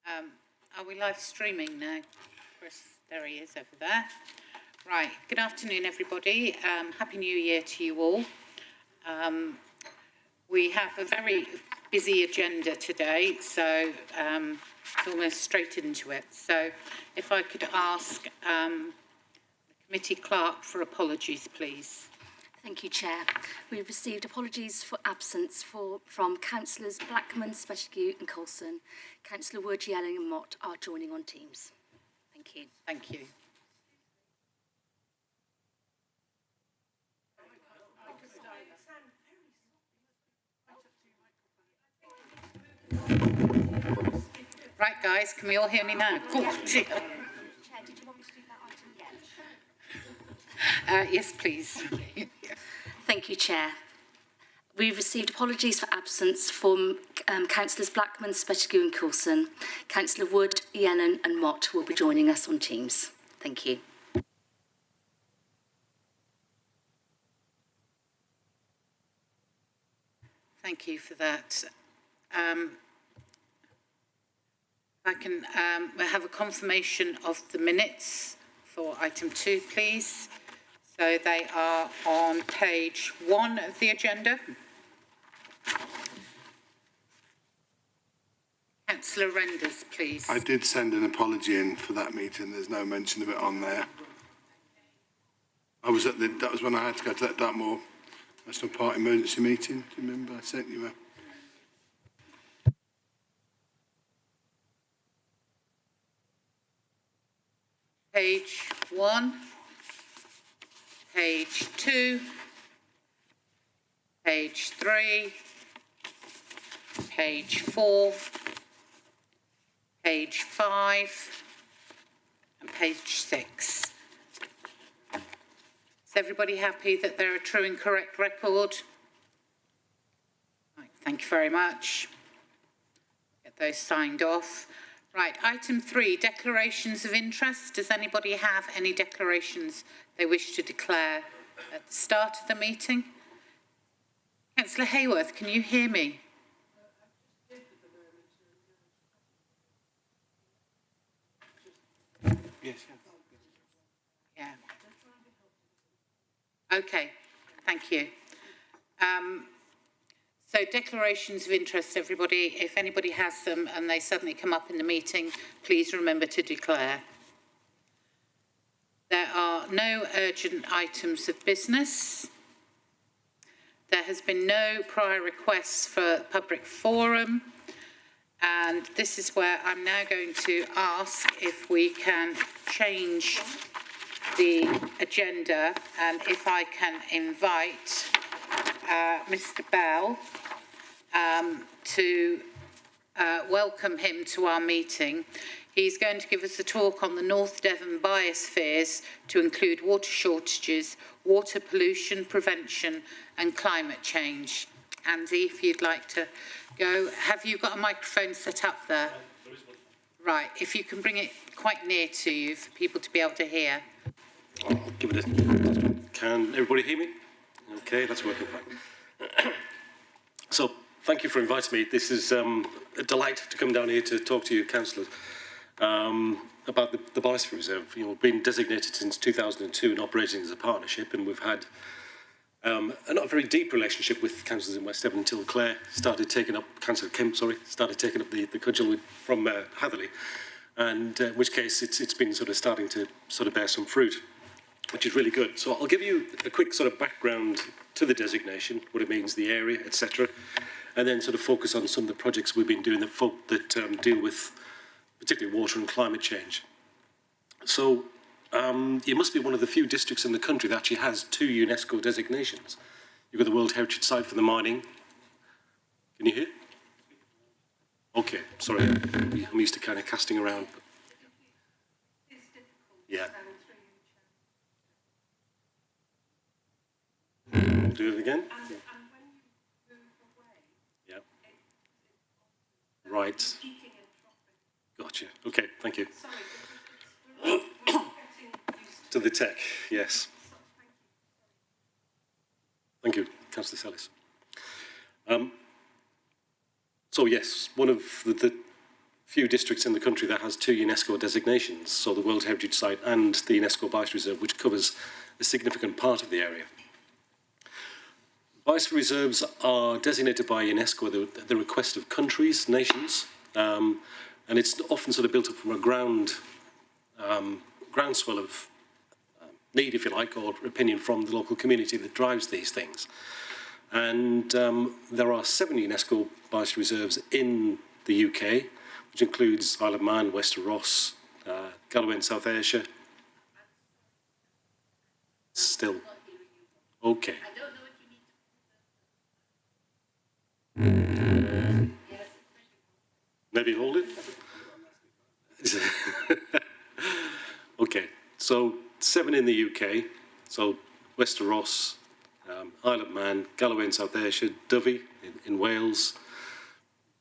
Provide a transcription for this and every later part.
Are we live streaming now? Chris, there he is over there. Right, good afternoon everybody. Happy New Year to you all. We have a very busy agenda today, so almost straight into it. So if I could ask the committee clerk for apologies, please. Thank you, Chair. We've received apologies for absence from Councillors Blackman, Speshkew and Coulson. Councillor Wood, Yelling and Mott are joining on Teams. Thank you. Thank you. Right, guys, can we all hear me now? Oh, dear. Chair, did you want me to do that item yet? Yes, please. Thank you, Chair. We've received apologies for absence from Councillors Blackman, Speshkew and Coulson. Councillor Wood, Yelling and Mott will be joining us on Teams. Thank you. Thank you for that. I can have a confirmation of the minutes for item 2, please. So they are on page 1 of the agenda. Councillor Renders, please. I did send an apology in for that meeting. There's no mention of it on there. I was at that was when I had to go to that Dartmoor National Park emergency meeting. Do you remember? I sent you a... Page 1, page 2, page 3, page 4, page 5, and page 6. Is everybody happy that they're a true and correct record? Right, thank you very much. Get those signed off. Right, item 3, declarations of interest. Does anybody have any declarations they wish to declare at the start of the meeting? Councillor Hayworth, can you hear me? Yes. Yeah. Okay, thank you. So declarations of interest, everybody, if anybody has them and they suddenly come up in the meeting, please remember to declare. There are no urgent items of business. There has been no prior requests for public forum. And this is where I'm now going to ask if we can change the agenda and if I can invite Mr. Bell to welcome him to our meeting. He's going to give us a talk on the North Devon biospheres to include water shortages, water pollution prevention and climate change. Andy, if you'd like to go. Have you got a microphone set up there? There is one. Right, if you can bring it quite near to you for people to be able to hear. I'll give it a... Can everybody hear me? Okay, that's working fine. So, thank you for inviting me. This is a delight to come down here to talk to you, councillors, about the Biosphere Reserve. You know, we've been designated since 2002 and operating as a partnership, and we've had a not very deep relationship with councillors in West Devon until Claire started taking up, Councillor Kemp, started taking up the cudgel from Hatherley, and in which case it's been sort of starting to sort of bear some fruit, which is really good. So I'll give you a quick sort of background to the designation, what it means, the area, etc., and then sort of focus on some of the projects we've been doing that deal with particularly water and climate change. So it must be one of the few districts in the country that actually has 2 UNESCO designations. You've got the World Heritage Site for the mining. Can you hear? Okay, sorry, I'm used to kind of casting around. Yeah. We'll do it again. Yeah. Right. Gotcha. Okay, thank you. To the tech, yes. Thank you, Councillor Sellis. So yes, one of the few districts in the country that has 2 UNESCO designations, so the World Heritage Site and the UNESCO Biosphere Reserve, which covers a significant part of the area. Biosphere reserves are designated by UNESCO at the request of countries, nations, and it's often sort of built up from a groundswell of need, if you like, or opinion from the local community that drives these things. And there are 7 UNESCO biosphere reserves in the UK, which includes Isle of Man, Wester Ross, Galloway in South Ayrshire. Still. Okay. Maybe hold it? Okay, so 7 in the UK, so Wester Ross, Isle of Man, Galloway in South Ayrshire, Dyfi in Wales,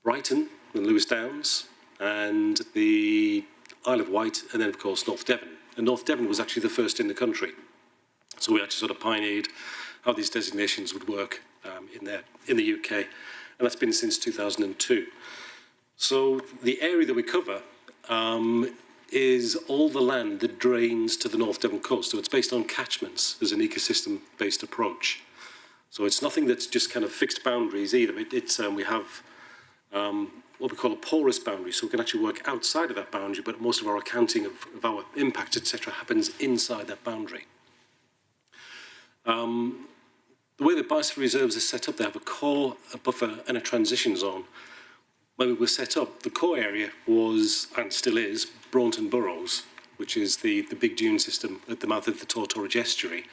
Brighton and Lewis Downs, and the Isle of Wight, and then of course North Devon. And North Devon was actually the first in the country. So we actually sort of pioneered how these designations would work in the UK, and that's been since 2002. So the area that we cover is all the land that drains to the North Devon coast. So it's based on catchments as an ecosystem-based approach. So it's nothing that's just kind of fixed boundaries either. We have what we call a porous boundary, so we can actually work outside of that boundary, but most of our accounting of our impact, etc., happens inside that boundary. The way that biosphere reserves are set up, they have a core, a buffer, and a transition zone. When we were set up, the core area was, and still is, Braunton Burrows, which is the big dune system at the mouth of the Tortorage estuary.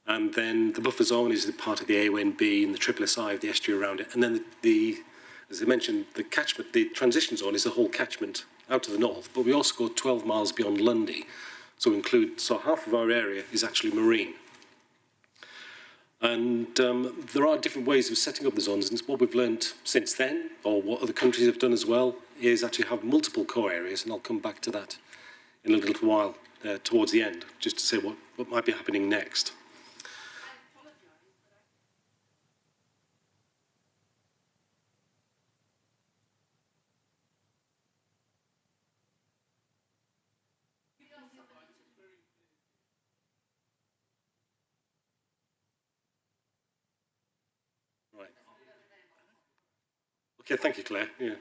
And then the buffer zone is the part of the AONB and the SSSI of the estuary around it. And then as I mentioned, the catchment, the transition zone is the whole catchment out to the north, but we also go 12 miles beyond Lundy. So half of our area is actually marine. And there are different ways of setting up the zones, and what we've learned since then, or what other countries have done as well, is actually have multiple core areas, and I'll come back to that in a little while towards the end, just to say what might be happening next. Right. Okay, thank you, Claire. Yeah.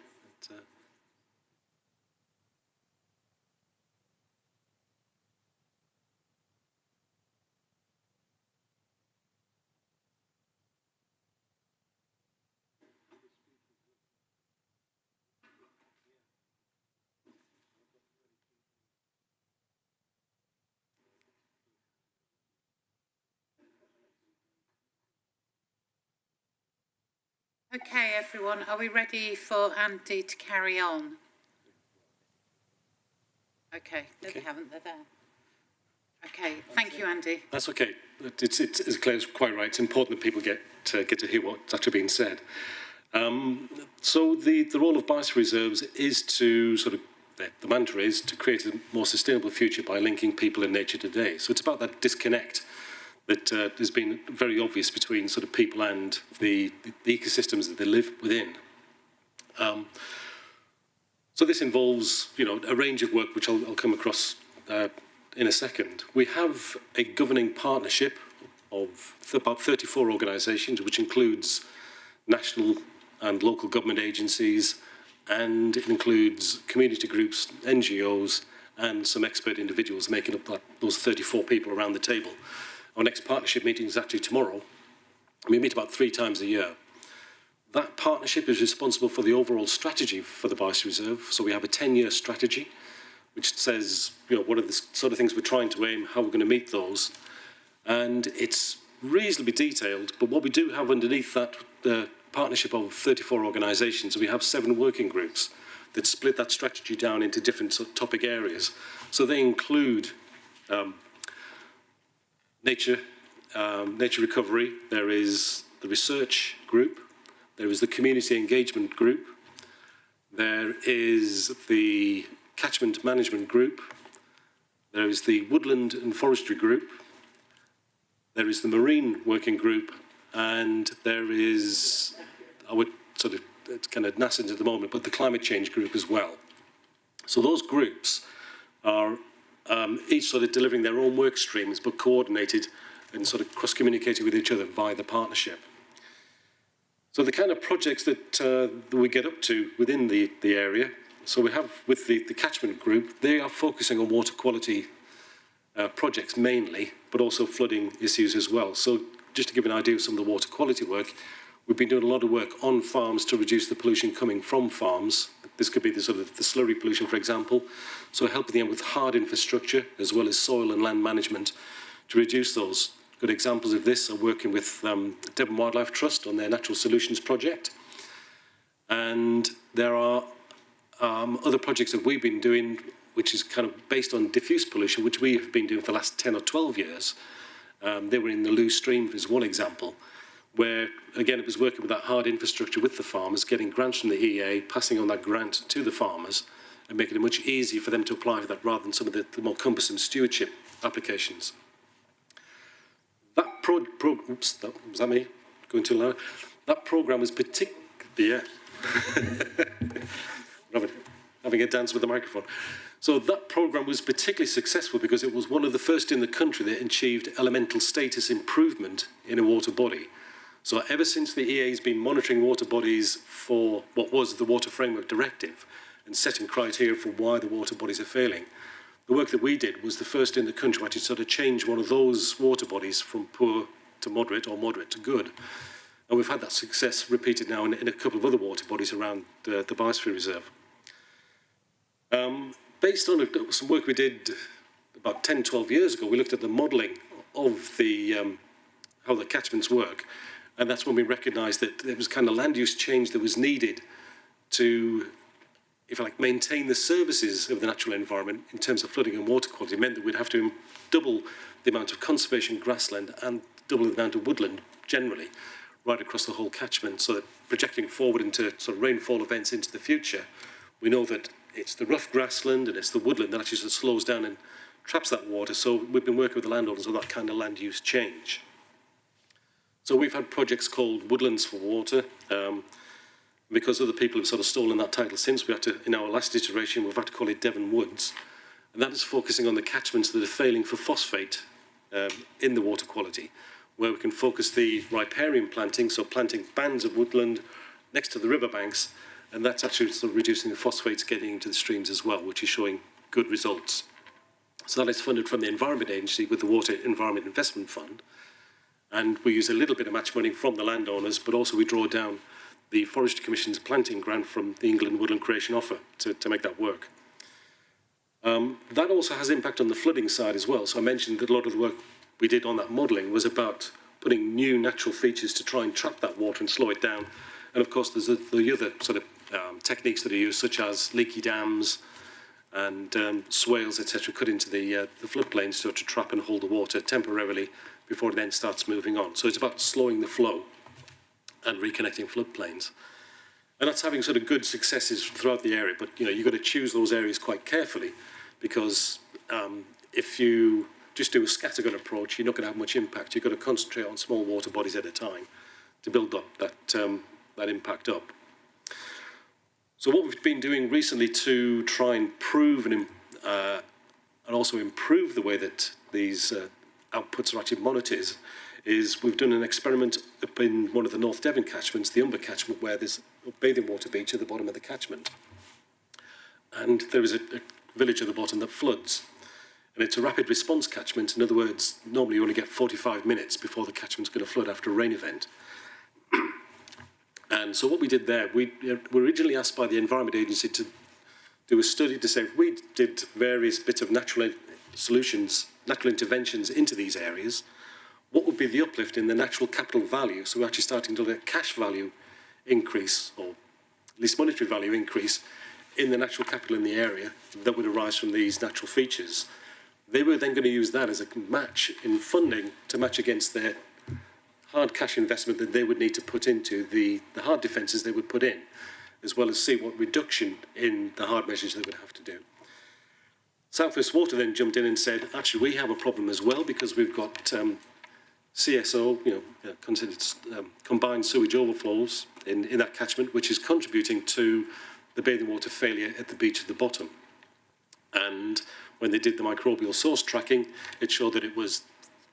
Okay, everyone, are we ready for Andy to carry on? Okay, no, they haven't, they're there. Okay, thank you, Andy. That's okay. It's as Claire's quite right. It's important that people get to hear what's actually being said. So the role of biosphere reserves is to the mantra is to create a more sustainable future by linking people and nature today. So it's about that disconnect that has been very obvious between people and the ecosystems that they live within. So this involves, a range of work which I'll come across in a second. We have a governing partnership of about 34 organisations, which includes national and local government agencies, and it includes community groups, NGOs, and some expert individuals making up those 34 people around the table. Our next partnership meeting is actually tomorrow. We meet about 3 times a year. That partnership is responsible for the overall strategy for the Biosphere Reserve. So we have a 10-year strategy, which says, what are the sort of things we're trying to aim, how we're going to meet those. And it's reasonably detailed, but what we do have underneath that partnership of 34 organisations, we have 7 working groups that split that strategy down into different topic areas. So they include nature recovery, there is the research group, there is the community engagement group, there is the catchment management group, there is the woodland and forestry group, there is the marine working group, and there is, I would it's kind of nascent at the moment, but the climate change group as well. So those groups are each sort of delivering their own work streams, but coordinated and sort of cross-communicating with each other via the partnership. So the kind of projects that we get up to within the area, so we have with the catchment group, they are focusing on water quality projects mainly, but also flooding issues as well. So just to give an idea of some of the water quality work, we've been doing a lot of work on farms to reduce the pollution coming from farms. This could be the sort of the slurry pollution, for example. So helping them with hard infrastructure as well as soil and land management to reduce those. Good examples of this are working with Devon Wildlife Trust on their Natural Solutions project. And there are other projects that we've been doing, which is kind of based on diffuse pollution, which we have been doing for the last 10 or 12 years. They were in the Loo Stream as one example, where, again, it was working with that hard infrastructure with the farmers, getting grants from the EA, passing on that grant to the farmers, and making it much easier for them to apply for that rather than some of the more cumbersome stewardship applications. That oops, was that me? Going too loud? That programme was particularly, yeah. Having a dance with the microphone. So that programme was particularly successful because it was one of the first in the country that achieved elemental status improvement in a water body. So ever since the EA has been monitoring water bodies for what was the Water Framework Directive and setting criteria for why the water bodies are failing, the work that we did was the first in the country to sort of change one of those water bodies from poor to moderate or moderate to good. And we've had that success repeated now in a couple of other water bodies around the Biosphere Reserve. Based on some work we did about 10, 12 years ago, we looked at the modelling of the how the catchments work. And that's when we recognised that there was kind of land use change that was needed to, if I like, maintain the services of the natural environment in terms of flooding and water quality. It meant that we'd have to double the amount of conservation grassland and double the amount of woodland generally, right across the whole catchment, so that projecting forward into sort of rainfall events into the future, we know that it's the rough grassland and it's the woodland that actually sort of slows down and traps that water. So we've been working with the landowners on that kind of land use change. So we've had projects called Woodlands for Water. Because other people have sort of stolen that title since, we had to, in our last iteration, we've had to call it Devon Woods. And that is focusing on the catchments that are failing for phosphate in the water quality, where we can focus the riparian planting, so planting bands of woodland next to the riverbanks, and that's actually sort of reducing the phosphates getting into the streams as well, which is showing good results. So that is funded from the Environment Agency with the Water Environment Investment Fund. And we use a little bit of match money from the landowners, but also we draw down the Forestry Commission's planting grant from the England Woodland Creation Offer to make that work. That also has impact on the flooding side as well. So I mentioned that a lot of the work we did on that modelling was about putting new natural features to try and trap that water and slow it down. And of course, there's the other sort of techniques that are used, such as leaky dams and swales, etc., cut into the floodplains to trap and hold the water temporarily before it then starts moving on. So it's about slowing the flow and reconnecting floodplains. And that's having sort of good successes throughout the area, but you've got to choose those areas quite carefully, because if you just do a scattergun approach, you're not going to have much impact. You've got to concentrate on small water bodies at a time to build up that impact up. So what we've been doing recently to try and prove and also improve the way that these outputs are actually monitored is we've done an experiment up in one of the North Devon catchments, the Umber catchment, where there's a bathing water beach at the bottom of the catchment. And there is a village at the bottom that floods. And it's a rapid response catchment. In other words, normally you only get 45 minutes before the catchment's going to flood after a rain event. And so what we did there, we were originally asked by the Environment Agency to do a study to say if we did various bits of natural solutions, natural interventions into these areas, what would be the uplift in the natural capital value? So we're actually starting to look at cash value increase, or at least monetary value increase, in the natural capital in the area that would arise from these natural features. They were then going to use that as a match in funding to match against their hard cash investment that they would need to put into the hard defences they would put in, as well as see what reduction in the hard measures they would have to do. South West Water then jumped in and said, actually, we have a problem as well, because we've got CSO, considered combined sewage overflows in that catchment, which is contributing to the bathing water failure at the beach at the bottom. And when they did the microbial source tracking, it showed that it was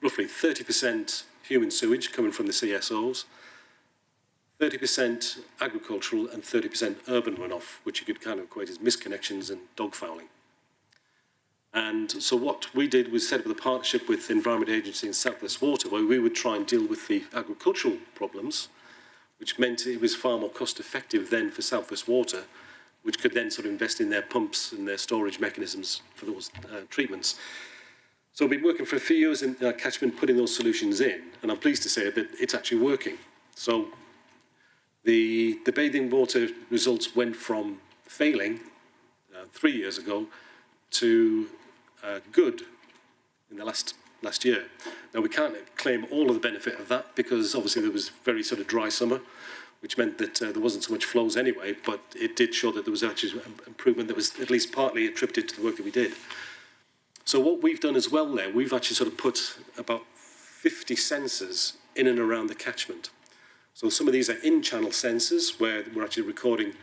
roughly 30% human sewage coming from the CSOs, 30% agricultural and 30% urban runoff, which you could kind of equate as misconnections and dog fouling. And so what we did was set up a partnership with the Environment Agency and South West Water, where we would try and deal with the agricultural problems, which meant it was far more cost effective then for South West Water, which could then sort of invest in their pumps and their storage mechanisms for those treatments. So I've been working for a few years in catchment, putting those solutions in, and I'm pleased to say that it's actually working. So the bathing water results went from failing 3 years ago to good in the last year. Now, we can't claim all of the benefit of that because obviously there was very sort of dry summer, which meant that there wasn't so much flows anyway, but it did show that there was actually an improvement that was at least partly attributed to the work that we did. So what we've done as well there, we've actually sort of put about 50 sensors in and around the catchment. So some of these are in-channel sensors where we're actually recording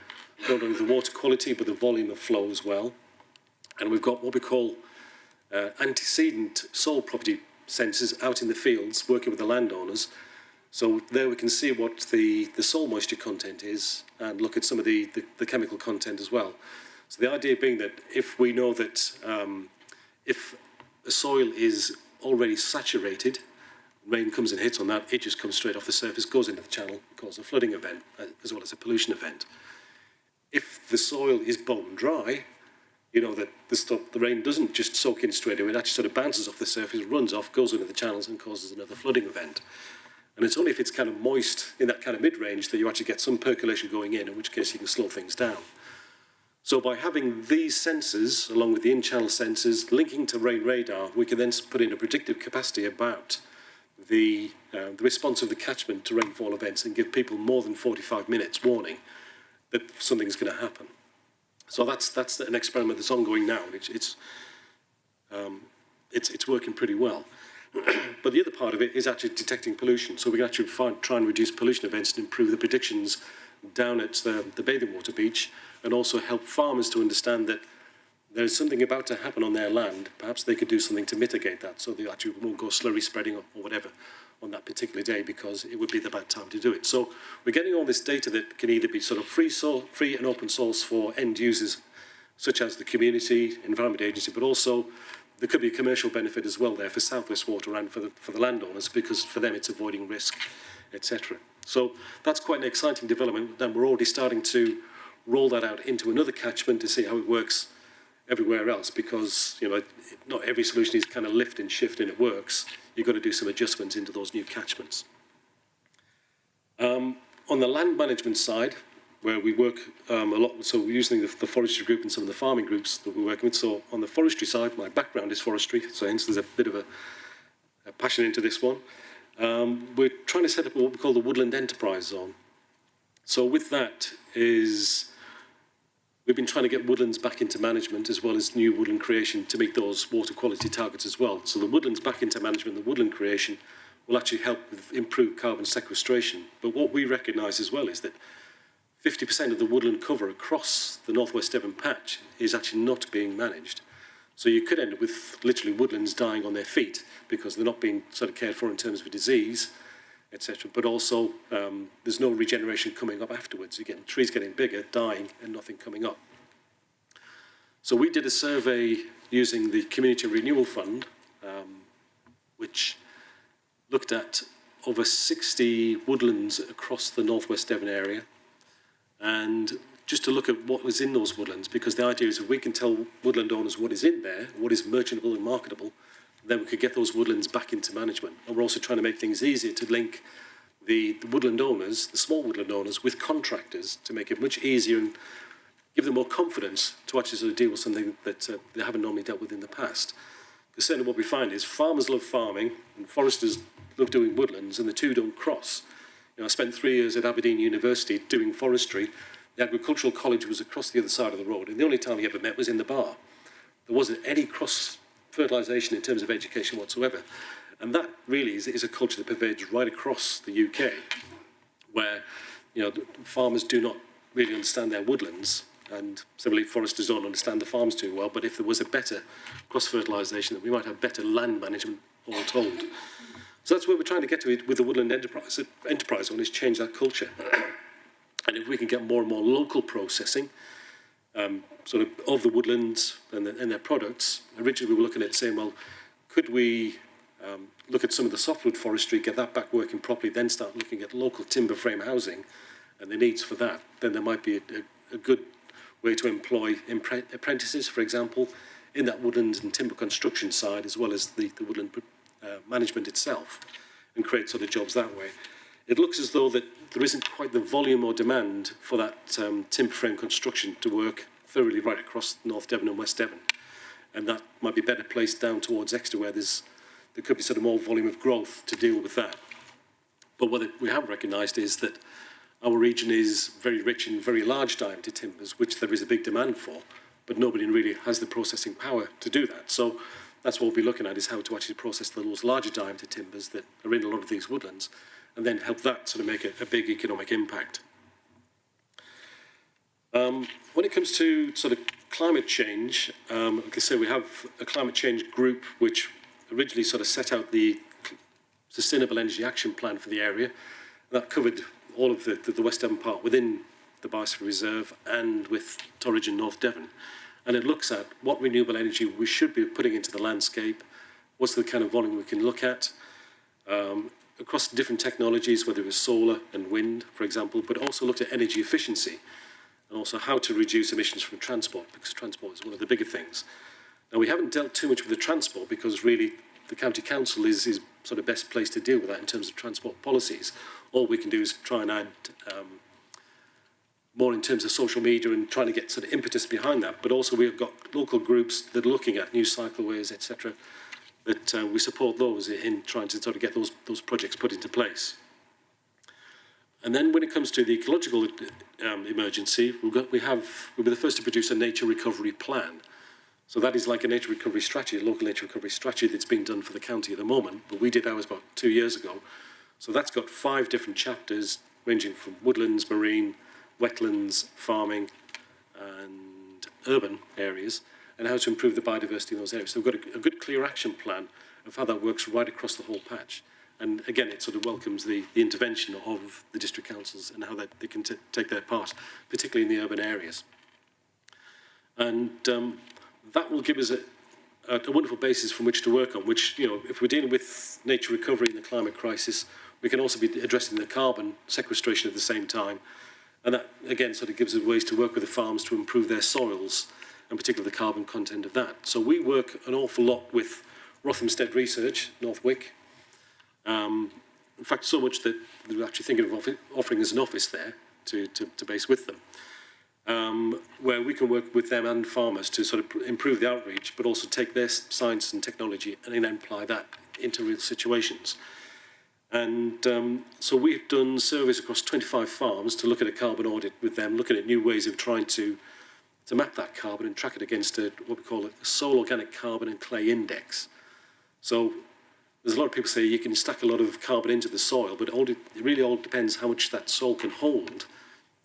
not only the water quality but the volume of flow as well. And we've got what we call antecedent soil property sensors out in the fields working with the landowners. So there we can see what the soil moisture content is and look at some of the chemical content as well. So the idea being that if we know that if a soil is already saturated, rain comes and hits on that, it just comes straight off the surface, goes into the channel, causes a flooding event as well as a pollution event. If the soil is bone dry, you know that the rain doesn't just soak in straight away, it actually sort of bounces off the surface, runs off, goes into the channels and causes another flooding event. And it's only if it's kind of moist in that kind of mid-range that you actually get some percolation going in which case you can slow things down. So by having these sensors, along with the in-channel sensors, linking to rain radar, we can then put in a predictive capacity about the response of the catchment to rainfall events and give people more than 45 minutes warning that something's going to happen. So that's an experiment that's ongoing now. It's working pretty well. But the other part of it is actually detecting pollution. So we can actually try and reduce pollution events and improve the predictions down at the bathing water beach, and also help farmers to understand that there's something about to happen on their land. Perhaps they could do something to mitigate that, so they actually won't go slurry spreading or whatever on that particular day, because it would be the bad time to do it. So we're getting all this data that can either be sort of free and open source for end users, such as the community, Environment Agency, but also there could be a commercial benefit as well there for South West Water and for the landowners, because for them it's avoiding risk, etc. So that's quite an exciting development, and we're already starting to roll that out into another catchment to see how it works everywhere else, because not every solution is kind of lift and shift and it works. You've got to do some adjustments into those new catchments. On the land management side, where we work a lot, so we're using the forestry group and some of the farming groups that we're working with. So on the forestry side, my background is forestry, so hence there's a bit of a passion into this one. We're trying to set up what we call the Woodland Enterprise Zone. So with that is, we've been trying to get woodlands back into management as well as new woodland creation to meet those water quality targets as well. So the woodlands back into management, the woodland creation will actually help with improved carbon sequestration. But what we recognise as well is that 50% of the woodland cover across the Northwest Devon patch is actually not being managed. So you could end up with literally woodlands dying on their feet because they're not being sort of cared for in terms of a disease, etc. But also there's no regeneration coming up afterwards. You're getting trees getting bigger, dying, and nothing coming up. So we did a survey using the Community Renewal Fund, which looked at over 60 woodlands across the Northwest Devon area, and just to look at what was in those woodlands, because the idea is if we can tell woodland owners what is in there, what is merchantable and marketable, then we could get those woodlands back into management. And we're also trying to make things easier to link the woodland owners, the small woodland owners, with contractors to make it much easier and give them more confidence to actually sort of deal with something that they haven't normally dealt with in the past. Because certainly what we find is farmers love farming and foresters love doing woodlands, and the two don't cross. I spent 3 years at Aberdeen University doing forestry. The agricultural college was across the other side of the road, and the only time we ever met was in the bar. There wasn't any cross-fertilisation in terms of education whatsoever. And that really is a culture that pervades right across the UK, where farmers do not really understand their woodlands and similarly foresters don't understand the farms too well, but if there was a better cross-fertilisation, then we might have better land management all told. So that's where we're trying to get to it with the Woodland Enterprise Zone, is change that culture. And if we can get more and more local processing, sort of the woodlands and their products, originally we were looking at saying, well, could we look at some of the softwood forestry, get that back working properly, then start looking at local timber frame housing and the needs for that, then there might be a good way to employ apprentices, for example, in that woodland and timber construction side, as well as the woodland management itself, and create sort of jobs that way. It looks as though that there isn't quite the volume or demand for that timber frame construction to work thoroughly right across North Devon and West Devon. And that might be better placed down towards Exeter, where there could be sort of more volume of growth to deal with that. But what we have recognised is that our region is very rich in very large diameter timbers, which there is a big demand for, but nobody really has the processing power to do that. So that's what we'll be looking at, is how to actually process those larger diameter timbers that are in a lot of these woodlands, and then help that sort of make a big economic impact. When it comes to sort of climate change, like I say, we have a climate change group which originally sort of set out the Sustainable Energy Action Plan for the area. That covered all of the West Devon part within the Biosphere Reserve and with Torridge and North Devon. And it looks at what renewable energy we should be putting into the landscape, what's the kind of volume we can look at, across different technologies, whether it was solar and wind, for example, but also looked at energy efficiency and also how to reduce emissions from transport, because transport is one of the bigger things. Now, we haven't dealt too much with the transport because really the County Council is sort of best placed to deal with that in terms of transport policies. All we can do is try and add more in terms of social media and trying to get sort of impetus behind that. But also we've got local groups that are looking at new cycleways, etc., that we support those in trying to sort of get those projects put into place. And then when it comes to the ecological emergency, we'll be the first to produce a nature recovery plan. So that is like a nature recovery strategy, a local nature recovery strategy that's being done for the county at the moment, but we did ours about 2 years ago. So that's got 5 different chapters, ranging from woodlands, marine, wetlands, farming, and urban areas, and how to improve the biodiversity in those areas. So we've got a good, clear action plan of how that works right across the whole patch. And again, it sort of welcomes the intervention of the district councils and how they can take their part, particularly in the urban areas. And that will give us a wonderful basis from which to work on, which, you know, if we're dealing with nature recovery and the climate crisis, we can also be addressing the carbon sequestration at the same time. And that, again, sort of gives us ways to work with the farms to improve their soils, and particularly the carbon content of that. So we work an awful lot with Rothamsted Research, North Wick. In fact, so much that we're actually thinking of offering us an office there to base with them, where we can work with them and farmers to sort of improve the outreach, but also take their science and technology and then apply that into real situations. And so we've done surveys across 25 farms to look at a carbon audit with them, looking at new ways of trying to map that carbon and track it against what we call a soil organic carbon and clay index. So there's a lot of people say you can stack a lot of carbon into the soil, but it really all depends how much that soil can hold.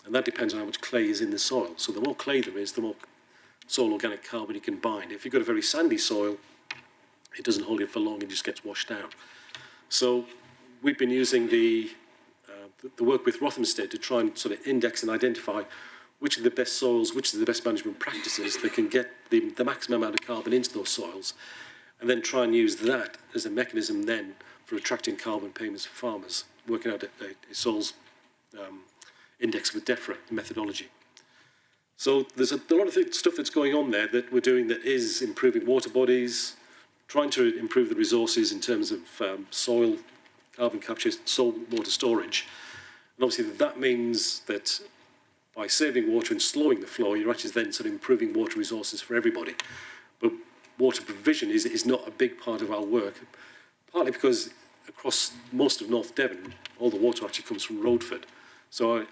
And that depends on how much clay is in the soil. So the more clay there is, the more soil organic carbon you can bind. If you've got a very sandy soil, it doesn't hold it for long, it just gets washed out. So we've been using the work with Rothamsted to try and sort of index and identify which are the best soils, which are the best management practices that can get the maximum amount of carbon into those soils, and then try and use that as a mechanism then for attracting carbon payments for farmers, working out a soils index with DEFRA methodology. So there's a lot of stuff that's going on there that we're doing that is improving water bodies, trying to improve the resources in terms of soil, carbon capture, soil water storage. And obviously that means that by saving water and slowing the flow, you're actually then sort of improving water resources for everybody. But water provision is not a big part of our work, partly because across most of North Devon, all the water actually comes from Roadford. So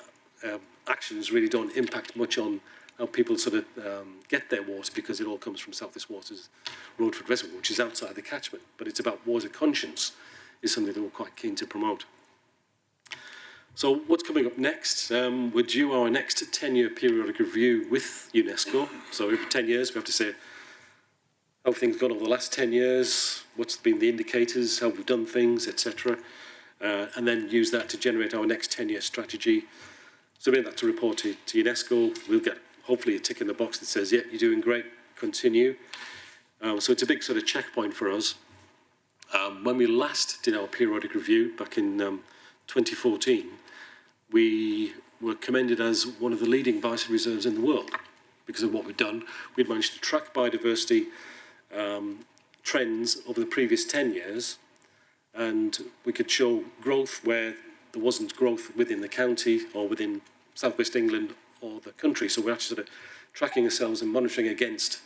our actions really don't impact much on how people sort of get their water, because it all comes from South West Water's Roadford Reservoir, which is outside the catchment. But it's about water conscience is something that we're quite keen to promote. So what's coming up next? We're due our next 10-year periodic review with UNESCO. So every 10 years we have to say how things gone over the last 10 years, what's been the indicators, how we've done things, etc. And then use that to generate our next 10-year strategy. Submit that to report to UNESCO. We'll get hopefully a tick in the box that says, yeah, you're doing great, continue. So it's a big sort of checkpoint for us. When we last did our periodic review back in 2014, we were commended as one of the leading biosphère reserves in the world because of what we'd done. We'd managed to track biodiversity trends over the previous 10 years, and we could show growth where there wasn't growth within the county or within southwest England or the country. So we're actually sort of tracking ourselves and monitoring against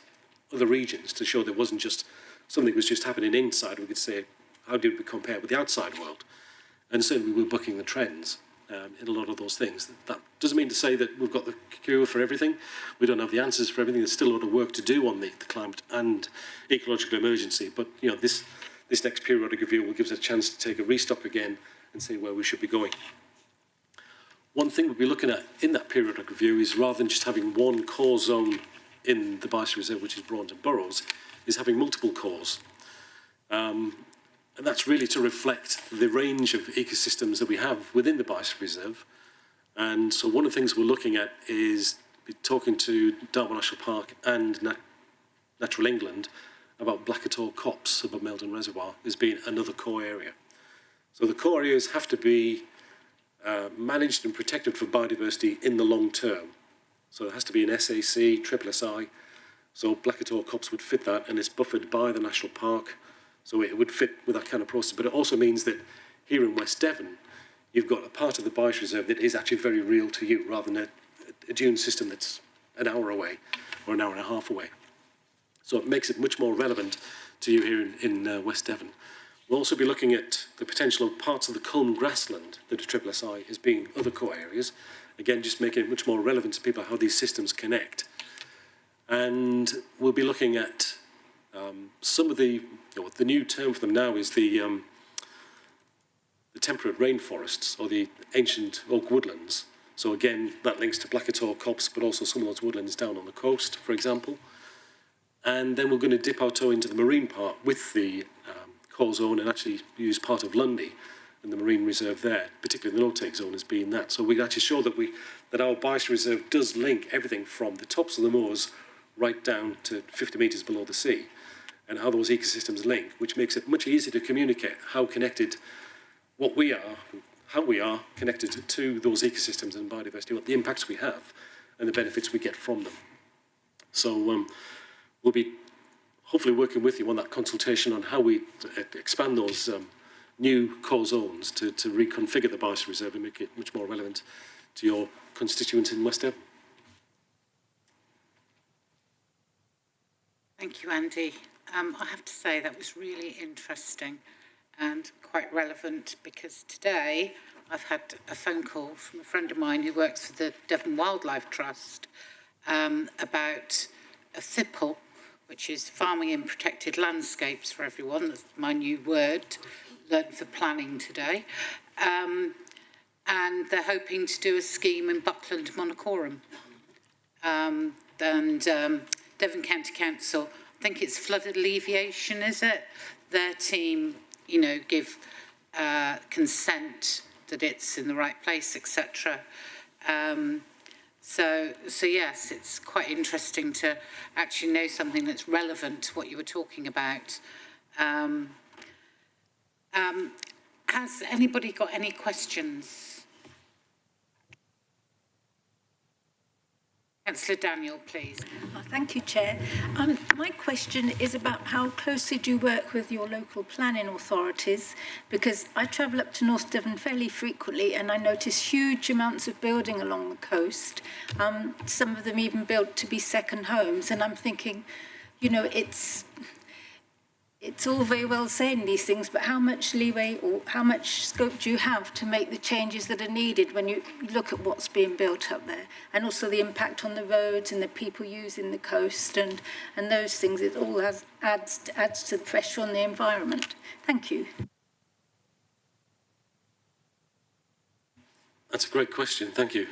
other regions to show there wasn't just something that was just happening inside. We could say, how did we compare with the outside world? And certainly we were bucking the trends in a lot of those things. That doesn't mean to say that we've got the cure for everything. We don't have the answers for everything. There's still a lot of work to do on the climate and ecological emergency. But you know, this next periodic review will give us a chance to take a restock again and see where we should be going. One thing we'll be looking at in that periodic review is, rather than just having one core zone in the biosphère reserve, which is Braunton Burrows, is having multiple cores. And that's really to reflect the range of ecosystems that we have within the biosphère reserve. And so one of the things we're looking at is talking to Dartmoor National Park and Natural England about Blackatore Copse above Meldon Reservoir as being another core area. So the core areas have to be managed and protected for biodiversity in the long term. So it has to be an SAC, SSI. So Blackatore Copse would fit that, and it's buffered by the National Park. So it would fit with that kind of process. But it also means that here in West Devon, you've got a part of the biosphère reserve that is actually very real to you, rather than a dune system that's an hour away or an hour and a half away. So it makes it much more relevant to you here in West Devon. We'll also be looking at the potential of parts of the Culm grassland that are SSI as being other core areas. Again, just making it much more relevant to people how these systems connect. And we'll be looking at some of the new term for them now is the temperate rainforests, or the ancient oak woodlands. So again, that links to Blackatore Copse, but also some of those woodlands down on the coast, for example. And then we're going to dip our toe into the marine part with the core zone and actually use part of Lundy and the marine reserve there, particularly the no-take zone as being that. So we actually show that our biosphère reserve does link everything from the tops of the moors right down to 50 metres below the sea, and how those ecosystems link, which makes it much easier to communicate how connected what we are, how we are connected to those ecosystems and biodiversity, what the impacts we have and the benefits we get from them. So we'll be hopefully working with you on that consultation on how we expand those new core zones to reconfigure the biosphère reserve and make it much more relevant to your constituents in West Devon. Thank you, Andy. I have to say that was really interesting and quite relevant, because today I've had a phone call from a friend of mine who works for the Devon Wildlife Trust about a FIPL, which is Farming in Protected Landscapes for everyone. That's my new word, learned for planning today. And they're hoping to do a scheme in Buckland Monacorum. And Devon County Council, I think it's flood alleviation, is it? Their team, you know, give consent that it's in the right place, etc. So yes, it's quite interesting to actually know something that's relevant to what you were talking about. Has anybody got any questions? Councillor Daniel, please. Thank you, Chair. My question is about how closely do you work with your local planning authorities? Because I travel up to North Devon fairly frequently, and I notice huge amounts of building along the coast. Some of them even built to be second homes, and I'm thinking, you know, it's all very well saying these things, but how much leeway or how much scope do you have to make the changes that are needed when you look at what's being built up there? And also the impact on the roads and the people using the coast and those things. It all adds to the pressure on the environment. Thank you. That's a great question, thank you.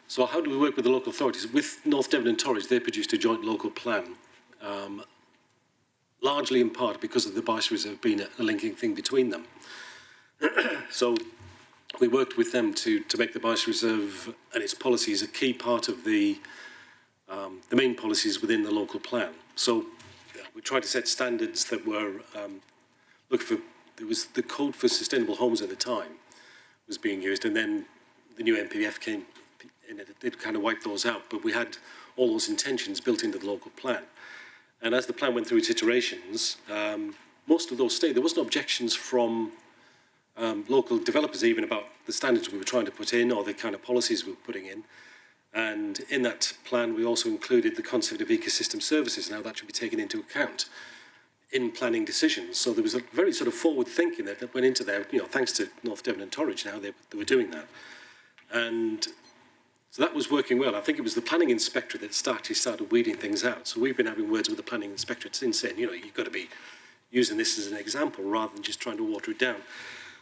So how do we work with the local authorities? With North Devon and Torridge, they produced a joint local plan, largely in part because of the Bice Reserve being a linking thing between them. So we worked with them to make the Bice Reserve and its policies a key part of the main policies within the local plan. So we tried to set standards that were, there was the Code for Sustainable Homes at the time was being used, and then the new NPF came in, it did kind of wipe those out, but we had all those intentions built into the local plan. And as the plan went through its iterations, most of those stayed. There wasn't objections from local developers even about the standards we were trying to put in or the kind of policies we were putting in. And in that plan, we also included the concept of ecosystem services and how that should be taken into account in planning decisions. So there was a very sort of forward thinking that went into there, you know, thanks to North Devon and Torridge and how they were doing that. And so that was working well. I think it was the planning inspector that started weeding things out. So we've been having words with the planning inspector since saying, you know, you've got to be using this as an example rather than just trying to water it down.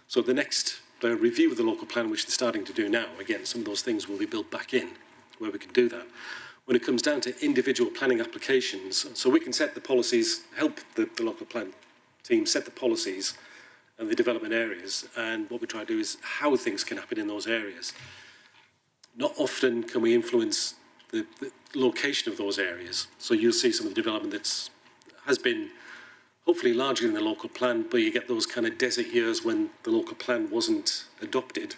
So the next review of the local plan, which they're starting to do now, again, some of those things will be built back in where we can do that. When it comes down to individual planning applications, so we can set the policies, help the local plan team set the policies and the development areas, and what we try to do is how things can happen in those areas. Not often can we influence the location of those areas. So you'll see some of the development has been hopefully largely in the local plan, but you get those kind of desert years when the local plan wasn't adopted,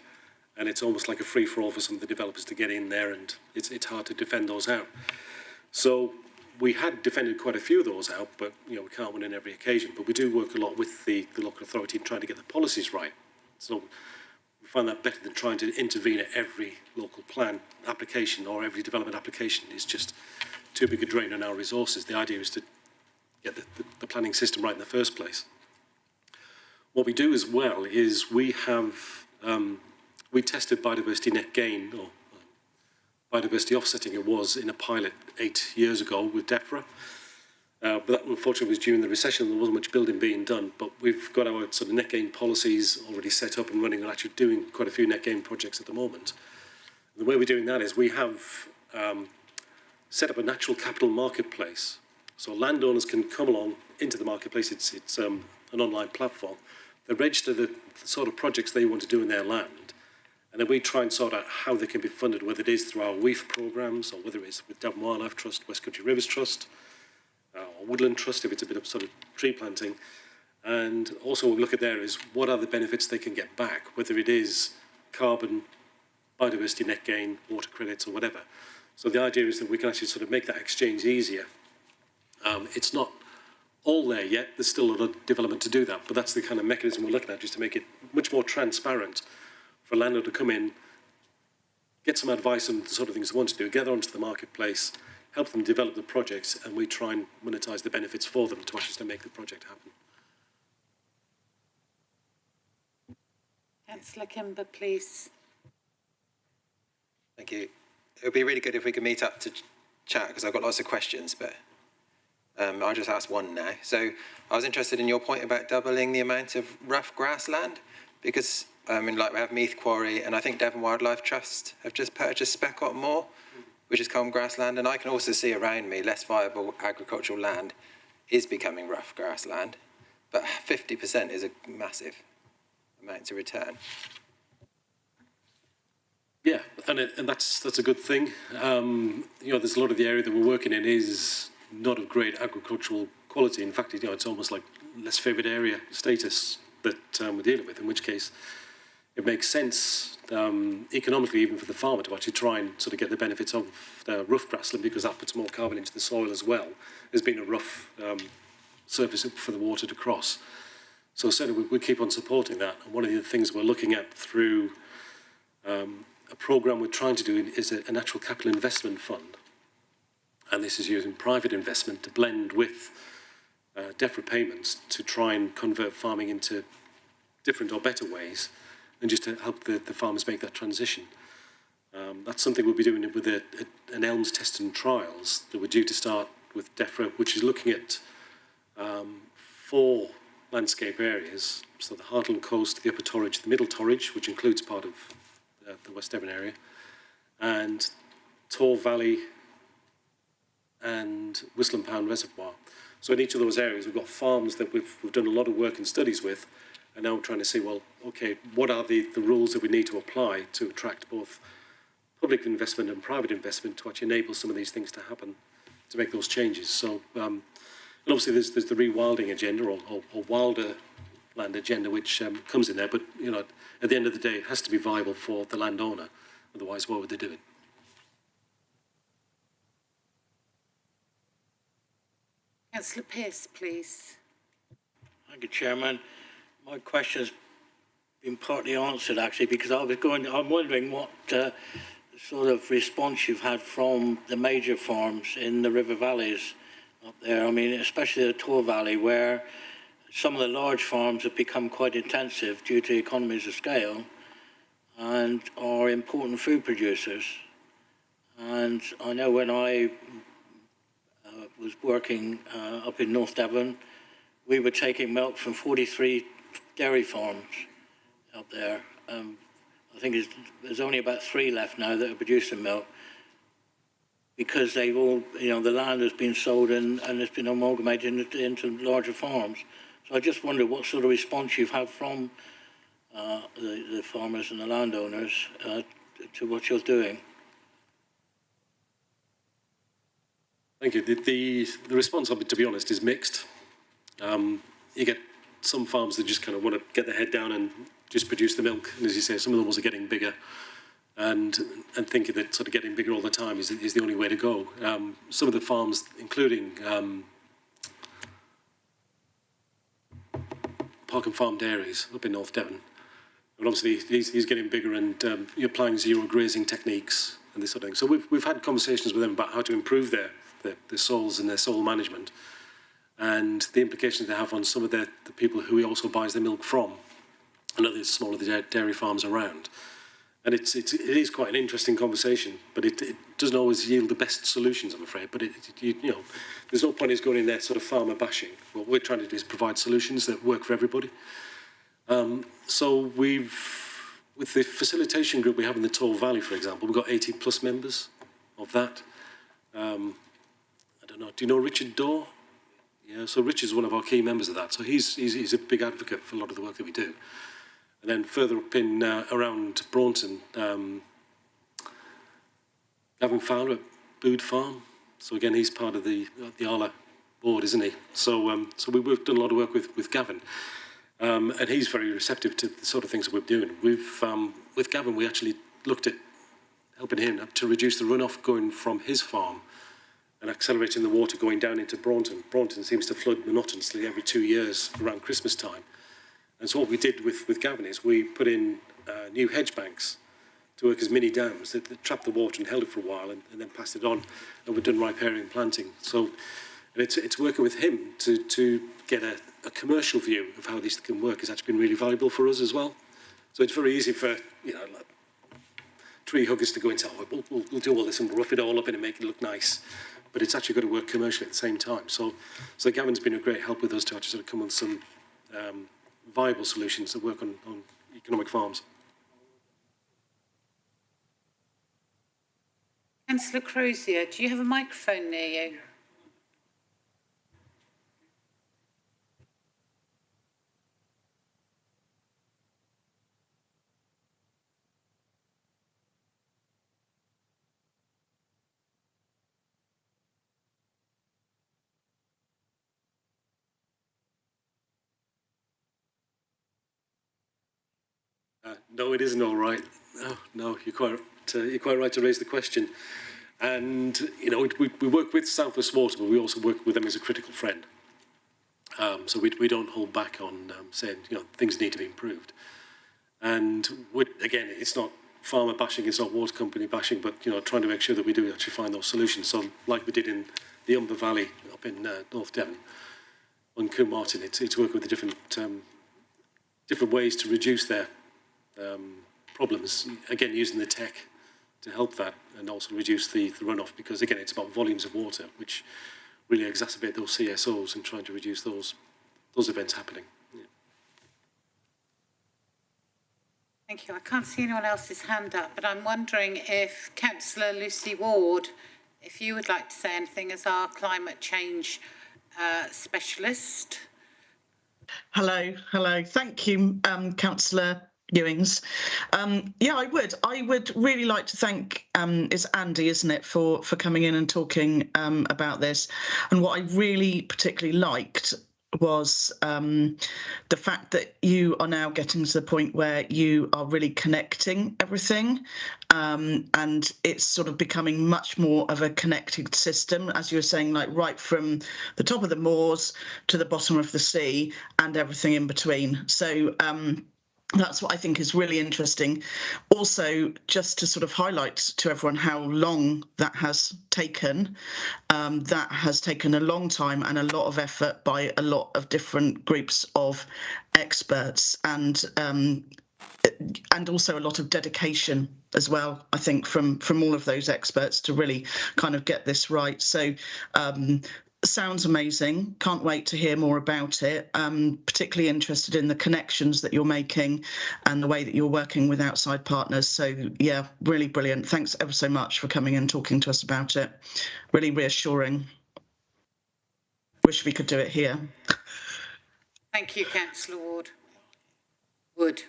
and it's almost like a free-for-all for some of the developers to get in there, and it's hard to defend those out. So we had defended quite a few of those out, but you know, we can't win on every occasion. But we do work a lot with the local authority in trying to get the policies right. So we find that better than trying to intervene at every local plan application or every development application. Is just too big a drain on our resources. The idea is to get the planning system right in the first place. What we do as well is we have we tested biodiversity net gain, or biodiversity offsetting it was, in a pilot 8 years ago with DEFRA. But that unfortunately was during the recession. There wasn't much building being done, but we've got our sort of net gain policies already set up and running, and actually doing quite a few net gain projects at the moment. And the way we're doing that is we have set up a natural capital marketplace. So landowners can come along into the marketplace. It's an online platform. They register the sort of projects they want to do in their land. And then we try and sort out how they can be funded, whether it is through our WEEF programmes or whether it's with Devon Wildlife Trust, West Country Rivers Trust, or Woodland Trust if it's a bit of sort of tree planting. And also what we look at there is what are the benefits they can get back, whether it is carbon, biodiversity net gain, water credits or whatever. So the idea is that we can actually sort of make that exchange easier. It's not all there yet. There's still a lot of development to do that, but that's the kind of mechanism we're looking at, just to make it much more transparent for a landlord to come in, get some advice on the sort of things they want to do, get onto the marketplace, help them develop the projects, and we try and monetize the benefits for them to actually make the project happen. Councillor Kimber, please. Thank you. It would be really good if we could meet up to chat, because I've got lots of questions, but I'll just ask one now. So I was interested in your point about doubling the amount of rough grassland, because like we have Meath Quarry, and I think Devon Wildlife Trust have just purchased Speckott Moor, which is common grassland, and I can also see around me less viable agricultural land is becoming rough grassland, but 50% is a massive amount to return. Yeah, and that's a good thing. You know, there's a lot of the area that we're working in is not of great agricultural quality. In fact, you know, it's almost like less favoured area status that we're dealing with, in which case it makes sense economically even for the farmer to actually try and sort of get the benefits of rough grassland, because that puts more carbon into the soil as well as being a rough surface for the water to cross. So certainly we keep on supporting that. And one of the things we're looking at through a programme we're trying to do is a natural capital investment fund. And this is using private investment to blend with DEFRA payments to try and convert farming into different or better ways, and just to help the farmers make that transition. That's something we'll be doing with an ELMS test and trials that we're due to start with DEFRA, which is looking at 4 landscape areas, so the Heartland Coast, the Upper Torridge, the Middle Torridge, which includes part of the West Devon area, and Tor Valley and Whistling Pound Reservoir. So in each of those areas, we've got farms that we've done a lot of work and studies with, and now we're trying to see, well, okay, what are the rules that we need to apply to attract both public investment and private investment to actually enable some of these things to happen, to make those changes. So, and obviously there's the rewilding agenda or wilder land agenda, which comes in there, but, you know, at the end of the day, it has to be viable for the landowner. Otherwise, what would they do it? Councillor Pearce, please. Thank you, Chairman. My question's been partly answered, actually, because I'm wondering what sort of response you've had from the major farms in the river valleys up there. I mean, especially the Tor Valley, where some of the large farms have become quite intensive due to economies of scale and are important food producers. And I know when I was working up in North Devon, we were taking milk from 43 dairy farms up there. I think there's only about 3 left now that are producing milk, because they've all, you know, the land has been sold and it's been amalgamated into larger farms. So I just wonder what sort of response you've had from the farmers and the landowners to what you're doing. Thank you. The response, to be honest, is mixed. You get some farms that just kind of want to get their head down and just produce the milk. And as you say, some of them are getting bigger and thinking that sort of getting bigger all the time is the only way to go. Some of the farms, including Park and Farm Dairies up in North Devon, and obviously he's getting bigger and you're applying zero grazing techniques and this sort of thing. So we've had conversations with them about how to improve their soils and their soil management, and the implications they have on some of the people who he also buys their milk from, and other smaller dairy farms around. And it is quite an interesting conversation, but it doesn't always yield the best solutions, I'm afraid. But you know, there's no point in going in there sort of farmer bashing. What we're trying to do is provide solutions that work for everybody. So with the facilitation group we have in the Tor Valley, for example, we've got 80 plus members of that. I don't know, do you know Richard Daw? Yeah, so Richard's one of our key members of that. So he's a big advocate for a lot of the work that we do. And then further up in around Braunton, Gavin Fowler at Bood Farm. So again, he's part of the Arla board, isn't he? So we've done a lot of work with Gavin, and he's very receptive to the sort of things that we're doing. With Gavin, we actually looked at helping him to reduce the runoff going from his farm and accelerating the water going down into Braunton. Braunton seems to flood monotonously every 2 years around Christmas time. And so what we did with Gavin is we put in new hedge banks to work as mini dams that trapped the water and held it for a while and then passed it on, and we've done riparian planting. So and it's working with him to get a commercial view of how these can work has actually been really valuable for us as well. So it's very easy for, you know, like tree huggers to go and say, oh, we'll do all this and rough it all up and make it look nice. But it's actually got to work commercially at the same time. So Gavin's been a great help with us to actually sort of come with some viable solutions that work on economic farms. Councillor Crozier, do you have a microphone near you? No, it isn't all right. No, you're quite right to raise the question. And you know, we work with South West Water, but we also work with them as a critical friend. So we don't hold back on saying, you know, things need to be improved. And again, it's not farmer bashing, it's not water company bashing, but you know, trying to make sure that we do actually find those solutions. So like we did in the Humber Valley up in North Devon on Coombe Martin, it's working with the different ways to reduce their problems, again using the tech to help that and also reduce the runoff, because again it's about volumes of water which really exacerbate those CSOs and trying to reduce those events happening. Thank you. I can't see anyone else's hand up, but I'm wondering if Councillor Lucy Ward, if you would like to say anything as our climate change specialist. Hello. Thank you, Councillor Ewings. Yeah, I would really like to thank, it's Andy, isn't it, for coming in and talking about this. And what I really particularly liked was the fact that you are now getting to the point where you are really connecting everything, and it's sort of becoming much more of a connected system, as you were saying, like right from the top of the moors to the bottom of the sea and everything in between. So that's what I think is really interesting. Also, just to sort of highlight to everyone how long that has taken. That has taken a long time and a lot of effort by a lot of different groups of experts, and also a lot of dedication as well, I think, from all of those experts to really kind of get this right. So sounds amazing. Can't wait to hear more about it. Particularly interested in the connections that you're making and the way that you're working with outside partners. So yeah, really brilliant. Thanks ever so much for coming and talking to us about it. Really reassuring. Wish we could do it here. Thank you, Councillor Ward. Would.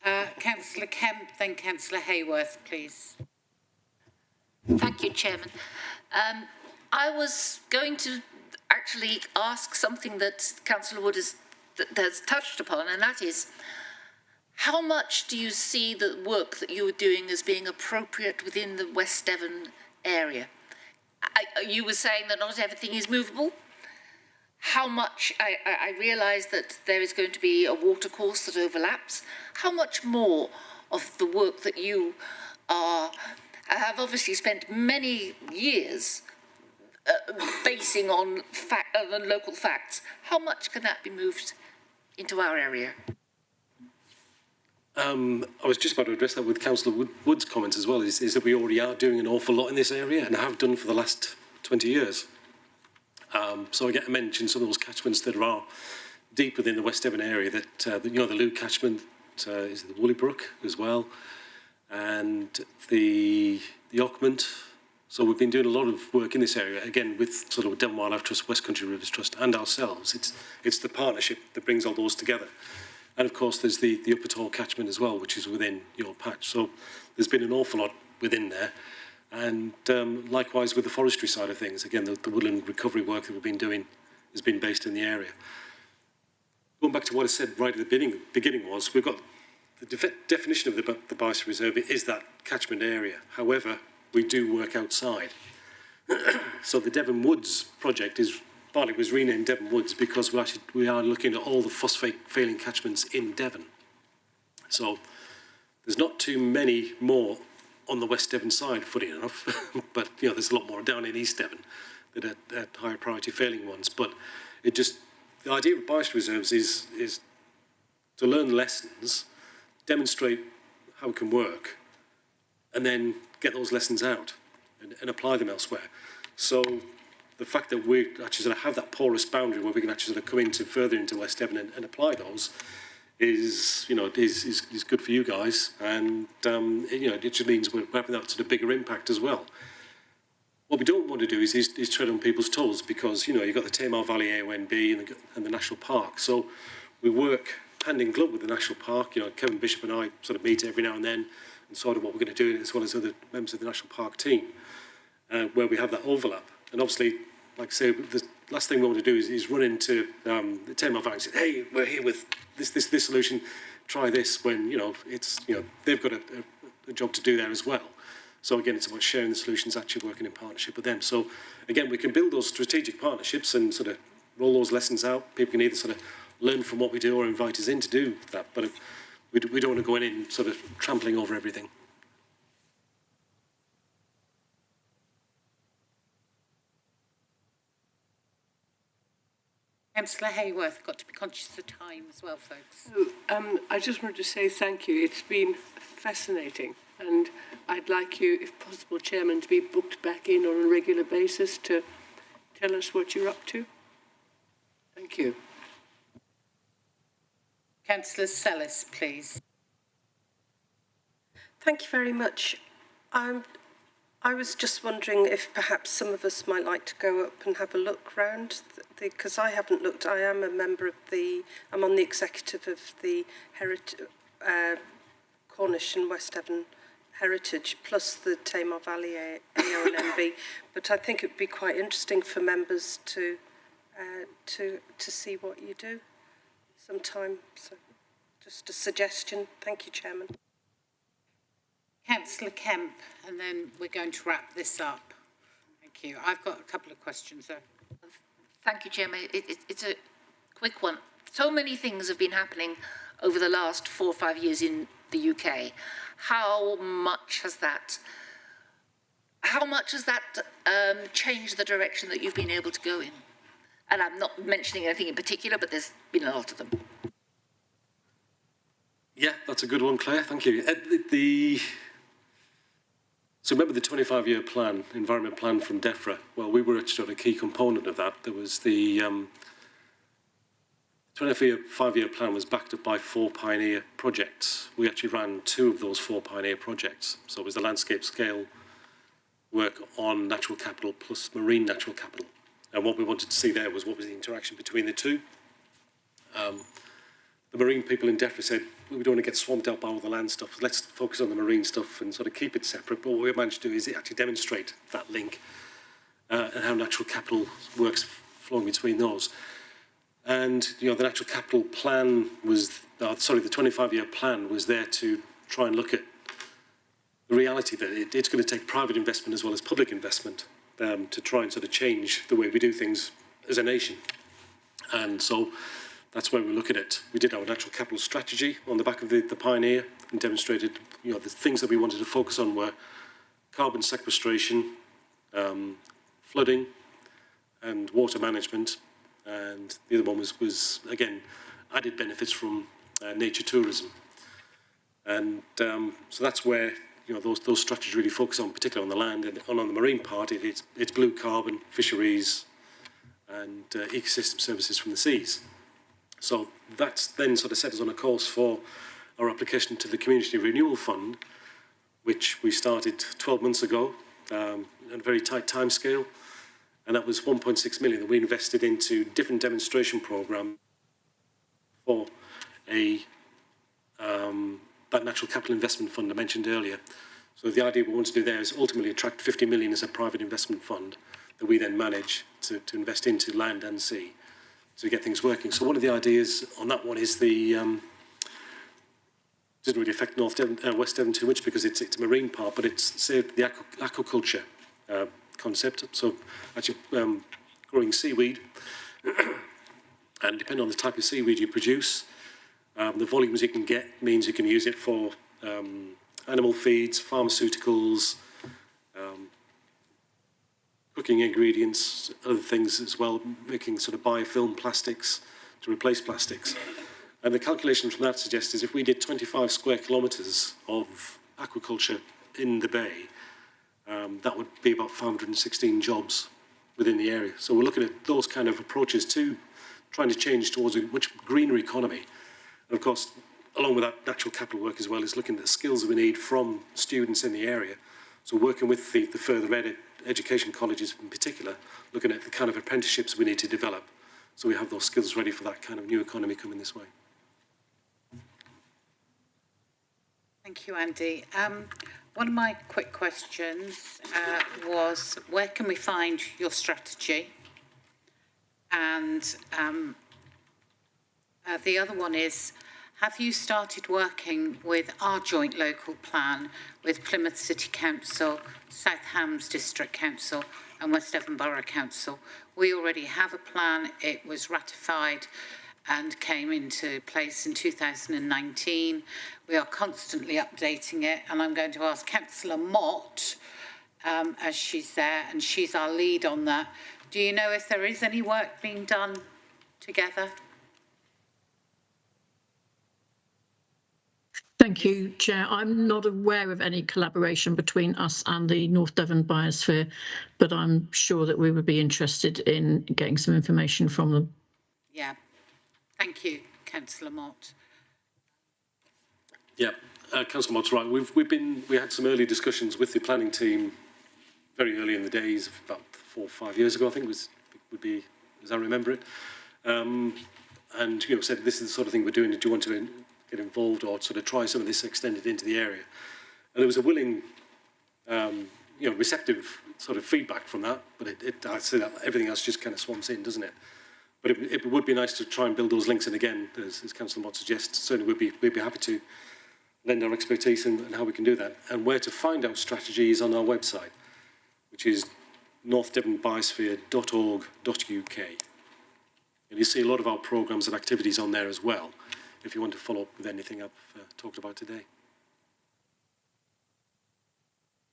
Councillor Kemp, then Councillor Hayworth, please. Thank you, Chairman. I was going to actually ask something that Councillor Wood has touched upon, and that is, how much do you see the work that you are doing as being appropriate within the West Devon area? You were saying that not everything is movable. How much, I realise that there is going to be a watercourse that overlaps. How much more of the work that you have obviously spent many years basing on local facts, how much can that be moved into our area? I was just about to address that with Councillor Wood's comments as well, is that we already are doing an awful lot in this area and have done for the last 20 years. So I get to mention some of those catchments that are deep within the West Devon area, that you know, the Lou catchment, is the Woolly Brook as well, and the Ockment. So we've been doing a lot of work in this area, again, with sort of Devon Wildlife Trust, West Country Rivers Trust and ourselves. It's the partnership that brings all those together. And of course, there's the Upper Tor catchment as well, which is within your patch. So there's been an awful lot within there. And likewise with the forestry side of things, again, the woodland recovery work that we've been doing has been based in the area. Going back to what I said right at the beginning was, we've got the definition of the Biosphere Reserve is that catchment area. However, we do work outside. So the Devon Woods project partly was renamed Devon Woods because we are looking at all the phosphate-failing catchments in Devon. So there's not too many more on the West Devon side, funny enough, but you know, there's a lot more down in East Devon that are higher priority failing ones. But the idea of biosphere reserves is to learn lessons, demonstrate how it can work, and then get those lessons out and apply them elsewhere. So the fact that we actually sort of have that porous boundary where we can actually sort of come into further into West Devon and apply those is, you know, is good for you guys, and you know, it just means we're having that sort of bigger impact as well. What we don't want to do is tread on people's toes, because you know, you've got the Tamar Valley AONB and the National Park. So we work hand in glove with the National Park. You know, Kevin Bishop and I sort of meet every now and then and sort of what we're going to do, as well as other members of the National Park team, where we have that overlap. And obviously, like I say, the last thing we want to do is run into the Tamar Valley and say, hey, we're here with this solution, try this, when, you know, it's, you know, they've got a job to do there as well. So again, it's about sharing the solutions, actually working in partnership with them. So again, we can build those strategic partnerships and sort of roll those lessons out. People can either sort of learn from what we do or invite us in to do that. But we don't want to go in and sort of trampling over everything. Councillor Hayworth, got to be conscious of time as well, folks. I just wanted to say thank you. It's been fascinating, and I'd like you, if possible, Chairman, to be booked back in on a regular basis to tell us what you're up to. Thank you. Councillor Sellis, please. Thank you very much. I was just wondering if perhaps some of us might like to go up and have a look round, because I haven't looked. I am a member of I'm on the executive of the Cornish and West Devon Heritage, plus the Tamar Valley AONMB. But I think it would be quite interesting for members to see what you do sometime. So just a suggestion. Thank you, Chairman. Councillor Kemp, and then we're going to wrap this up. Thank you. I've got a couple of questions, though. Thank you, Chairman. It's a quick one. So many things have been happening over the last 4 or 5 years in the UK. How much has that changed the direction that you've been able to go in? And I'm not mentioning anything in particular, but there's been a lot of them. Yeah, that's a good one, Claire. Thank you. So remember the 25-year plan, environment plan from DEFRA? Well, we were actually a key component of that. There was the 25-year plan was backed up by 4 pioneer projects. We actually ran 2 of those 4 pioneer projects. So it was the landscape scale work on natural capital plus marine natural capital. And what we wanted to see there was what was the interaction between the two. The marine people in DEFRA said, we don't want to get swamped out by all the land stuff. Let's focus on the marine stuff and sort of keep it separate. But what we managed to do is actually demonstrate that link and how natural capital works flowing between those. And, the natural capital plan was, the 25-year plan was there to try and look at the reality that it's going to take private investment as well as public investment to try and sort of change the way we do things as a nation. And so that's where we look at it. We did our natural capital strategy on the back of the Pioneer and demonstrated, the things that we wanted to focus on were carbon sequestration, flooding, and water management. And the other one was again, added benefits from nature tourism. And so that's where those strategies really focus on, particularly on the land, and on the marine part, it's blue carbon, fisheries, and ecosystem services from the seas. So that's then sort of set us on a course for our application to the Community Renewal Fund, which we started 12 months ago, on a very tight timescale. And that was 1.6 million that we invested into different demonstration programs for that natural capital investment fund I mentioned earlier. So the idea we want to do there is ultimately attract 50 million as a private investment fund that we then manage to invest into land and sea to get things working. So one of the ideas on that one is doesn't really affect West Devon too much because it's a marine part, but it's say the aquaculture concept. So actually growing seaweed, and depending on the type of seaweed you produce, the volumes you can get means you can use it for animal feeds, pharmaceuticals, cooking ingredients, other things as well, making sort of biofilm plastics to replace plastics. And the calculation from that suggests is if we did 25 square kilometres of aquaculture in the bay, that would be about 516 jobs within the area. So we're looking at those kind of approaches to trying to change towards a much greener economy. And of course, along with that natural capital work as well, is looking at the skills that we need from students in the area. So working with the further education colleges in particular, looking at the kind of apprenticeships we need to develop so we have those skills ready for that kind of new economy coming this way. Thank you, Andy. One of my quick questions was, where can we find your strategy? And the other one is, have you started working with our joint local plan with Plymouth City Council, South Hams District Council and West Devon Borough Council? We already have a plan. It was ratified and came into place in 2019. We are constantly updating it, and I'm going to ask Councillor Mott, as she's there, and she's our lead on that. Do you know if there is any work being done together? Thank you, Chair. I'm not aware of any collaboration between us and the North Devon Biosphere, but I'm sure that we would be interested in getting some information from them. Yeah. Thank you, Councillor Mott. Yeah, Councillor Mott's right. We had some early discussions with the planning team very early in the days, about 4 or 5 years ago, I think would be, as I remember it. And said this is the sort of thing we're doing. Do you want to get involved or sort of try some of this extended into the area? And there was a willing, receptive sort of feedback from that. But I'd say that everything else just kind of swamps in, doesn't it? But it would be nice to try and build those links in again, as Councillor Mott suggests. Certainly, we'd be happy to lend our expertise and how we can do that. And where to find our strategy is on our website, which is northdevonbiosphere.org.uk. And you see a lot of our programmes and activities on there as well, if you want to follow up with anything I've talked about today.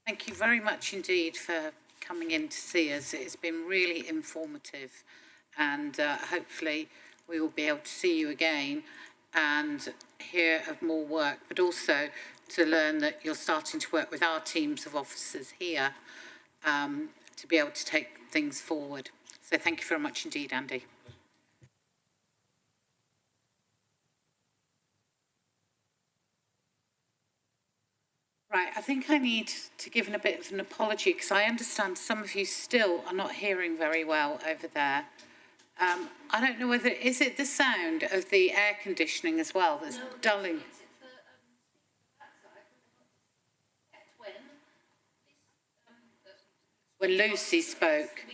Thank you very much indeed for coming in to see us. It's been really informative, and hopefully we will be able to see you again and hear of more work, but also to learn that you're starting to work with our teams of officers here to be able to take things forward. So thank you very much indeed, Andy. Right, I think I need to give a bit of an apology because I understand some of you still are not hearing very well over there. I don't know whether, is it the sound of the air conditioning as well that's dulling? When Lucy spoke.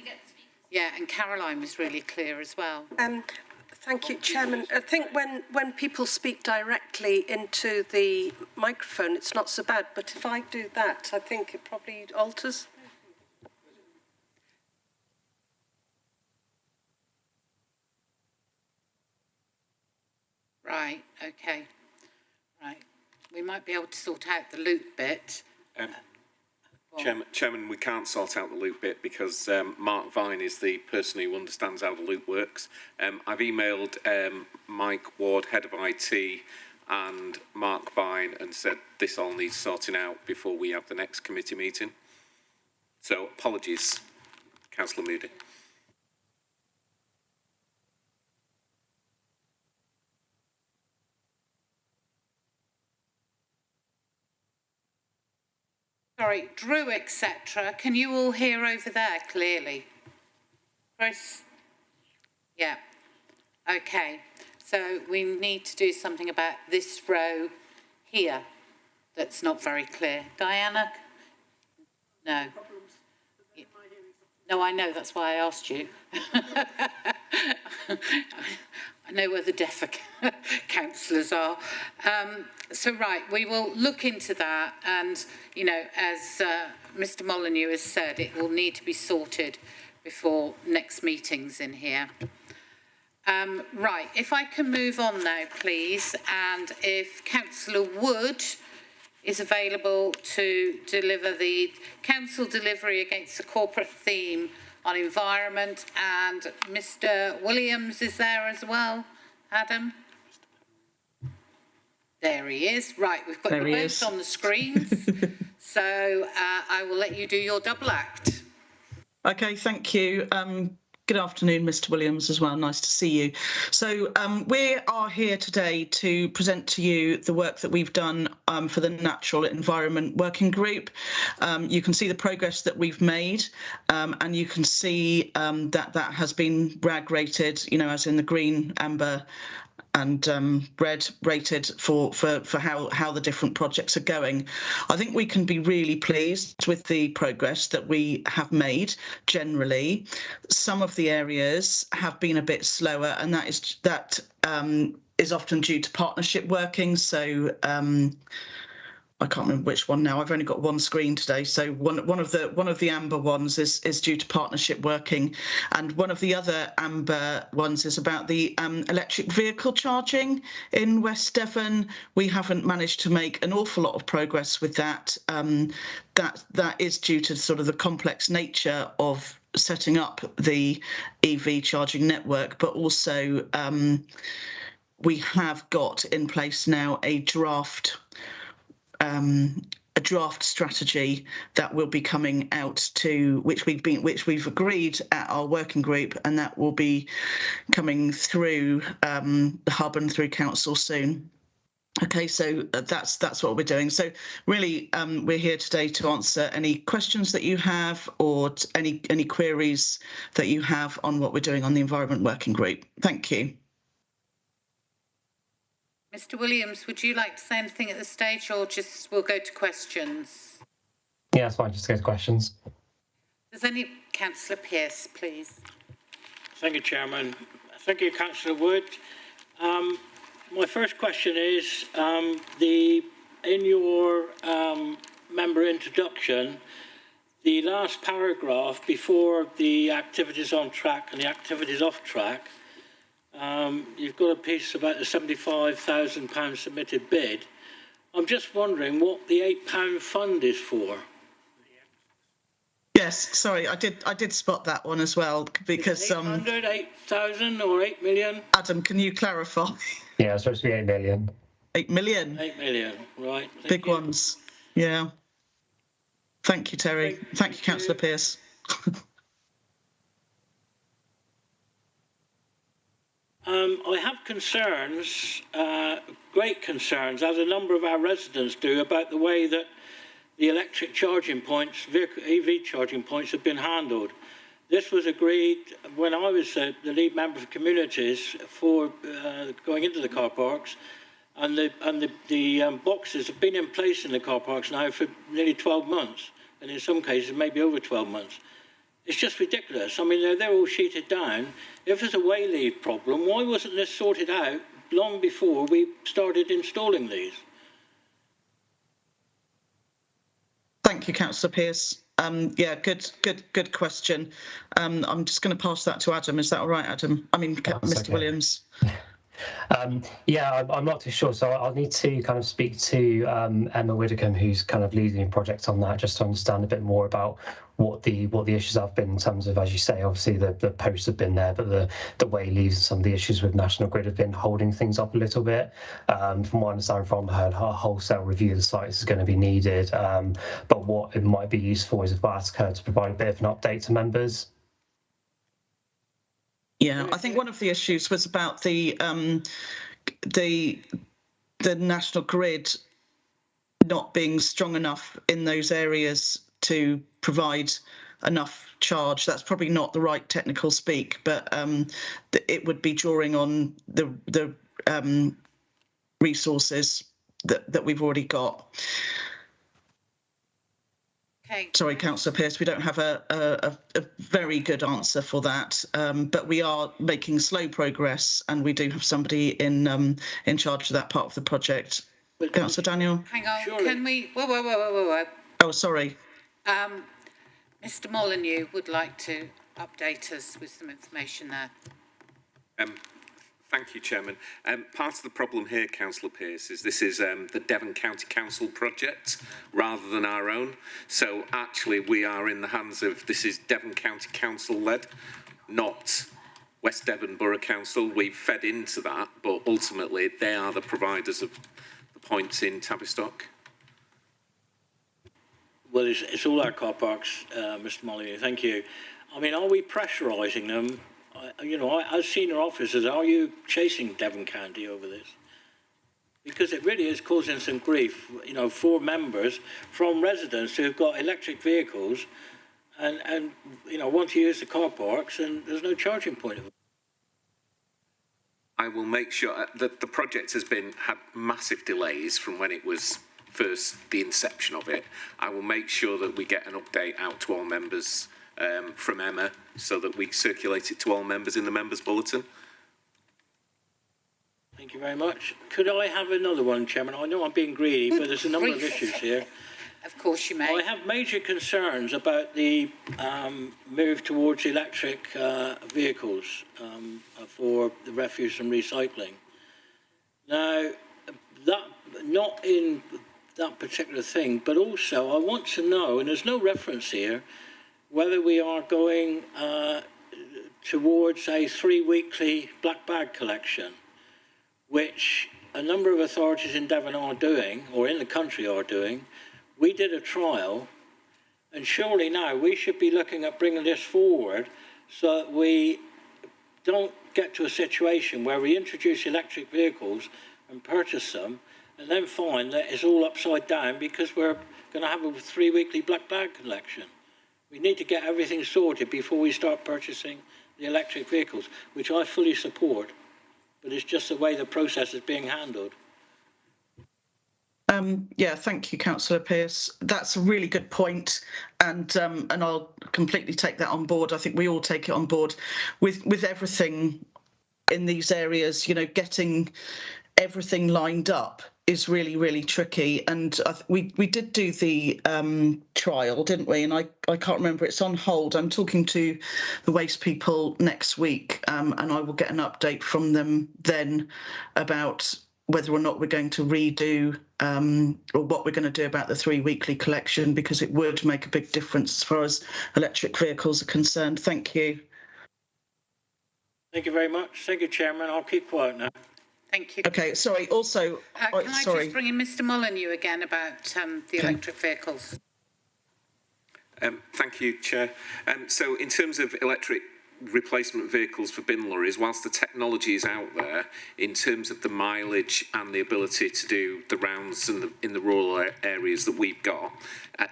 Yeah, and Caroline was really clear as well. Thank you, Chairman. I think when people speak directly into the microphone, it's not so bad, but if I do that, I think it probably alters. Right, okay. Right. We might be able to sort out the loop bit. Chairman, we can't sort out the loop bit because Mark Vine is the person who understands how the loop works. I've emailed Mike Ward, Head of IT, and Mark Vine and said this all needs sorting out before we have the next committee meeting. So apologies, Councillor Moody. Sorry, Drew, etc. Can you all hear over there clearly? Chris? Yeah. Okay. So we need to do something about this row here that's not very clear. Diana? No. No, I know. That's why I asked you. I know where the deaf councillors are. So, right, we will look into that. And, you know, as Mr Molyneux has said, it will need to be sorted before next meetings in here. Right, if I can move on now, please. And if Councillor Wood is available to deliver the council delivery against the corporate theme on environment, and Mr Williams is there as well. Adam? There he is. Right, we've got you both on the screens. So I will let you do your double act. Okay, thank you. Good afternoon, Mr Williams, as well. Nice to see you. So we are here today to present to you the work that we've done for the Natural Environment Working Group. You can see the progress that we've made, and you can see that has been RAG rated, you know, as in the green, amber, and red rated for how the different projects are going. I think we can be really pleased with the progress that we have made generally. Some of the areas have been a bit slower, and that is often due to partnership working. So I can't remember which one now. I've only got one screen today. So one of the amber ones is due to partnership working, and one of the other amber ones is about the electric vehicle charging in West Devon. We haven't managed to make an awful lot of progress with that. That is due to sort of the complex nature of setting up the EV charging network, but also we have got in place now a draft strategy that will be coming out to which we've agreed at our working group, and that will be coming through the hub and through council soon. Okay, so that's what we're doing. So really, we're here today to answer any questions that you have or any queries that you have on what we're doing on the Environment Working Group. Thank you. Mr. Williams, would you like to say anything at this stage, or just we'll go to questions? Yeah, that's fine. Just go to questions. Does any Councillor Pearce, please? Thank you, Chairman. Thank you, Councillor Wood. My first question is, in your member introduction, the last paragraph before the activities on track and the activities off track, you've got a piece about the £75,000 submitted bid. I'm just wondering what the £8 fund is for. Yes, sorry, I did spot that one as well, because 800, 8,000 or 8 million? Adam, can you clarify? Yeah, it's supposed to be 8 million. 8 million? 8 million, right. Big ones, yeah. Thank you, Terry. Thank you, Councillor Pearce. I have concerns, great concerns, as a number of our residents do, about the way that the electric charging points, EV charging points, have been handled. This was agreed when I was the lead member for communities for going into the car parks, and the boxes have been in place in the car parks now for nearly 12 months, and in some cases maybe over 12 months. It's just ridiculous. I mean, they're all sheeted down. If there's a wayleave problem, why wasn't this sorted out long before we started installing these? Thank you, Councillor Pearce. Yeah, good question. I'm just going to pass that to Adam. Is that all right, Adam? I mean, Mr. Okay. Williams. Yeah, I'm not too sure. So I'll need to kind of speak to Emma Widdicombe, who's kind of leading the project on that, just to understand a bit more about what the issues have been in terms of, as you say, obviously the posts have been there, but the way leaves and some of the issues with National Grid have been holding things up a little bit. From what I understand from her, a wholesale review of the sites is going to be needed. But what it might be useful is if I ask her to provide a bit of an update to members. Yeah, I think one of the issues was about the National Grid not being strong enough in those areas to provide enough charge. That's probably not the right technical speak, but it would be drawing on the resources that we've already got. Okay. Sorry, Councillor Pearce, we don't have a very good answer for that, but we are making slow progress, and we do have somebody in charge of that part of the project. Councillor Daniel? Hang on, surely. Can we... Whoa. Oh, sorry. Mr. Molyneux would like to update us with some information there. Thank you, Chairman. Part of the problem here, Councillor Pearce, is this is the Devon County Council project rather than our own. So actually we are in the hands of, this is Devon County Council led, not West Devon Borough Council. We've fed into that, but ultimately they are the providers of the points in Tavistock. Well, it's all our car parks, Mr. Molyneux, thank you. I mean, are we pressurising them? You know, as senior officers, are you chasing Devon County over this? Because it really is causing some grief, you know, for members from residents who've got electric vehicles and you know, want to use the car parks and there's no charging point. I will make sure that the project has had massive delays from when it was first the inception of it. I will make sure that we get an update out to all members from Emma, so that we circulate it to all members in the members' bulletin. Thank you very much. Could I have another one, Chairman? I know I'm being greedy, but there's a number of issues here. Of course you may. I have major concerns about the move towards electric vehicles for the refuse and recycling. Now, that not in that particular thing, but also I want to know, and there's no reference here, whether we are going towards a 3-weekly black bag collection, which a number of authorities in Devon are doing, or in the country are doing. We did a trial, and surely now we should be looking at bringing this forward so that we don't get to a situation where we introduce electric vehicles and purchase them, and then find that it's all upside down because we're going to have a 3 weekly black bag collection. We need to get everything sorted before we start purchasing the electric vehicles, which I fully support, but it's just the way the process is being handled. Yeah, thank you, Councillor Pearce. That's a really good point, and I'll completely take that on board. I think we all take it on board with everything in these areas. You know, getting everything lined up is really, really tricky. And we did do the trial, didn't we? And I can't remember, it's on hold. I'm talking to the waste people next week, and I will get an update from them then about whether or not we're going to redo or what we're going to do about the 3 weekly collection, because it would make a big difference as far as electric vehicles are concerned. Thank you. Thank you very much. Thank you, Chairman. I'll keep quiet now. Thank you. Okay, sorry, also... Can I just bring in Mr Molyneux again about the electric vehicles? Thank you, Chair. So in terms of electric replacement vehicles for bin lorries, whilst the technology is out there in terms of the mileage and the ability to do the rounds in the rural areas that we've got,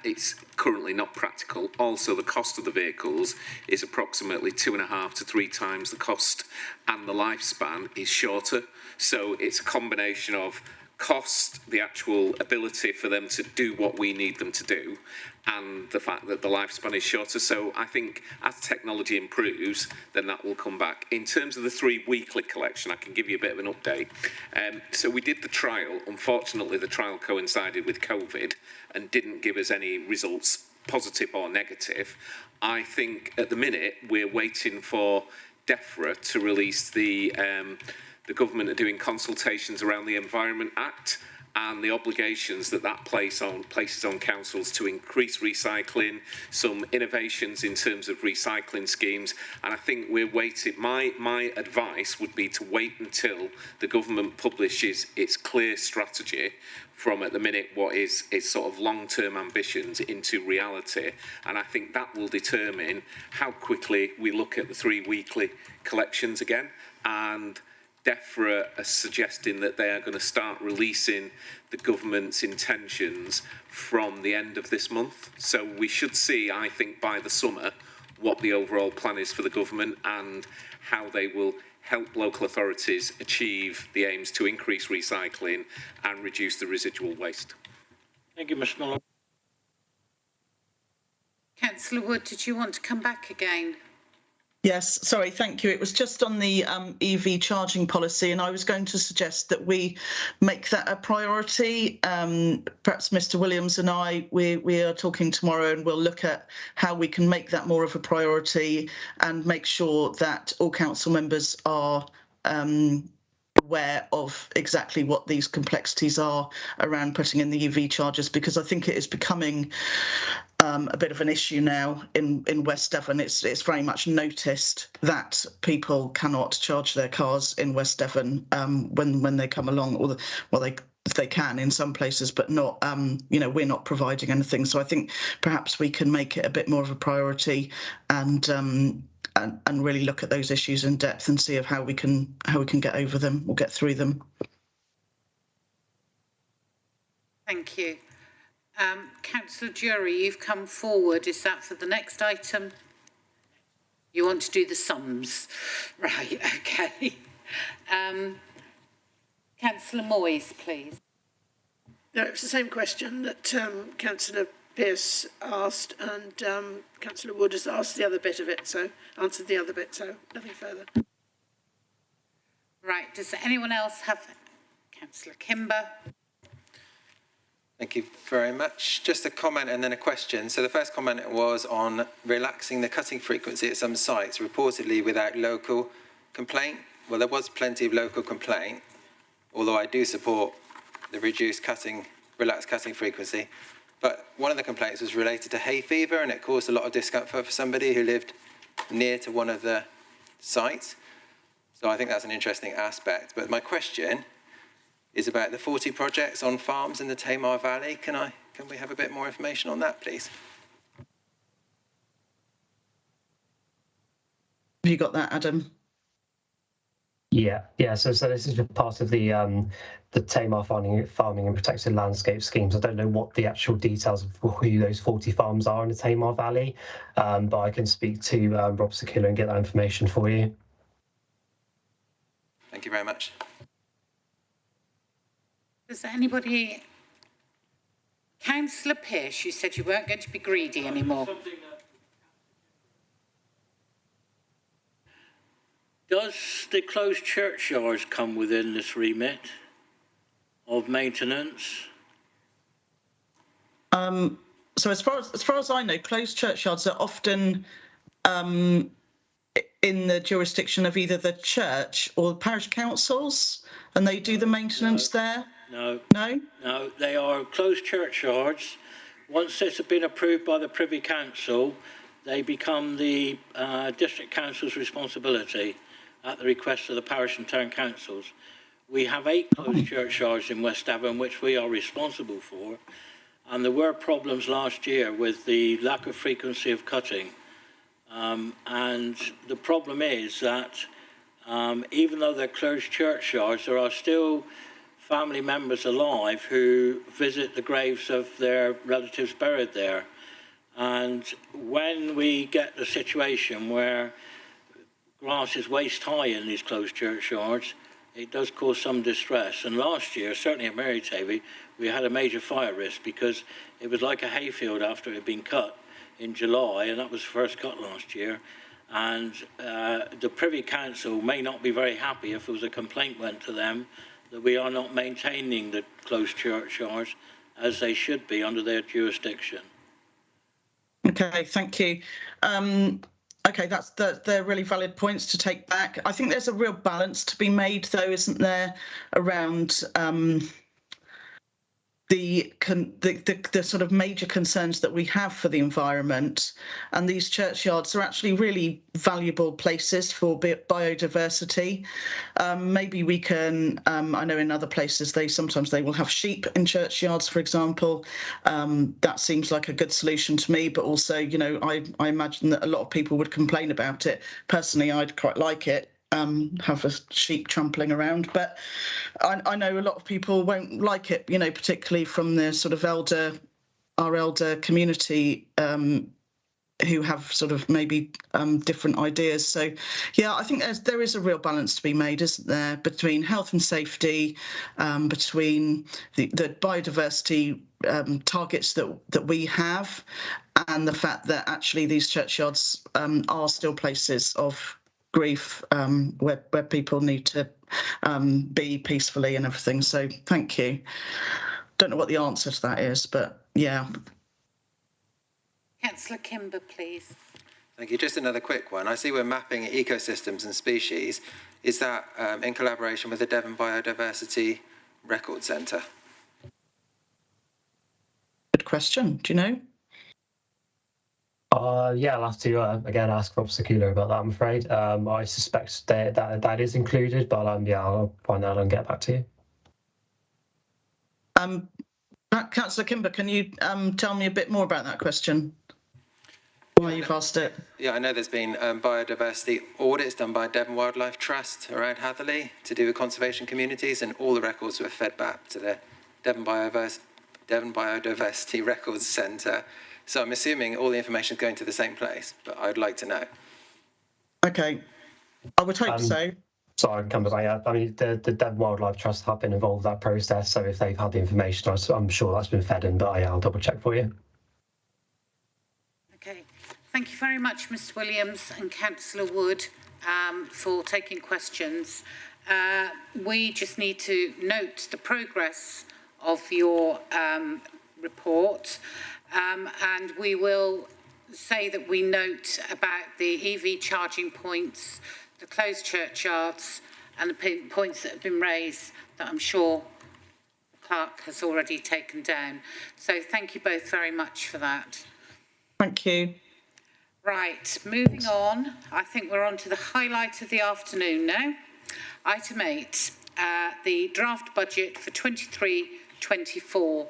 it's currently not practical. Also, the cost of the vehicles is approximately 2.5 to 3 times the cost, and the lifespan is shorter. So it's a combination of cost, the actual ability for them to do what we need them to do, and the fact that the lifespan is shorter. So I think as technology improves, then that will come back. In terms of the 3 weekly collection, I can give you a bit of an update. So we did the trial. Unfortunately, the trial coincided with COVID and didn't give us any results, positive or negative. I think at the minute we're waiting for DEFRA to release the government are doing consultations around the Environment Act and the obligations that places on councils to increase recycling, some innovations in terms of recycling schemes, and I think we're waiting. My advice would be to wait until the government publishes its clear strategy from at the minute what is sort of long-term ambitions into reality, and I think that will determine how quickly we look at the 3 weekly collections again. And DEFRA are suggesting that they are going to start releasing the government's intentions from the end of this month. So we should see, I think, by the summer, what the overall plan is for the government and how they will help local authorities achieve the aims to increase recycling and reduce the residual waste. Thank you, Mr Muller. Councillor Wood, did you want to come back again? Yes, sorry, thank you. It was just on the EV charging policy, and I was going to suggest that we make that a priority. Perhaps Mr Williams and we are talking tomorrow, and we'll look at how we can make that more of a priority and make sure that all council members are aware of exactly what these complexities are around putting in the EV chargers, because I think it is becoming a bit of an issue now in West Devon. It's very much noticed that people cannot charge their cars in West Devon when they come along, they can in some places, but not, we're not providing anything. So I think perhaps we can make it a bit more of a priority and really look at those issues in depth and see how we can get over them or get through them. Thank you. Councillor Jury, you've come forward. Is that for the next item? You want to do the sums? Right, okay. Councillor Moyes, please. No, it's the same question that Councillor Pearce asked, and Councillor Wood has asked the other bit of it, so answered the other bit, so nothing further. Right, does anyone else have? Councillor Kimber. Thank you very much. Just a comment and then a question. So the first comment was on relaxing the cutting frequency at some sites, reportedly without local complaint. Well, there was plenty of local complaint, although I do support the relaxed cutting frequency. But one of the complaints was related to hay fever, and it caused a lot of discomfort for somebody who lived near to one of the sites. So I think that's an interesting aspect. But my question is about the 40 projects on farms in the Tamar Valley. Can we have a bit more information on that, please? Have you got that, Adam? Yeah. So this is part of the Tamar farming and protected landscape schemes. I don't know what the actual details of who those 40 farms are in the Tamar Valley, but I can speak to Rob Sekula and get that information for you. Thank you very much. Does anybody... Councillor Pearce, you said you weren't going to be greedy anymore. Does the closed churchyards come within this remit of maintenance? So as far as I know, closed churchyards are often in the jurisdiction of either the church or the parish councils, and they do the maintenance there. No. No? No, they are closed churchyards. Once this has been approved by the Privy Council, they become the District Council's responsibility at the request of the parish and town councils. We have 8 closed churchyards in West Avon, which we are responsible for. And there were problems last year with the lack of frequency of cutting. And the problem is that even though they're closed churchyards, there are still family members alive who visit the graves of their relatives buried there. And when we get the situation where grass is waist high in these closed churchyards, it does cause some distress. And last year, certainly at Mary Tavy, we had a major fire risk because it was like a hayfield after it had been cut in July, and that was the first cut last year. And the Privy Council may not be very happy if there was a complaint went to them that we are not maintaining the closed churchyards as they should be under their jurisdiction. Okay, thank you. Okay, they're really valid points to take back. I think there's a real balance to be made, though, isn't there, around the sort of major concerns that we have for the environment, and these churchyards are actually really valuable places for biodiversity. Maybe we can, I know in other places sometimes they will have sheep in churchyards, for example. That seems like a good solution to me, but also, you know, I imagine that a lot of people would complain about it. Personally, I'd quite like it. Have a sheep trampling around, but I know a lot of people won't like it, you know, particularly from the sort of our elder community who have sort of maybe different ideas. So yeah, I think there is a real balance to be made, isn't there, between health and safety, between the biodiversity targets that we have, and the fact that actually these churchyards are still places of grief where people need to be peacefully and everything. So thank you. Don't know what the answer to that is, but yeah. Councillor Kimber, please. Thank you. Just another quick one. I see we're mapping ecosystems and species. Is that in collaboration with the Devon Biodiversity Record Centre? Good question. Do you know? Yeah, I'll have to again ask Rob Sekula about that, I'm afraid. I suspect that is included, but yeah, I'll find out and get back to you. Councillor Kimber, can you tell me a bit more about that question? Why you've asked it? Yeah, I know there's been biodiversity audits done by Devon Wildlife Trust around Hatherley to do with conservation communities, and all the records were fed back to the Devon Biodiversity Records Centre. So I'm assuming all the information is going to the same place, but I'd like to know. Okay, I would hope so. Sorry, I mean, the Devon Wildlife Trust have been involved in that process, so if they've had the information, I'm sure that's been fed in, but I'll double check for you. Okay, thank you very much, Mr. Williams and Councillor Wood, for taking questions. We just need to note the progress of your report. And we will say that we note about the EV charging points, the closed churchyards, and the points that have been raised that I'm sure the clerk has already taken down. So thank you both very much for that. Thank you. Right, moving on. I think we're on to the highlight of the afternoon now. Item 8, the draft budget for 23-24.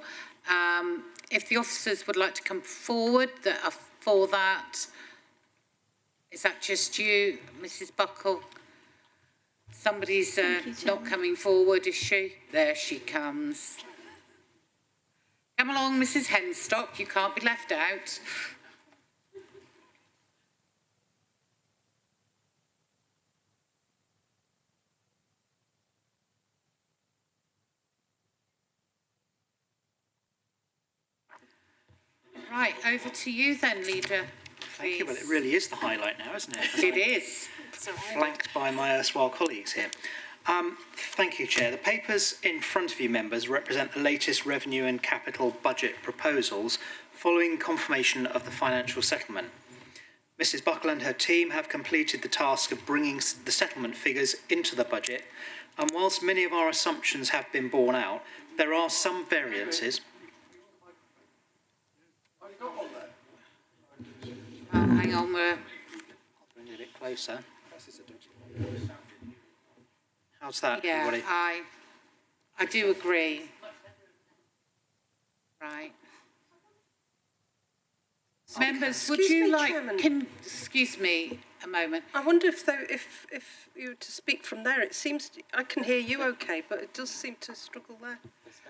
If the officers would like to come forward that are for that, is that just you, Mrs. Buckle? Somebody's not coming forward, is she? There she comes. Come along, Mrs. Henstock, you can't be left out. Right, over to you then, Leader. Thank you. Well, it really is the highlight now, isn't it? It is. Flanked by my erstwhile colleagues here. Thank you, Chair. The papers in front of you, members, represent the latest revenue and capital budget proposals following confirmation of the financial settlement. Mrs. Buckle and her team have completed the task of bringing the settlement figures into the budget, and whilst many of our assumptions have been borne out, there are some variances. Hang on, I'll bring it a bit closer. How's that, yeah, everybody? I do agree. Right. Members, would you like? Excuse me a moment. I wonder if you were to speak from there, it seems I can hear you okay, but it does seem to struggle there.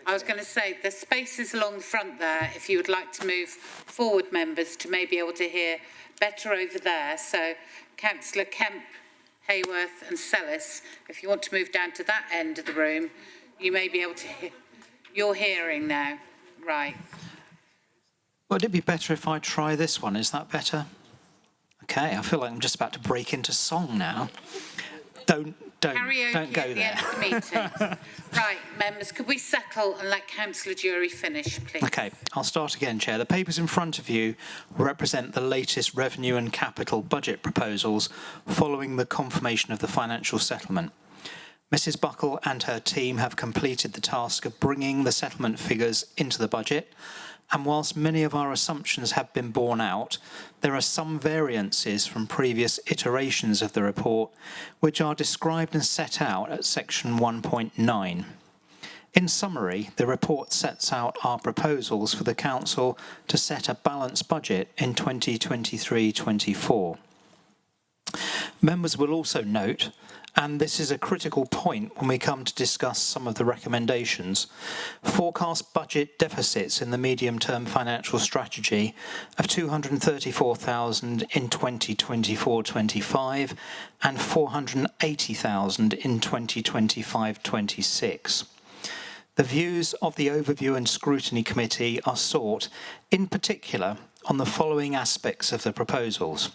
I was going to say, there's spaces along the front there, if you would like to move forward, members, to maybe able to hear better over there. So, Councillor Kemp, Hayworth and Sellis, if you want to move down to that end of the room, you may be able to hear. You're hearing now. Right. Would it be better if I try this one? Is that better? Okay, I feel like I'm just about to break into song now. Don't go there. At the end of the meeting. Right, members, could we settle and let Councillor Jury finish, please? Okay, I'll start again, Chair. The papers in front of you represent the latest revenue and capital budget proposals following the confirmation of the financial settlement. Mrs. Buckle and her team have completed the task of bringing the settlement figures into the budget, and whilst many of our assumptions have been borne out, there are some variances from previous iterations of the report which are described and set out at section 1.9. In summary, the report sets out our proposals for the Council to set a balanced budget in 2023-24. Members will also note, and this is a critical point when we come to discuss some of the recommendations, forecast budget deficits in the medium-term financial strategy of $234,000 in 2024-25 and $480,000 in 2025-26. The views of the Overview and Scrutiny Committee are sought, in particular, on the following aspects of the proposals.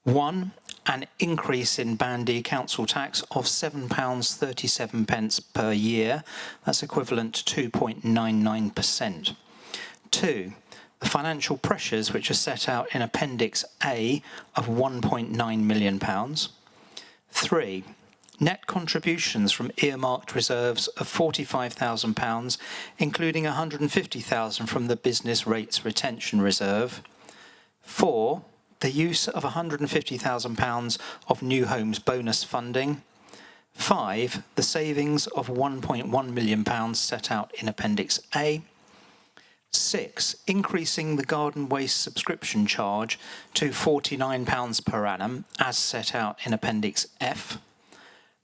1. An increase in Band D council tax of £7.37 per year. That's equivalent to 2.99%. 2. The financial pressures which are set out in Appendix A of £1.9 million. 3. Net contributions from earmarked reserves of £45,000, including £150,000 from the Business Rates Retention Reserve. 4. The use of £150,000 of New Homes bonus funding. 5. The savings of £1.1 million set out in Appendix A. 6. Increasing the garden waste subscription charge to £49 per annum, as set out in Appendix F.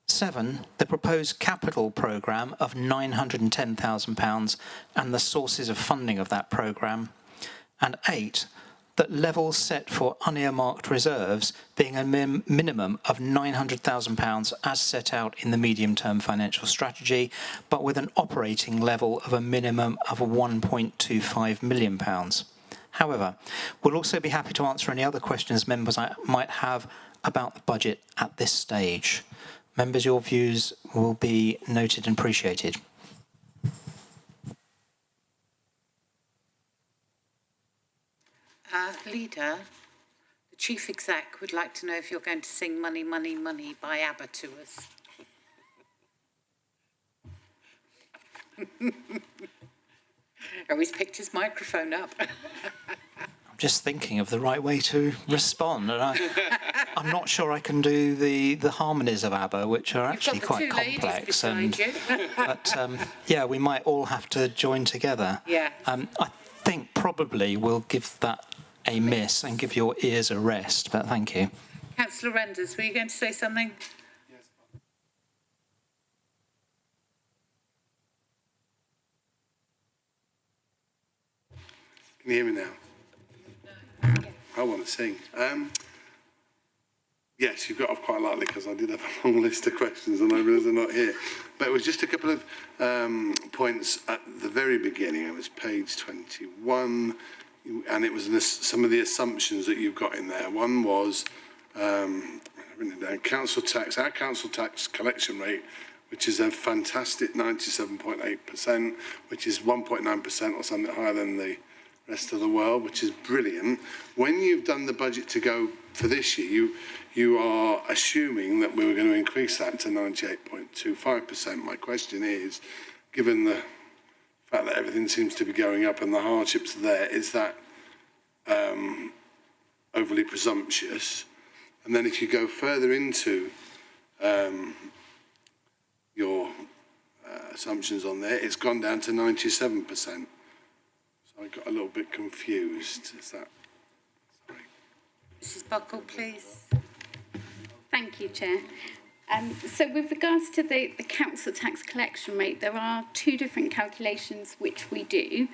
7. The proposed capital programme of £910,000 and the sources of funding of that programme. And 8. That levels set for unearmarked reserves being a minimum of £900,000 as set out in the medium-term financial strategy, but with an operating level of a minimum of £1.25 million. However, we'll also be happy to answer any other questions members might have about the budget at this stage. Members, your views will be noted and appreciated. Leader, the Chief Exec would like to know if you're going to sing Money, Money, Money by ABBA to us. Oh, he's picked his microphone up. I'm just thinking of the right way to respond, and I'm not sure I can do the harmonies of ABBA, which are actually quite complex. But yeah, we might all have to join together. Yeah. I think probably we'll give that a miss and give your ears a rest, but thank you. Councillor Renders, were you going to say something? Can you hear me now? I want to sing. Yes, you've got off quite lightly because I did have a long list of questions and I realise they're not here. But it was just a couple of points at the very beginning. It was page 21, and it was some of the assumptions that you've got in there. One was, I've written it down, our council tax collection rate, which is a fantastic 97.8%, which is 1.9% or something higher than the rest of the world, which is brilliant. When you've done the budget to go for this year, you are assuming that we were going to increase that to 98.25%. My question is, given the fact that everything seems to be going up and the hardships there, is that overly presumptuous? And then if you go further into your assumptions on there, it's gone down to 97%. So I got a little bit confused. Is that... Sorry. Mrs Buckle, please. Thank you, Chair. So with regards to the council tax collection rate, there are two different calculations which we do.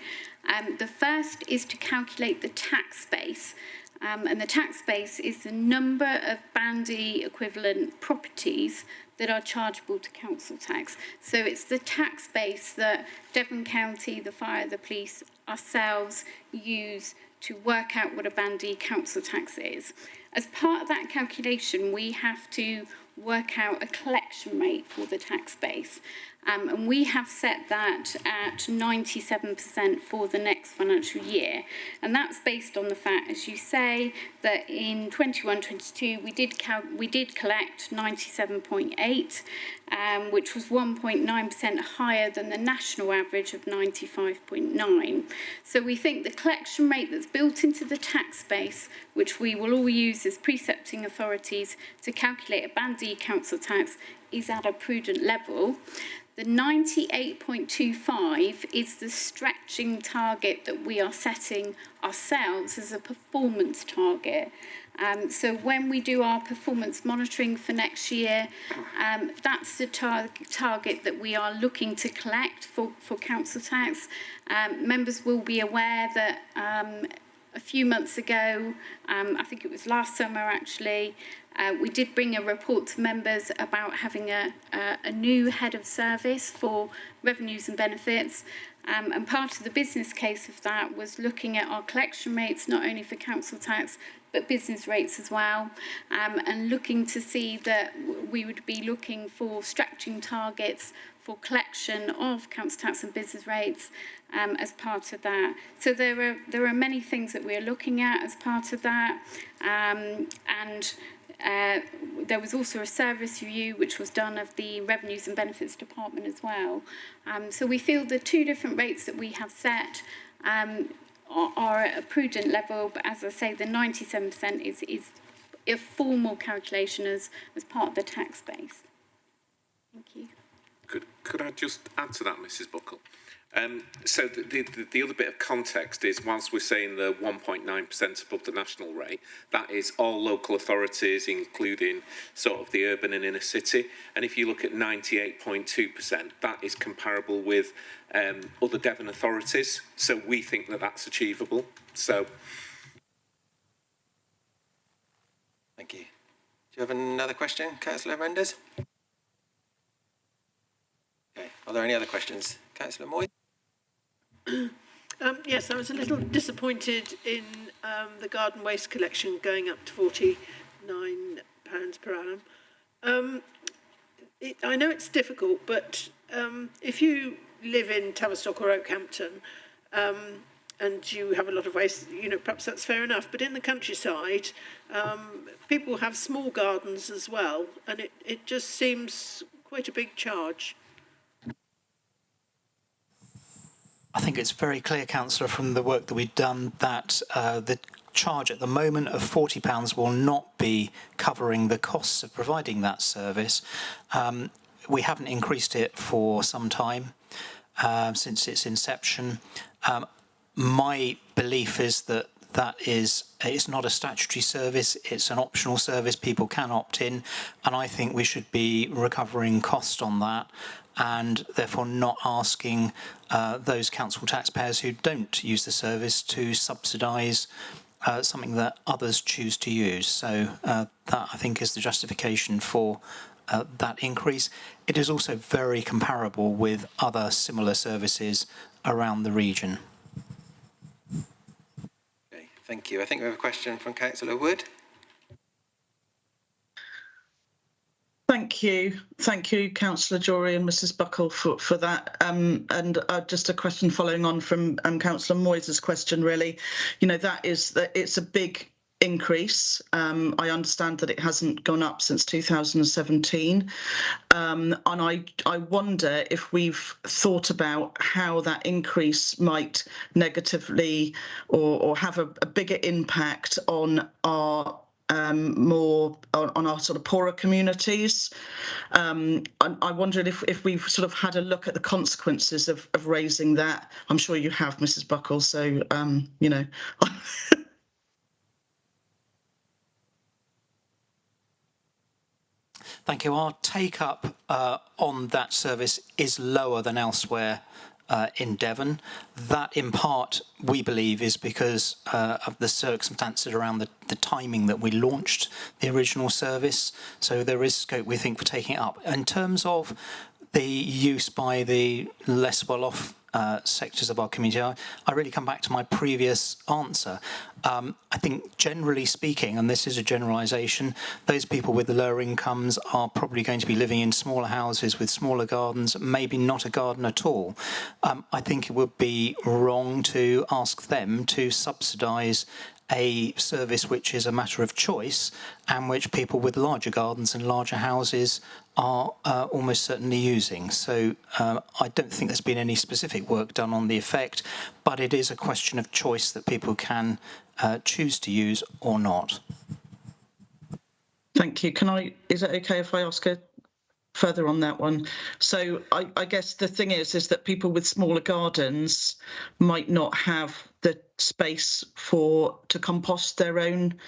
The first is to calculate the tax base. And the tax base is the number of bandy equivalent properties that are chargeable to council tax. So it's the tax base that Devon County, the fire, the police, ourselves use to work out what a bandy council tax is. As part of that calculation, we have to work out a collection rate for the tax base. And we have set that at 97% for the next financial year. And that's based on the fact, as you say, that in 21-22 we did collect 97.8, which was 1.9% higher than the national average of 95.9. So we think the collection rate that's built into the tax base, which we will all use as precepting authorities to calculate a Band D council tax, is at a prudent level. The 98.25 is the stretching target that we are setting ourselves as a performance target. So when we do our performance monitoring for next year, that's the target that we are looking to collect for council tax. Members will be aware that a few months ago, I think it was last summer actually, we did bring a report to members about having a new head of service for revenues and benefits. And part of the business case of that was looking at our collection rates, not only for council tax, but business rates as well, and looking to see that we would be looking for stretching targets for collection of council tax and business rates as part of that. So there are many things that we're looking at as part of that, and there was also a service review which was done of the Revenues and Benefits Department as well. So we feel the two different rates that we have set are at a prudent level, but as I say, the 97% is a formal calculation as part of the tax base. Thank you. Could I just add to that, Mrs Buckle? So the other bit of context is, whilst we're saying the 1.9% above the national rate, that is all local authorities, including sort of the urban and inner city. And if you look at 98.2%, that is comparable with other Devon authorities. So we think that that's achievable. So. Thank you. Do you have another question, Councillor Renders? Okay. Are there any other questions? Councillor Moy? Yes, I was a little disappointed in the garden waste collection going up to £49 per annum. I know it's difficult, but if you live in Tavistock or Oakhampton and you have a lot of waste, perhaps that's fair enough. But in the countryside, people have small gardens as well, and it just seems quite a big charge. I think it's very clear, Councillor, from the work that we've done that the charge at the moment of £40 will not be covering the costs of providing that service. We haven't increased it for some time since its inception. My belief is that that it's not a statutory service, it's an optional service, people can opt in, and I think we should be recovering cost on that and therefore not asking those council taxpayers who don't use the service to subsidise something that others choose to use. So that, I think, is the justification for that increase. It is also very comparable with other similar services around the region. Okay, thank you. I think we have a question from Councillor Wood. Thank you, Councillor Jory and Mrs. Buckle for that. And just a question following on from Councillor Moyes' question. Really, it's a big increase. I understand that it hasn't gone up since 2017, and I wonder if we've thought about how that increase might negatively or have a bigger impact on our more on our sort of poorer communities. I wondered if we've sort of had a look at the consequences of raising that. I'm sure you have, Mrs. Buckle, so Thank you. Our take-up on that service is lower than elsewhere in Devon. That, in part, we believe, is because of the circumstances around the timing that we launched the original service. So there is scope, we think, for taking it up. In terms of the use by the less well-off sectors of our community, I really come back to my previous answer. I think generally speaking, and this is a generalisation, those people with the lower incomes are probably going to be living in smaller houses with smaller gardens, maybe not a garden at all. I think it would be wrong to ask them to subsidise a service which is a matter of choice and which people with larger gardens and larger houses are almost certainly using. So I don't think there's been any specific work done on the effect, but it is a question of choice that people can choose to use or not. Thank you. Is it okay if I ask a further on that one? So I guess the thing is that people with smaller gardens might not have the space to compost their own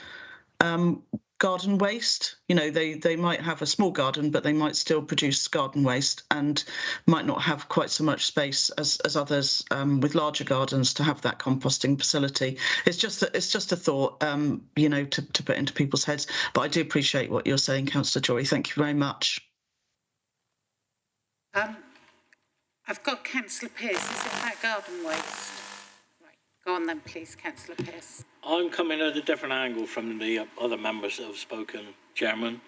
garden waste. They might have a small garden, but they might still produce garden waste and might not have quite so much space as others with larger gardens to have that composting facility. It's just a thought, to put into people's heads. But I do appreciate what you're saying, Councillor Jory. Thank you very much. I've got Councillor Pearce. Is it about garden waste? Right, go on then, please, Councillor Pearce. I'm coming at a different angle from the other members that have spoken, Chairman.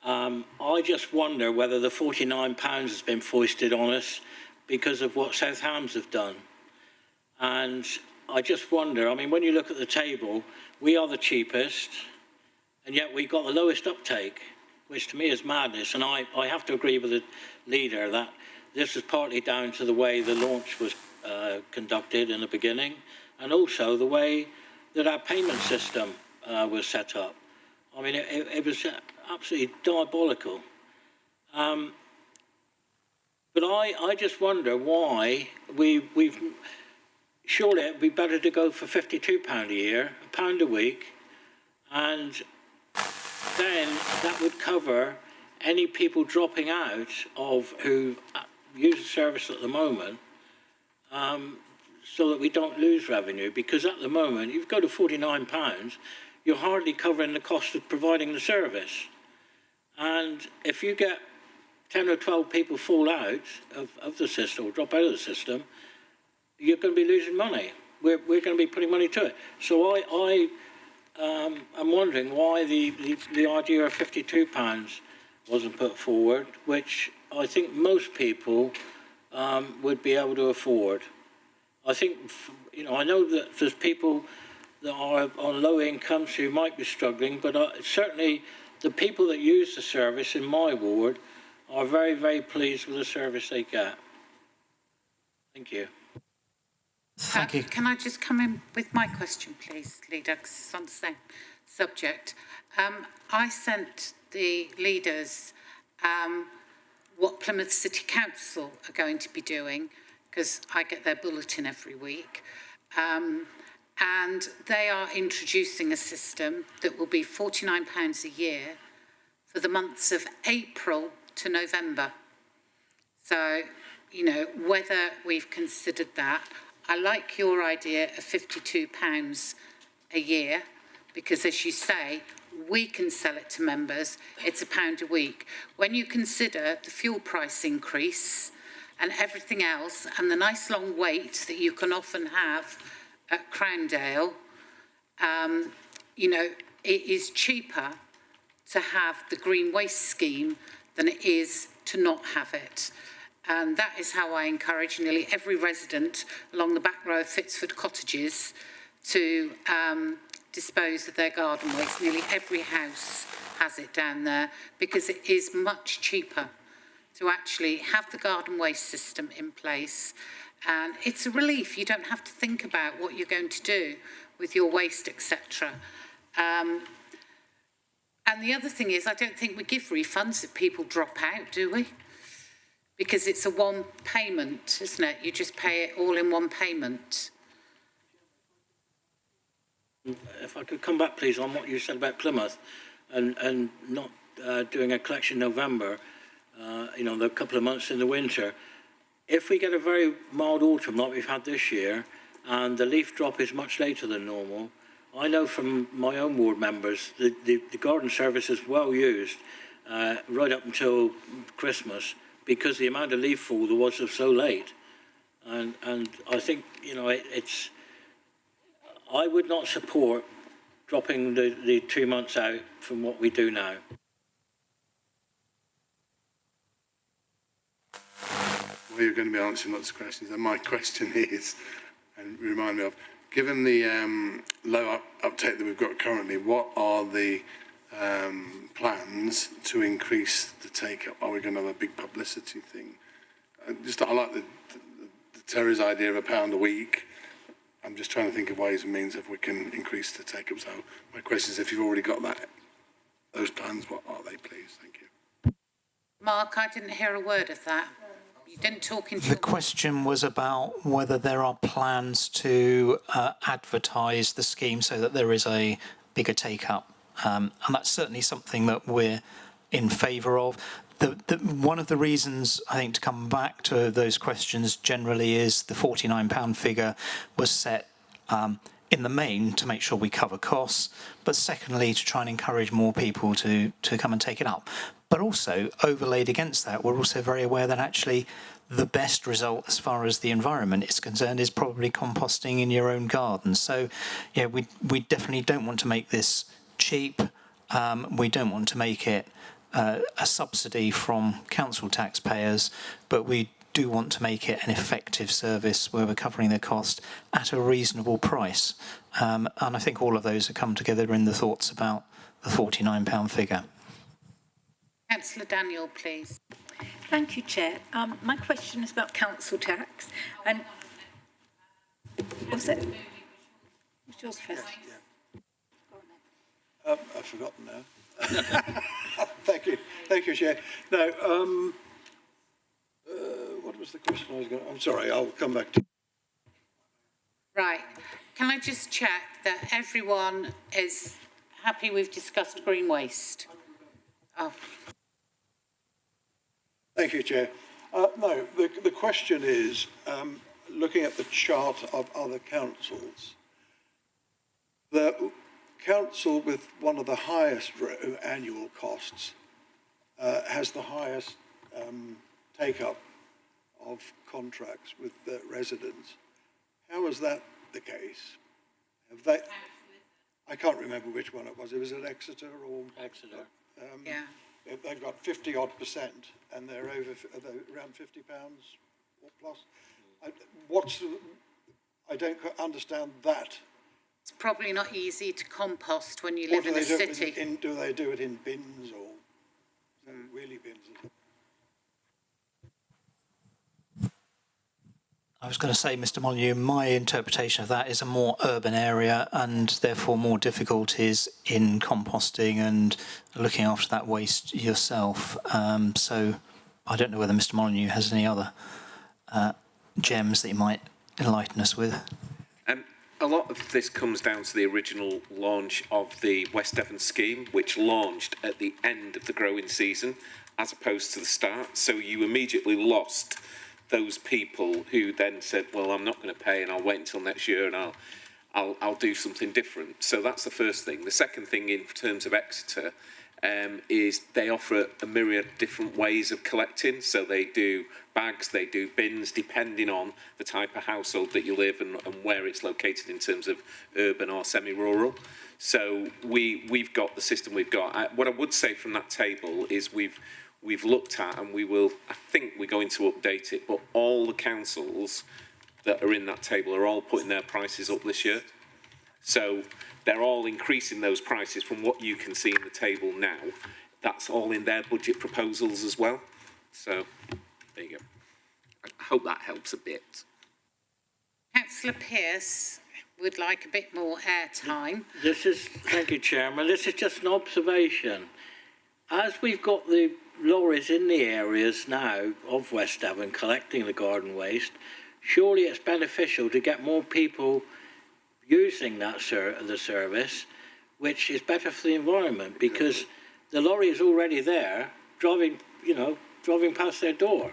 I just wonder whether the £49 has been foisted on us because of what South Hams have done. And I just wonder, I mean, when you look at the table, we are the cheapest, and yet we got the lowest uptake, which to me is madness. And I have to agree with the leader that this is partly down to the way the launch was conducted in the beginning, and also the way that our payment system was set up. I mean, it was absolutely diabolical. But I just wonder why we've... Surely it'd be better to go for £52 a year, £1 a week, and then that would cover any people dropping out of who use the service at the moment, so that we don't lose revenue. Because at the moment, if you go to £49, you're hardly covering the cost of providing the service. And if you get 10 or 12 people fall out of the system or drop out of the system, you're going to be losing money. We're going to be putting money to it. So I'm wondering why the idea of £52 wasn't put forward, which I think most people would be able to afford. I think, I know that there's people that are on low incomes who might be struggling, but certainly the people that use the service in my ward are very, very pleased with the service they get. Thank you. Thank you. Can I just come in with my question, please, Leader, because it's on the same subject. I sent the leaders what Plymouth City Council are going to be doing, because I get their bulletin every week. And they are introducing a system that will be £49 a year for the months of April to November. So, you know, whether we've considered that, I like your idea of £52 a year, because as you say, we can sell it to members, it's £1 a week. When you consider the fuel price increase and everything else, and the nice long wait that you can often have at Crowndale, you know, it is cheaper to have the green waste scheme than it is to not have it. And that is how I encourage nearly every resident along the back row of Fitsford Cottages to dispose of their garden waste. Nearly every house has it down there, because it is much cheaper to actually have the garden waste system in place. And it's a relief. You don't have to think about what you're going to do with your waste, etc. And the other thing is, I don't think we give refunds if people drop out, do we? Because it's a one payment, isn't it? You just pay it all in one payment. If I could come back, please, on what you said about Plymouth and not doing a collection in November, you know, the couple of months in the winter. If we get a very mild autumn like we've had this year, and the leaf drop is much later than normal, I know from my own ward members the garden service is well used right up until Christmas, because the amount of leaf fall there was so late. And I think, you know, it's I would not support dropping the 2 months out from what we do now. Well, you're going to be answering lots of questions, and my question is, and remind me of, given the low uptake that we've got currently, what are the plans to increase the take-up? Are we going to have a big publicity thing? I like the Terry's idea of £1 a week. I'm just trying to think of ways and means if we can increase the take-up. So my question is, if you've already got those plans, what are they, please? Thank you. Mark, I didn't hear a word of that. You didn't talk into... The question was about whether there are plans to advertise the scheme so that there is a bigger take-up. And that's certainly something that we're in favour of. One of the reasons, I think, to come back to those questions generally is the £49 figure was set in the main to make sure we cover costs, but secondly to try and encourage more people to come and take it up. But also, overlaid against that, we're also very aware that actually the best result as far as the environment is concerned is probably composting in your own garden. So, yeah, we definitely don't want to make this cheap. We don't want to make it a subsidy from council taxpayers, but we do want to make it an effective service where we're covering the cost at a reasonable price. And I think all of those have come together in the thoughts about the £49 figure. Councillor Daniel, please. Thank you, Chair. My question is about council tax. And was it? What's yours first? I've forgotten now. Thank you, Chair. No, what was the question I was going to... I'm sorry, I'll come back to... Right. Can I just check that everyone is happy we've discussed green waste? Oh. Thank you, Chair. No, the question is, looking at the chart of other councils, the council with one of the highest annual costs has the highest take-up of contracts with residents. How is that the case? Have they? I can't remember which one it was. It was at Exeter or Exeter. Yeah. They've got 50-odd%, and they're around £50 or plus. I don't understand that. It's probably not easy to compost when you live in a city. Do they do it in bins or wheelie bins? I was going to say, Mr. Molyneux, my interpretation of that is a more urban area and therefore more difficulties in composting and looking after that waste yourself. So I don't know whether Mr. Molyneux has any other gems that you might enlighten us with. a lot of this comes down to the original launch of the West Devon scheme, which launched at the end of the growing season, as opposed to the start. So you immediately lost those people who then said, well, I'm not going to pay and I'll wait until next year and I'll do something different. So that's the first thing. The second thing in terms of Exeter is they offer a myriad of different ways of collecting. So they do bags, they do bins, depending on the type of household that you live and where it's located in terms of urban or semi-rural. So we've got the system we've got. What I would say from that table is we've looked at, and we will, I think we're going to update it, but all the councils that are in that table are all putting their prices up this year. So they're all increasing those prices from what you can see in the table now. That's all in their budget proposals as well. So there you go. I hope that helps a bit. Councillor Pearce would like a bit more airtime. Thank you, Chairman. This is just an observation. As we've got the lorries in the areas now of West Devon collecting the garden waste, surely it's beneficial to get more people using the service, which is better for the environment, because the lorry is already there, driving past their door.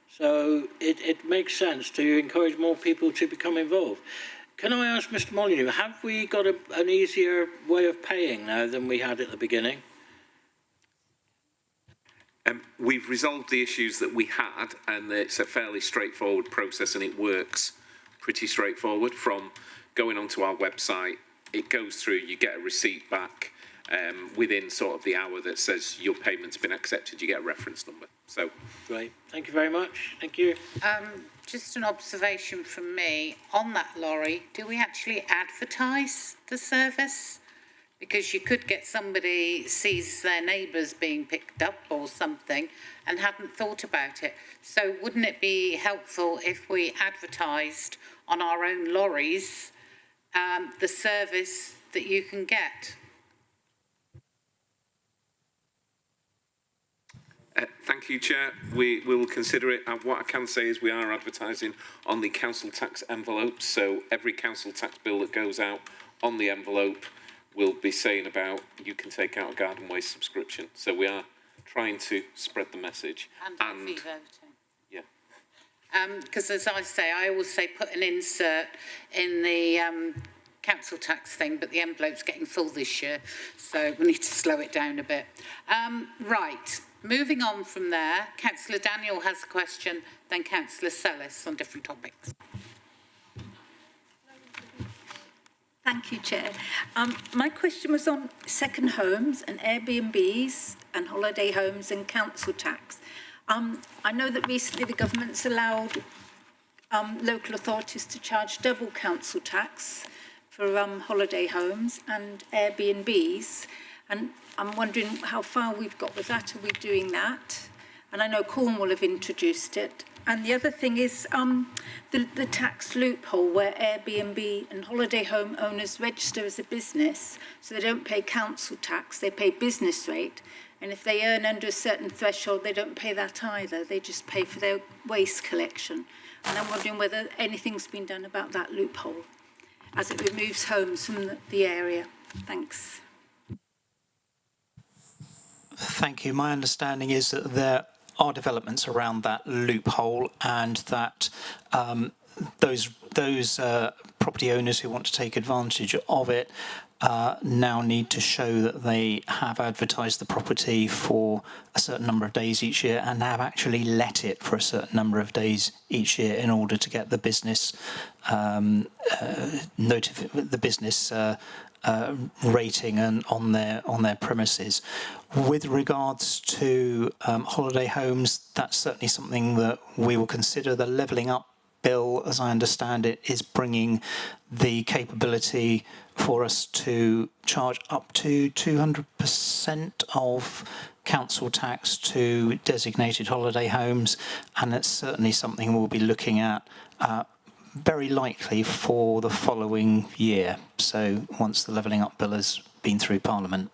So it makes sense to encourage more people to become involved. Can I ask Mr. Molyneux, have we got an easier way of paying now than we had at the beginning? We've resolved the issues that we had, and it's a fairly straightforward process, and it works pretty straightforward. From going onto our website, it goes through, you get a receipt back within sort of the hour that says your payment's been accepted, you get a reference number. So great, thank you very much. Thank you. Just an observation from me on that lorry. Do we actually advertise the service? Because you could get somebody sees their neighbours being picked up or something and hadn't thought about it. So wouldn't it be helpful if we advertised on our own lorries the service that you can get? Thank you, Chair. We will consider it. What I can say is we are advertising on the council tax envelope. So every council tax bill that goes out on the envelope will be saying about you can take out a garden waste subscription. So we are trying to spread the message. And voting. Yeah. Because as I say, I always say put an insert in the council tax thing, but the envelope's getting full this year, so we need to slow it down a bit. Right, moving on from there, Councillor Daniel has a question, then Councillor Sellis on different topics. Thank you, Chair. My question was on second homes and Airbnbs and holiday homes and council tax. I know that recently the government's allowed local authorities to charge double council tax for holiday homes and Airbnbs, and I'm wondering how far we've got with that. Are we doing that? And I know Cornwall have introduced it. And the other thing is the tax loophole where Airbnb and holiday home owners register as a business, so they don't pay council tax, they pay business rate. And if they earn under a certain threshold, they don't pay that either. They just pay for their waste collection. And I'm wondering whether anything's been done about that loophole as it removes homes from the area. Thanks. Thank you. My understanding is that there are developments around that loophole, and that those property owners who want to take advantage of it now need to show that they have advertised the property for a certain number of days each year and have actually let it for a certain number of days each year in order to get the business rating and on their premises. With regards to holiday homes, that's certainly something that we will consider. The Levelling Up Bill, as I understand it, is bringing the capability for us to charge up to 200% of council tax to designated holiday homes, and it's certainly something we'll be looking at very likely for the following year, so once the Levelling Up Bill has been through Parliament.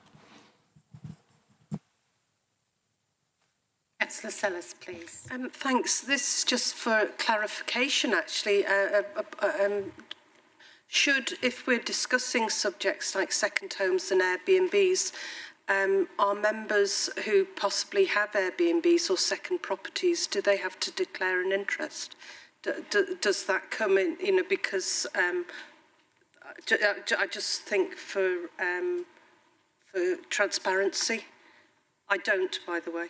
Councillor Sellis, please. Thanks. This is just for clarification, actually. if we're discussing subjects like second homes and Airbnbs, are members who possibly have Airbnbs or second properties, do they have to declare an interest? Does that come in, because I just think for transparency. I don't, by the way.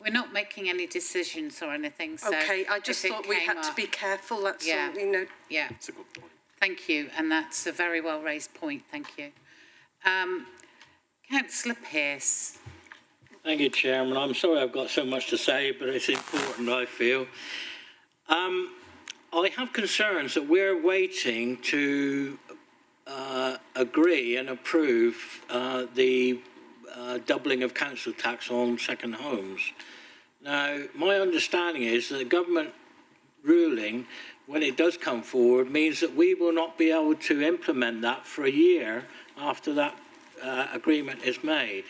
We're not making any decisions or anything, so... Okay, I just thought we had to be careful, that's all, Yeah, It's a good point. thank you, and that's a very well raised point, thank you. Councillor Pearce. Thank you, Chairman. I'm sorry I've got so much to say, but it's important, I feel. I have concerns that we're waiting to agree and approve the doubling of council tax on second homes. Now, my understanding is that the government ruling, when it does come forward, means that we will not be able to implement that for a year after that agreement is made.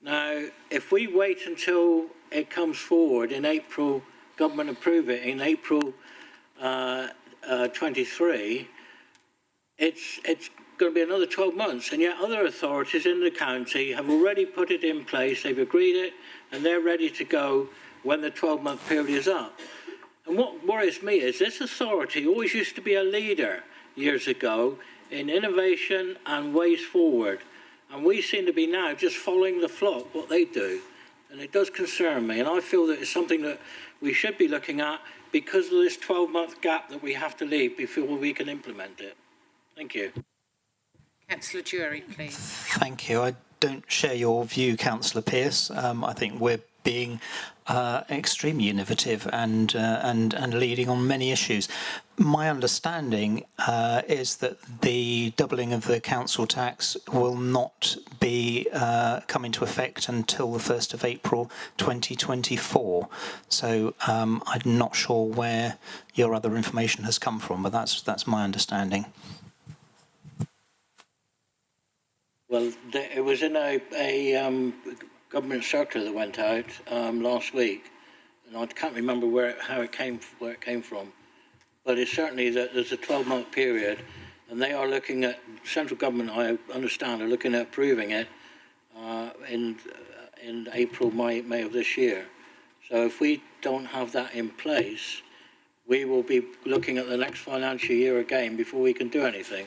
Now, if we wait until it comes forward in April, government approve it in April 23, it's going to be another 12 months, and yet other authorities in the county have already put it in place, they've agreed it, and they're ready to go when the 12-month period is up. And what worries me is this authority always used to be a leader years ago in innovation and ways forward, and we seem to be now just following the flock, what they do, and it does concern me, and I feel that it's something that we should be looking at because of this 12-month gap that we have to leave before we can implement it. Thank you. Councillor Jury, please. Thank you. I don't share your view, Councillor Pearce. I think we're being extremely innovative and leading on many issues. My understanding is that the doubling of the council tax will not be come into effect until the 1st of April 2024. So I'm not sure where your other information has come from, but that's my understanding. Well, it was in a government circular that went out last week, and I can't remember where it came from, but it's certainly that there's a 12-month period, and they are looking at central government. I understand are looking at approving it in April, May of this year. So if we don't have that in place, we will be looking at the next financial year again before we can do anything.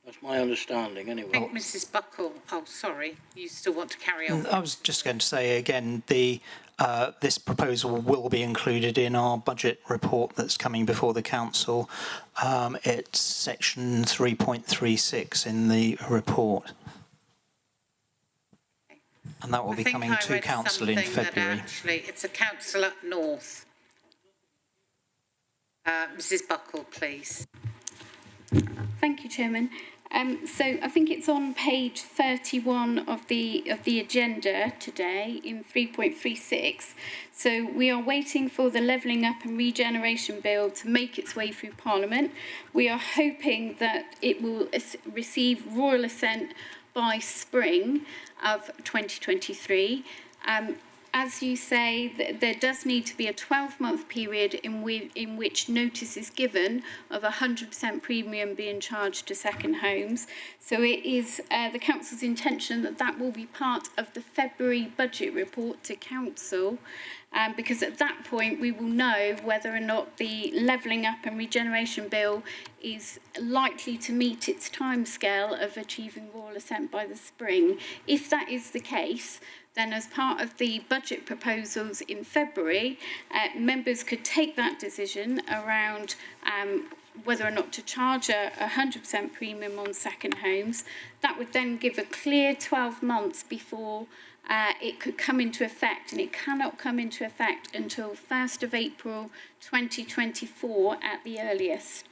That's my understanding, anyway. I think Mrs. Buckle. Oh, sorry. You still want to carry on? I was just going to say again, this proposal will be included in our budget report that's coming before the council. It's section 3.36 in the report, and that will be coming to council in February. Actually, it's a council up north. Mrs. Buckle, please. Thank you, Chairman. So I think it's on page 31 of the agenda today in 3.36. So we are waiting for the Levelling Up and Regeneration Bill to make its way through Parliament. We are hoping that it will receive royal assent by spring of 2023. As you say, there does need to be a 12-month period in which notice is given of 100% premium being charged to second homes. So it is the council's intention that that will be part of the February budget report to council, because at that point we will know whether or not the Levelling Up and Regeneration Bill is likely to meet its timescale of achieving royal assent by the spring. If that is the case, then as part of the budget proposals in February, members could take that decision around whether or not to charge a 100% premium on second homes. That would then give a clear 12 months before it could come into effect, and it cannot come into effect until 1st of April 2024 at the earliest.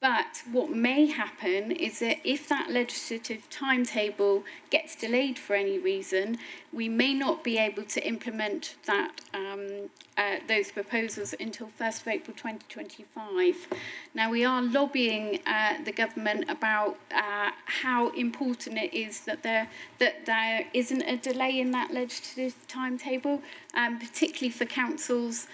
But what may happen is that if that legislative timetable gets delayed for any reason, we may not be able to implement that those proposals until 1st of April 2025. Now, we are lobbying the government about how important it is that there isn't a delay in that legislative timetable, particularly for councils,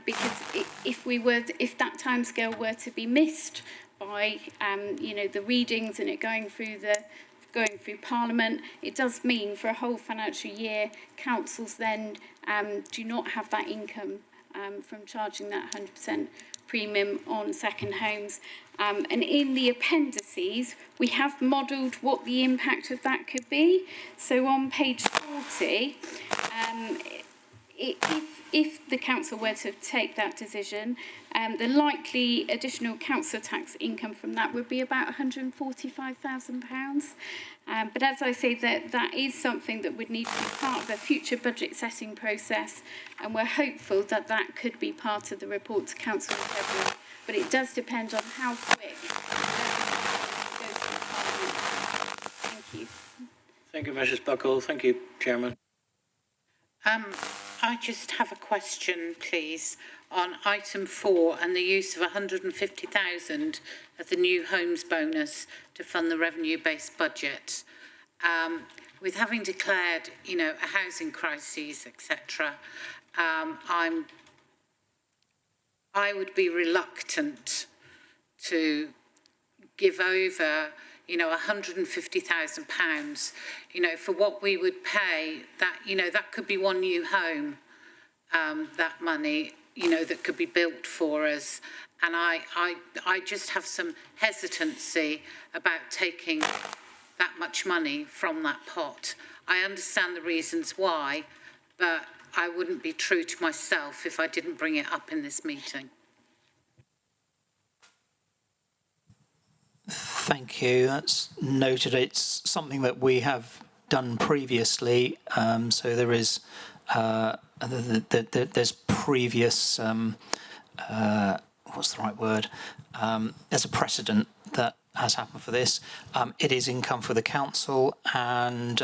because if that timescale were to be missed by the readings and it going through Parliament, it does mean for a whole financial year, councils then do not have that income from charging that 100% premium on second homes. And in the appendices, we have modelled what the impact of that could be. So on page 40, if the council were to take that decision, the likely additional council tax income from that would be about £145,000. But as I say, that is something that would need to be part of a future budget setting process, and we're hopeful that that could be part of the report to council in February. But it does depend on how quick it goes through Parliament. Thank you. Thank you, Mrs. Buckle. Thank you, Chairman. I just have a question, please, on item 4 and the use of 150,000 of the new homes bonus to fund the revenue-based budget. With having declared, a housing crisis, etc., I would be reluctant to give over £150,000, for what we would pay. That, that could be one new home, that money, that could be built for us. And I just have some hesitancy about taking that much money from that pot. I understand the reasons why, but I wouldn't be true to myself if I didn't bring it up in this meeting. Thank you. That's noted. It's something that we have done previously. So there is there's previous what's the right word? There's a precedent that has happened for this. It is income for the council, and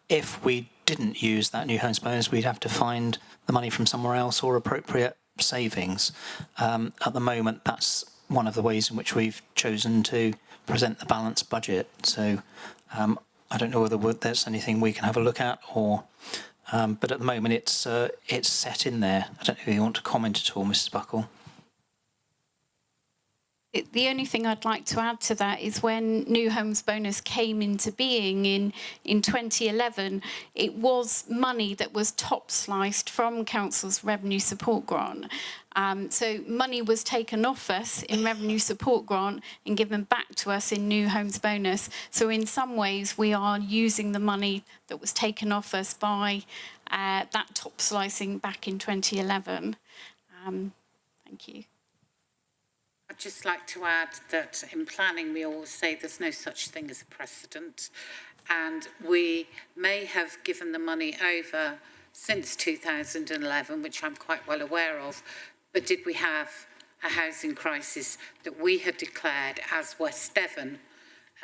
if we didn't use that new homes bonus, we'd have to find the money from somewhere else or appropriate savings. At the moment, that's one of the ways in which we've chosen to present the balanced budget. So I don't know whether there's anything we can have a look at, or but at the moment it's set in there. I don't know if you want to comment at all, Mrs. Buckle. The only thing I'd like to add to that is when New Homes Bonus came into being in 2011, it was money that was top sliced from Council's revenue support grant. So money was taken off us in revenue support grant and given back to us in New Homes Bonus. So in some ways, we are using the money that was taken off us by that top slicing back in 2011. Thank you. I'd just like to add that in planning we always say there's no such thing as a precedent, and we may have given the money over since 2011, which I'm quite well aware of, but did we have a housing crisis that we had declared as West Devon?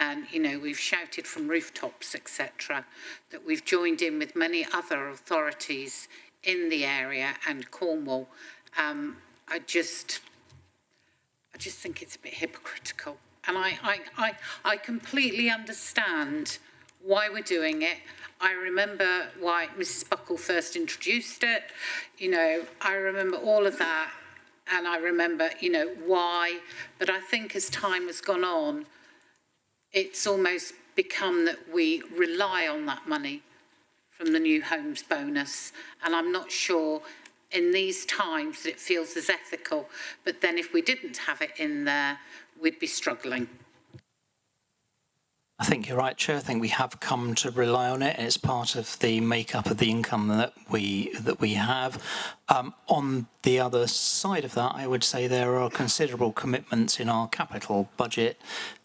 And, we've shouted from rooftops, etc., that we've joined in with many other authorities in the area and Cornwall. I just think it's a bit hypocritical. And I completely understand why we're doing it. I remember why Mrs. Buckle first introduced it. I remember all of that. And I remember, why. But I think as time has gone on, it's almost become that we rely on that money from the new homes bonus. And I'm not sure in these times that it feels as ethical, but then if we didn't have it in there, we'd be struggling. I think you're right, Chair. I think we have come to rely on it. It's part of the makeup of the income that we have. On the other side of that, I would say there are considerable commitments in our capital budget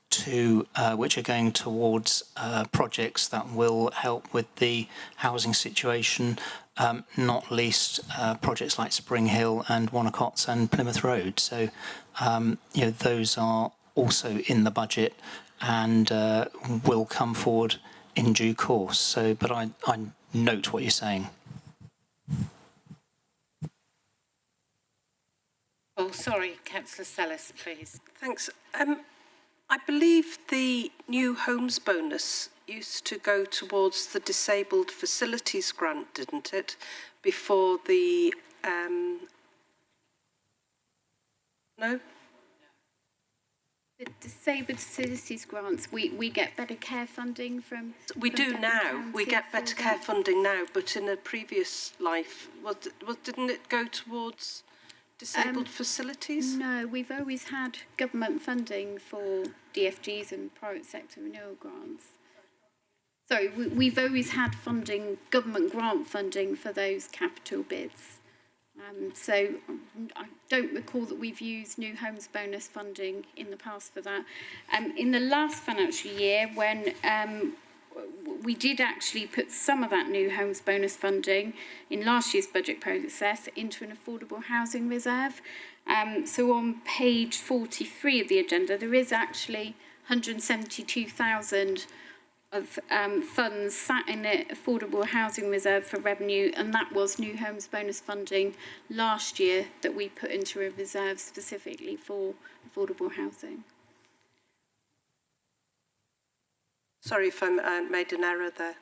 to which are going towards projects that will help with the housing situation, not least projects like Spring Hill and Wonnacotts and Plymouth Road. So, those are also in the budget and will come forward in due course. So, but I note what you're saying. Oh, sorry, Councillor Sellis, please. Thanks. I believe the new homes bonus used to go towards the disabled facilities grant, didn't it? Before the no? The disabled facilities grants, we get better care funding from. We do now. We get better care funding now, but in a previous life, didn't it go towards disabled facilities? No, we've always had government funding for DFGs and private sector renewal grants. Sorry, we've always had funding, government grant funding for those capital bids. So I don't recall that we've used new homes bonus funding in the past for that. In the last financial year, when we did actually put some of that new homes bonus funding in last year's budget process into an affordable housing reserve. So on page 43 of the agenda, there is actually 172,000 of funds sat in the affordable housing reserve for revenue, and that was new homes bonus funding last year that we put into a reserve specifically for affordable housing. Sorry if I made an error there.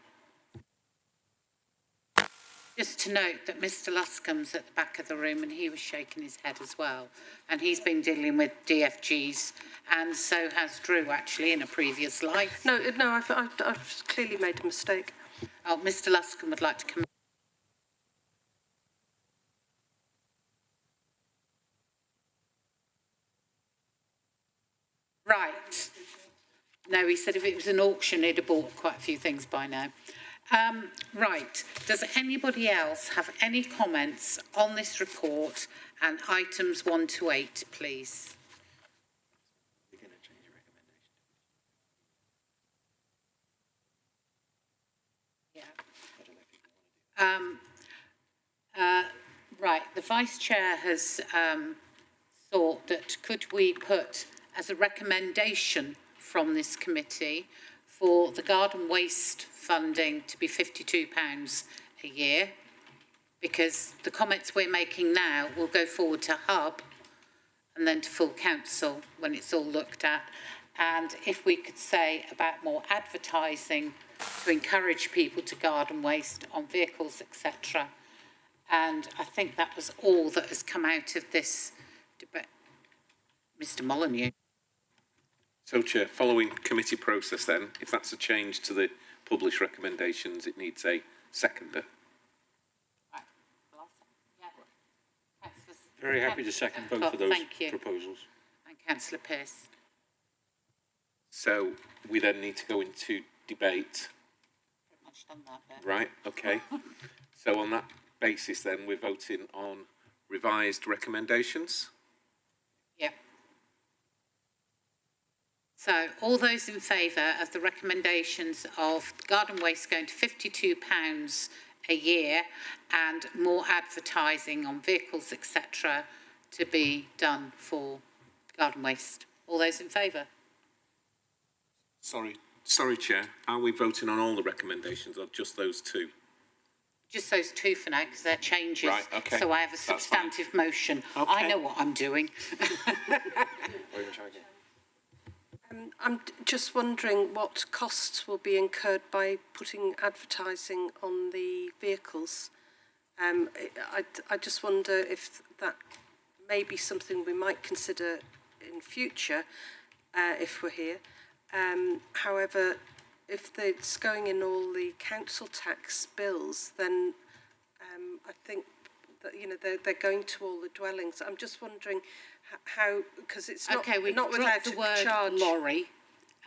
Just to note that Mr Luscombe's at the back of the room and he was shaking his head as well. And he's been dealing with DFGs, and so has Drew actually in a previous life. No, I've clearly made a mistake. Oh, Mr Luscombe would like to come. Right. No, he said if it was an auction, he'd have bought quite a few things by now. Right, does anybody else have any comments on this report and items 1 to 8, please? Right, the Vice Chair has thought that could we put as a recommendation from this committee for the garden waste funding to be £52 a year, because the comments we're making now will go forward to Hub and then to full council when it's all looked at. And if we could say about more advertising to encourage people to garden waste on vehicles, etc. And I think that was all that has come out of this debate. Mr Molyneux. So, Chair, following committee process then, if that's a change to the published recommendations, it needs a seconder. Very happy to second both of those proposals. And Councillor Pearce. So we then need to go into debate. Pretty much done that bit. Right, okay. So on that basis then, we're voting on revised recommendations. Yep. So all those in favour of the recommendations of garden waste going to £52 a year and more advertising on vehicles, etc., to be done for garden waste. All those in favour? Sorry, Chair. Are we voting on all the recommendations or just those two? Just those two for now, because they're changes. Right, okay. So I have a substantive motion. Okay. I know what I'm doing. I'm just wondering what costs will be incurred by putting advertising on the vehicles. I just wonder if that may be something we might consider in future if we're here. However, if it's going in all the council tax bills, then I think that, you know, they're going to all the dwellings. I'm just wondering how, because it's not, okay, we not without the a word charge. lorry,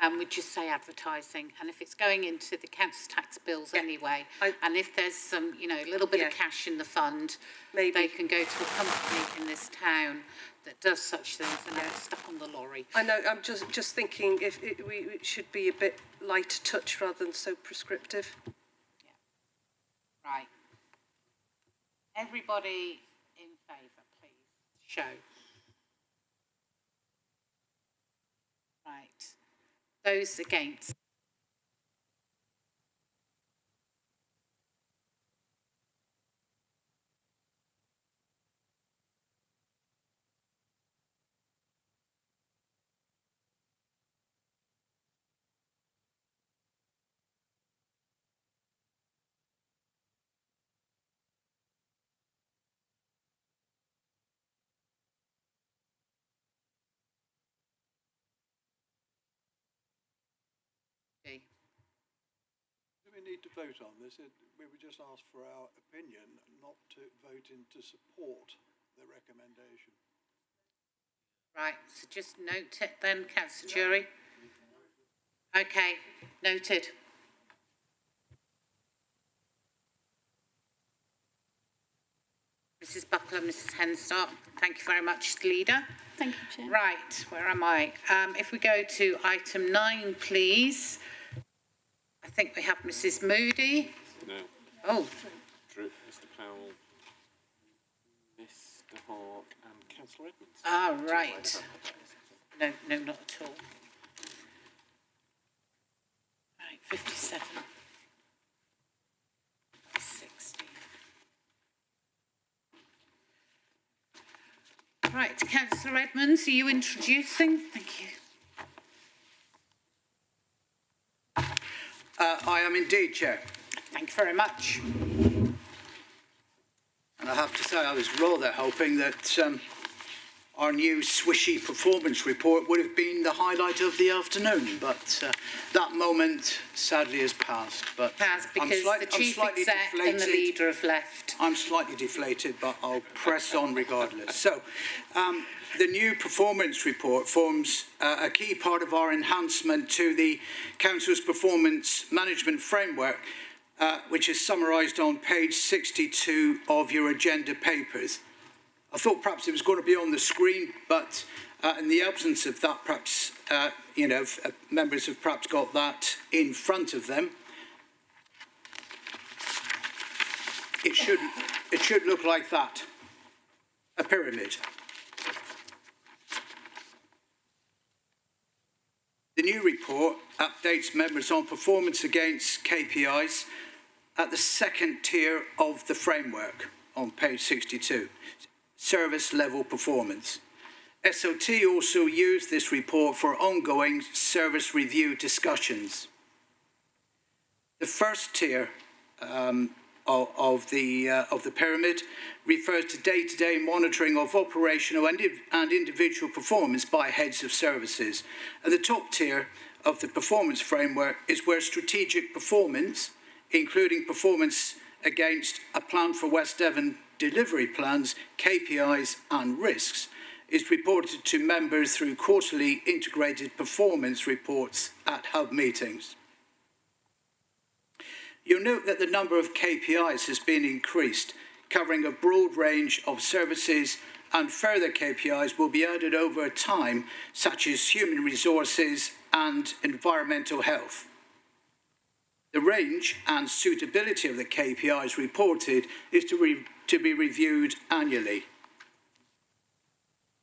and we just say advertising. And if it's going into the council tax bills anyway, and if there's some, you know, a little bit of cash in the fund, maybe they can go to a company in this town that does such things and get stuck on the lorry. I know. I'm just thinking if it should be a bit lighter touch rather than so prescriptive. Yeah. Right. Everybody in favour, please show. Right. Those against? Do we need to vote on this? We would just ask for our opinion, not to vote in to support the recommendation. Right, so just note it then, Councillor Jury. Okay, noted. Mrs Buckler, Mrs Henstock, thank you very much, Leader. Thank you, Chair. Right, where am I? If we go to item 9, please. I think we have Mrs Moody. No. Oh. Drew, Mr Powell, Mr Hawke and Councillor Edmonds. Ah, right. No, not at all. Right, 57. 60. Right, Councillor Edmonds, are you introducing? Thank you. I am indeed, Chair. Thank you very much. And I have to say, I was rather hoping that our new swishy performance report would have been the highlight of the afternoon, but that moment sadly has passed. But because the Chief Exec and the Leader have left. I'm slightly deflated, but I'll press on regardless. So, the new performance report forms a key part of our enhancement to the Council's performance management framework, which is summarised on page 62 of your agenda papers. I thought perhaps it was going to be on the screen, but in the absence of that, perhaps, members have perhaps got that in front of them. It should look like that, a pyramid. The new report updates members on performance against KPIs at the second tier of the framework on page 62, service level performance. SOT also used this report for ongoing service review discussions. The first tier of the pyramid refers to day-to-day monitoring of operational and individual performance by heads of services. And the top tier of the performance framework is where strategic performance, including performance against a plan for West Devon delivery plans, KPIs and risks, is reported to members through quarterly integrated performance reports at hub meetings. You'll note that the number of KPIs has been increased, covering a broad range of services, and further KPIs will be added over time, such as human resources and environmental health. The range and suitability of the KPIs reported is to be reviewed annually.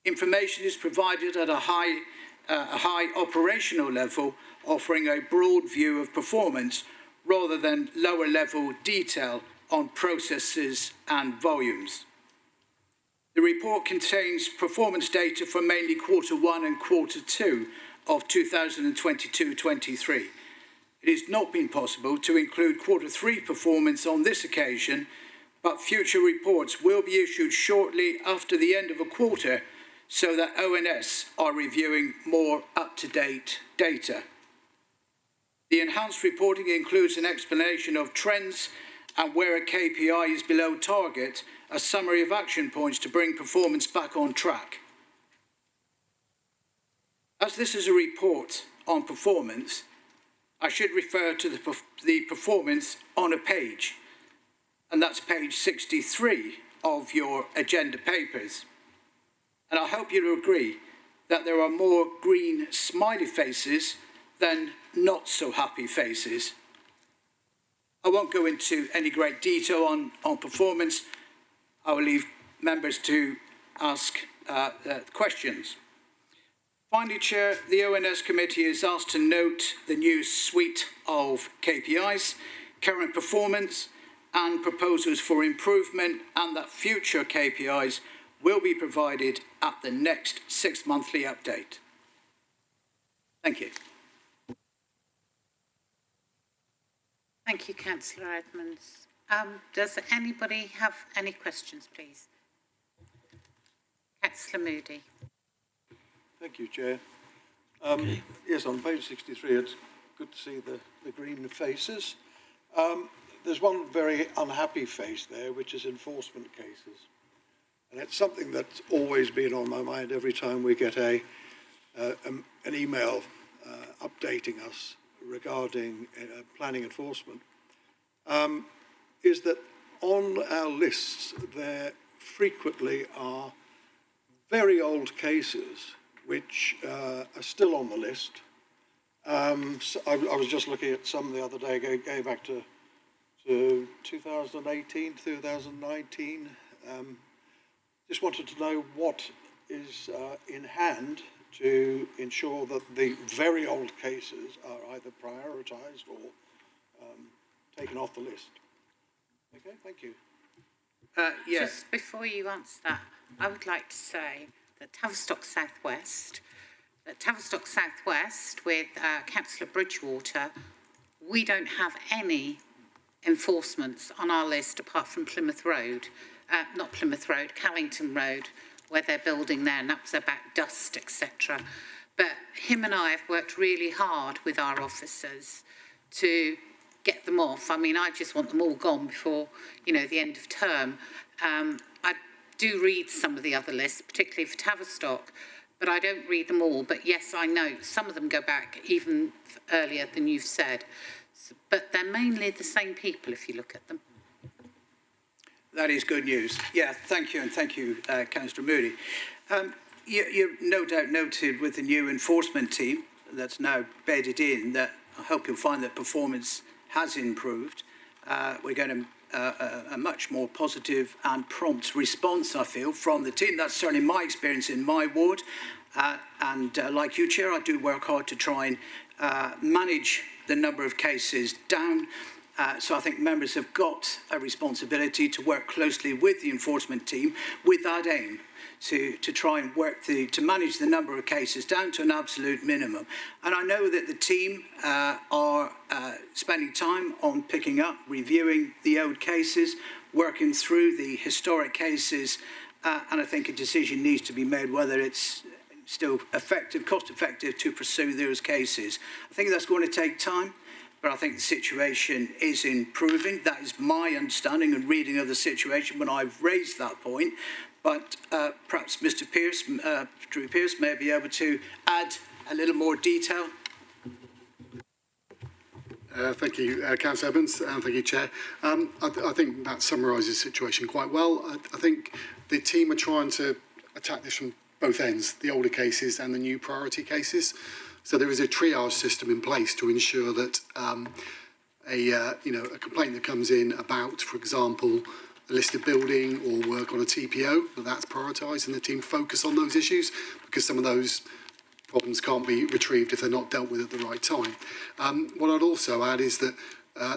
Information is provided at a high operational level, offering a broad view of performance rather than lower level detail on processes and volumes. The report contains performance data for mainly Q1 and Q2 of 2022-23. It has not been possible to include Q3 performance on this occasion, but future reports will be issued shortly after the end of a quarter so that O&S are reviewing more up-to-date data. The enhanced reporting includes an explanation of trends and where a KPI is below target, a summary of action points to bring performance back on track. As this is a report on performance, I should refer to the performance on a page, and that's page 63 of your agenda papers. And I hope you'll agree that there are more green smiley faces than not so happy faces. I won't go into any great detail on performance. I will leave members to ask questions. Finally, Chair, the O&S Committee is asked to note the new suite of KPIs, current performance and proposals for improvement, and that future KPIs will be provided at the next 6-monthly update. Thank you. Thank you, Councillor Edmonds. Does anybody have any questions, please? Councillor Moody. Thank you, Chair. Yes, on page 63, it's good to see the green faces. There's one very unhappy face there, which is enforcement cases. And it's something that's always been on my mind every time we get an email updating us regarding planning enforcement, is that on our lists there frequently are very old cases which are still on the list. So I was just looking at some the other day, going back to 2018, 2019. Just wanted to know what is in hand to ensure that the very old cases are either prioritised or taken off the list. Okay, thank you. Just before you answer that, I would like to say that Tavistock South West with Councillor Bridgewater, we don't have any enforcements on our list apart from Plymouth Road, not Plymouth Road, Callington Road, where they're building there, and that was about dust, etc. But him and I have worked really hard with our officers to get them off. I mean, I just want them all gone before, the end of term. I do read some of the other lists, particularly for Tavistock, but I don't read them all. But yes, I know some of them go back even earlier than you've said. But they're mainly the same people if you look at them. That is good news. Yeah, thank you, and thank you, Councillor Moody. You've no doubt noted with the new enforcement team that's now bedded in that I hope you'll find that performance has improved. We're getting a much more positive and prompt response, I feel, from the team. That's certainly my experience in my ward. And like you, Chair, I do work hard to try and manage the number of cases down. So I think members have got a responsibility to work closely with the enforcement team with that aim to try and work to manage the number of cases down to an absolute minimum. And I know that the team are spending time on picking up, reviewing the old cases, working through the historic cases, and I think a decision needs to be made whether it's still effective, cost effective to pursue those cases. I think that's going to take time, but I think the situation is improving. That is my understanding and reading of the situation when I've raised that point. But perhaps Mr. Pearce, Drew Pearce, may be able to add a little more detail. Thank you, Councillor Evans, and thank you, Chair. I think that summarises the situation quite well. I think the team are trying to attack this from both ends, the older cases and the new priority cases. So there is a triage system in place to ensure that a complaint that comes in about, for example, a listed building or work on a TPO, that's prioritised and the team focus on those issues because some of those problems can't be retrieved if they're not dealt with at the right time. What I'd also add is that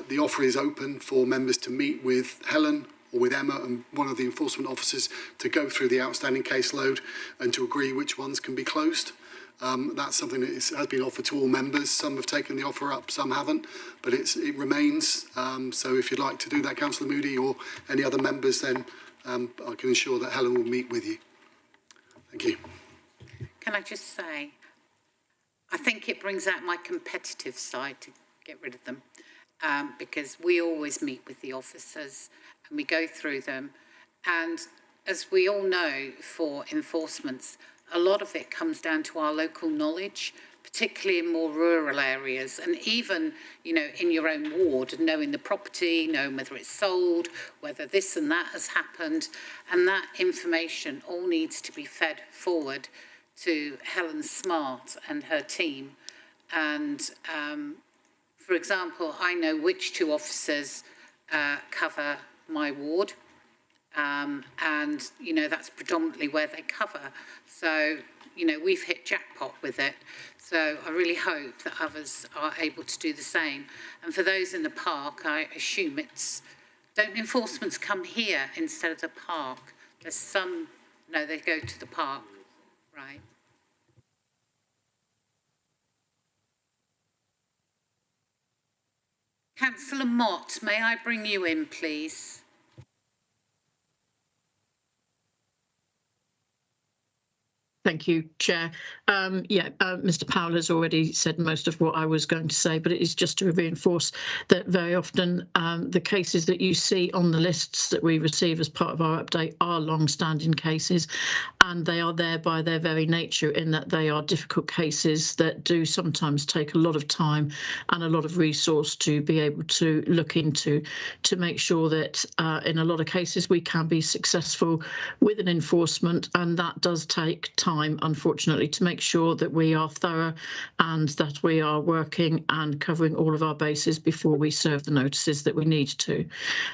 the offer is open for members to meet with Helen or with Emma and one of the enforcement officers to go through the outstanding caseload and to agree which ones can be closed. That's something that has been offered to all members. Some have taken the offer up, some haven't, but it remains. So if you'd like to do that, Councillor Moody or any other members, then I can ensure that Helen will meet with you. Thank you. Can I just say, I think it brings out my competitive side to get rid of them, because we always meet with the officers and we go through them. And as we all know, for enforcements, a lot of it comes down to our local knowledge, particularly in more rural areas, and even, in your own ward, and knowing the property, knowing whether it's sold, whether this and that has happened, and that information all needs to be fed forward to Helen Smart and her team. And, for example, I know which two officers cover my ward, and, that's predominantly where they cover. So, we've hit jackpot with it. So I really hope that others are able to do the same. And for those in the park, I assume don't enforcements come here instead of the park? There's some, no, they go to the park, right? Councillor Mott, may I bring you in, please? Thank you, Chair. Mr. Powell has already said most of what I was going to say, but it is just to reinforce that very often the cases that you see on the lists that we receive as part of our update are long-standing cases, and they are there by their very nature in that they are difficult cases that do sometimes take a lot of time and a lot of resource to be able to look into, to make sure that in a lot of cases we can be successful with an enforcement, and that does take time, unfortunately, to make sure that we are thorough and that we are working and covering all of our bases before we serve the notices that we need to.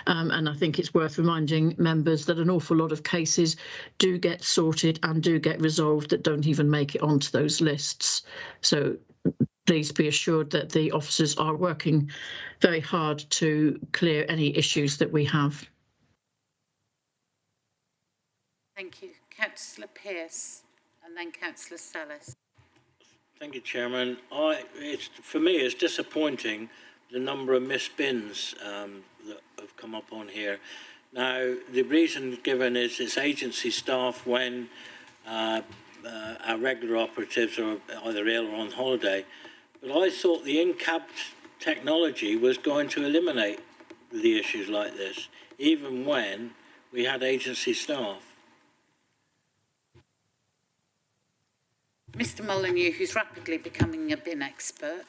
And I think it's worth reminding members that an awful lot of cases do get sorted and do get resolved that don't even make it onto those lists. So please be assured that the officers are working very hard to clear any issues that we have. Thank you. Councillor Pearce and then Councillor Sellis. Thank you, Chairman. For me, it's disappointing the number of missed bins that have come up on here. Now, the reason given is it's agency staff when our regular operatives are either ill or on holiday. But I thought the in-cab technology was going to eliminate the issues like this, even when we had agency staff. Mr Molyneux, who's rapidly becoming a bin expert.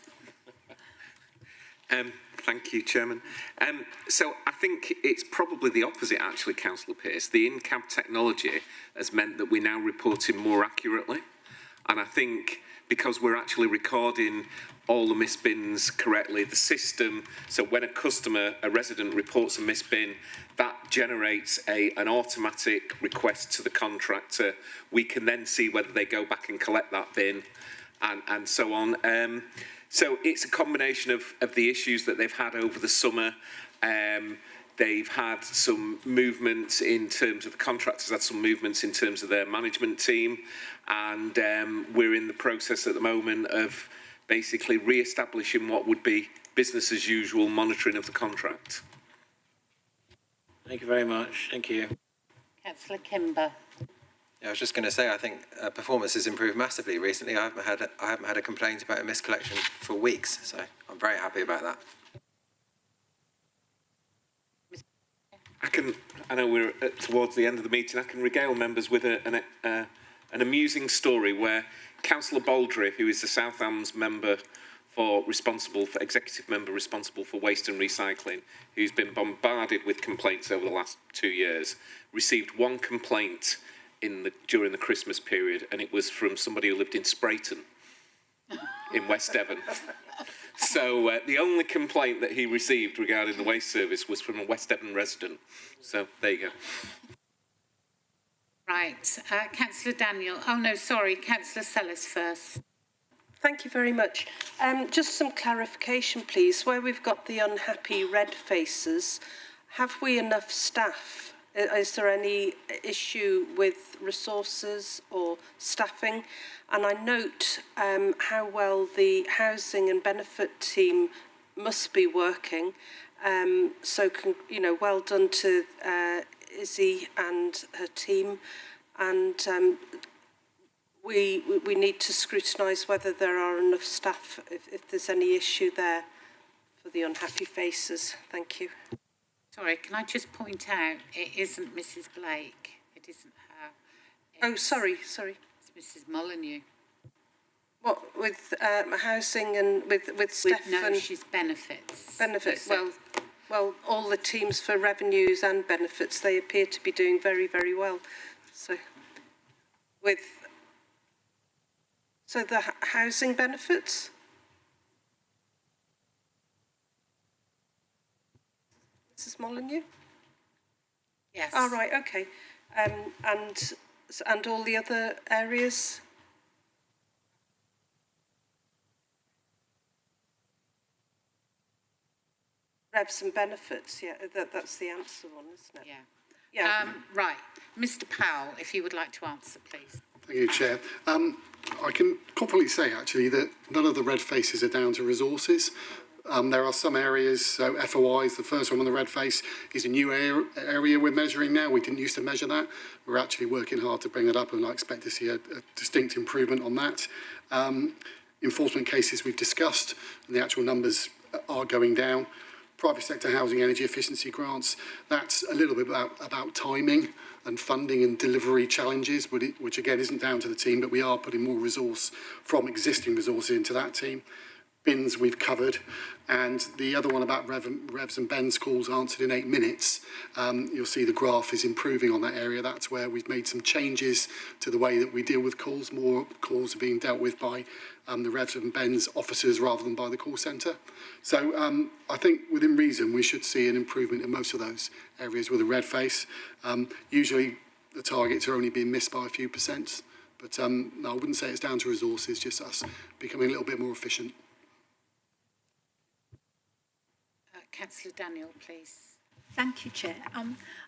Thank you, Chairman. So I think it's probably the opposite, actually, Councillor Pearce. The in-cab technology has meant that we're now reporting more accurately. And I think because we're actually recording all the missed bins correctly, the system, so when a resident reports a missed bin, that generates an automatic request to the contractor. We can then see whether they go back and collect that bin and so on. So it's a combination of the issues that they've had over the summer. They've had some movements in terms of the contractors, had some movements in terms of their management team, and we're in the process at the moment of basically re-establishing what would be business as usual monitoring of the contract. Thank you very much. Thank you. Councillor Kimber. Yeah, I was just going to say, I think performance has improved massively recently. I haven't had a complaint about a miscollection for weeks, so I'm very happy about that. I know we're towards the end of the meeting. I can regale members with an amusing story where Councillor Baldry, who is the South Hams member executive member responsible for waste and recycling, who's been bombarded with complaints over the last 2 years, received one complaint during the Christmas period, and it was from somebody who lived in Sprayton in West Devon. So the only complaint that he received regarding the waste service was from a West Devon resident. So there you go. Right, Councillor Daniel. Oh no, sorry, Councillor Sellis first. Thank you very much. Just some clarification, please. Where we've got the unhappy red faces, have we enough staff? Is there any issue with resources or staffing? And I note how well the housing and benefit team must be working. So, well done to Izzy and her team. And we need to scrutinise whether there are enough staff, if there's any issue there for the unhappy faces. Thank you. Sorry, can I just point out, it isn't Mrs Blake. It isn't her. Oh, sorry. It's Mrs Molyneux. What, with housing and with Steph? No, she's benefits. Benefits, well, all the teams for revenues and benefits, they appear to be doing very, very well. So the housing benefits? Mrs Molyneux? Yes. Oh, right, okay. And all the other areas? Revs and benefits, yeah, that's the answer one, isn't it? Yeah. Right, Mr Powell, if you would like to answer, please. Thank you, Chair. I can confidently say, actually, that none of the red faces are down to resources. There are some areas, so FOIs, the first one on the red face, is a new area we're measuring now. We didn't used to measure that. We're actually working hard to bring it up, and I expect to see a distinct improvement on that. Enforcement cases we've discussed, and the actual numbers are going down. Private sector housing energy efficiency grants, that's a little bit about timing and funding and delivery challenges, which again isn't down to the team, but we are putting more resource from existing resources into that team. Bins we've covered, and the other one about revs and bends calls answered in 8 minutes. You'll see the graph is improving on that area. That's where we've made some changes to the way that we deal with calls. More calls are being dealt with by the revs and bends officers rather than by the call centre. So I think within reason we should see an improvement in most of those areas with a red face. Usually the targets are only being missed by a few percent, but no, I wouldn't say it's down to resources, just us becoming a little bit more efficient. Councillor Daniel, please. Thank you, Chair.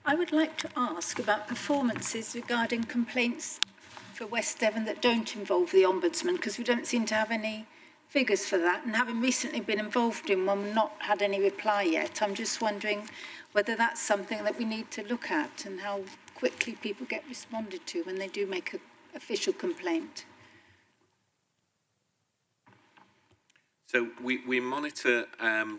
I would like to ask about performances regarding complaints for West Devon that don't involve the Ombudsman, because we don't seem to have any figures for that, and having recently been involved in one, not had any reply yet. I'm just wondering whether that's something that we need to look at and how quickly people get responded to when they do make an official complaint. So we monitor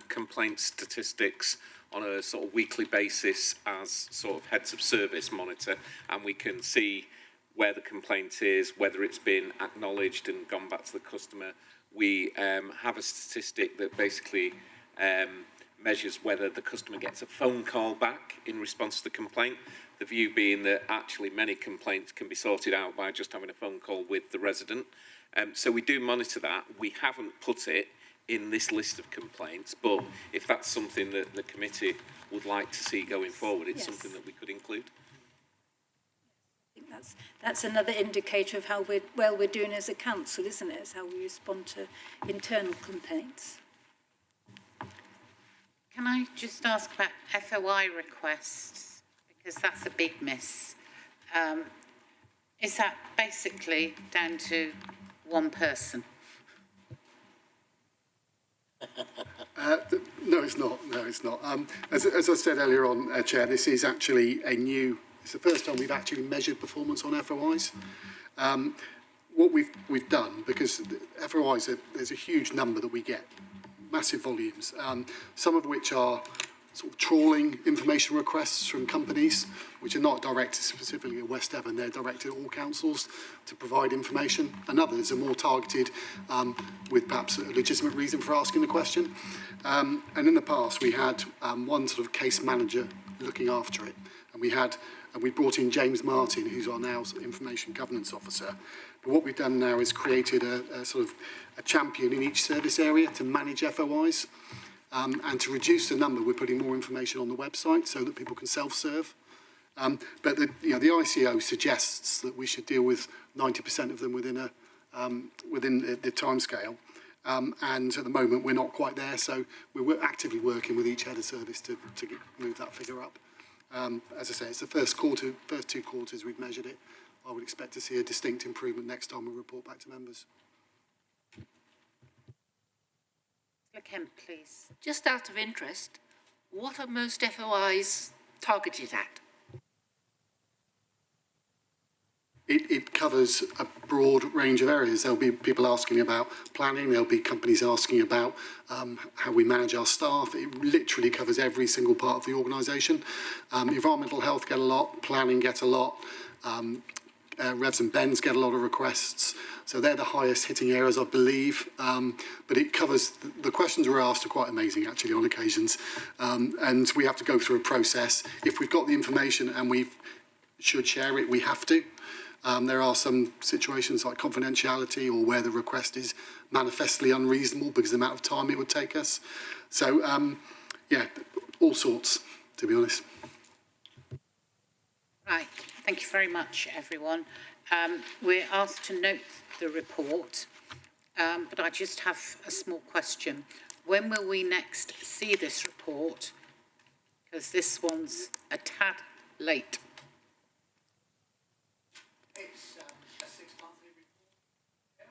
complaint statistics on a sort of weekly basis as sort of heads of service monitor, and we can see where the complaint is, whether it's been acknowledged and gone back to the customer. We have a statistic that basically measures whether the customer gets a phone call back in response to the complaint. The view being that actually many complaints can be sorted out by just having a phone call with the resident. So we do monitor that. We haven't put it in this list of complaints, but if that's something that the committee would like to see going forward, it's something that we could include. I think that's another indicator of how well we're doing as a council, isn't it? It's how we respond to internal complaints. Can I just ask about FOI requests, because that's a big miss. Is that basically down to one person? No, it's not. No, it's not. As I said earlier on, Chair, this is actually it's the first time we've actually measured performance on FOIs. What we've done, because FOIs, there's a huge number that we get, massive volumes, some of which are sort of trawling information requests from companies, which are not directed specifically at West Devon, they're directed at all councils to provide information, and others are more targeted with perhaps a legitimate reason for asking the question. And in the past, we had one sort of case manager looking after it, and we brought in James Martin, who's our now information governance officer. But what we've done now is created a sort of a champion in each service area to manage FOIs. And to reduce the number, we're putting more information on the website so that people can self-serve. But the ICO suggests that we should deal with 90% of them within the timescale. And at the moment, we're not quite there, so we're actively working with each head of service to move that figure up. As I say, it's the first 2 quarters we've measured it. I would expect to see a distinct improvement next time we report back to members. Kemp, please. Just out of interest, what are most FOIs targeted at? It covers a broad range of areas. There'll be people asking about planning, there'll be companies asking about how we manage our staff. It literally covers every single part of the organisation. Environmental health get a lot, planning get a lot, revs and bends get a lot of requests. So they're the highest hitting areas, I believe. But it covers, the questions we're asked are quite amazing actually on occasions. And we have to go through a process. If we've got the information and we should share it, we have to. There are some situations like confidentiality or where the request is manifestly unreasonable because of the amount of time it would take us. So, yeah, all sorts, to be honest. Right, thank you very much, everyone. We're asked to note the report, but I just have a small question. When will we next see this report? Because this one's a tad late. It's a 6-monthly report.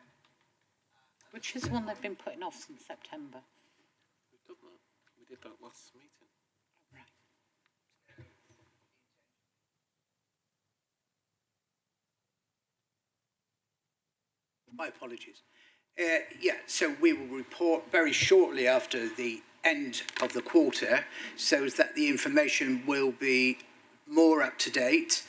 Which is one they've been putting off since September. did that last meeting. My apologies. So we will report very shortly after the end of the quarter so that the information will be more up to date.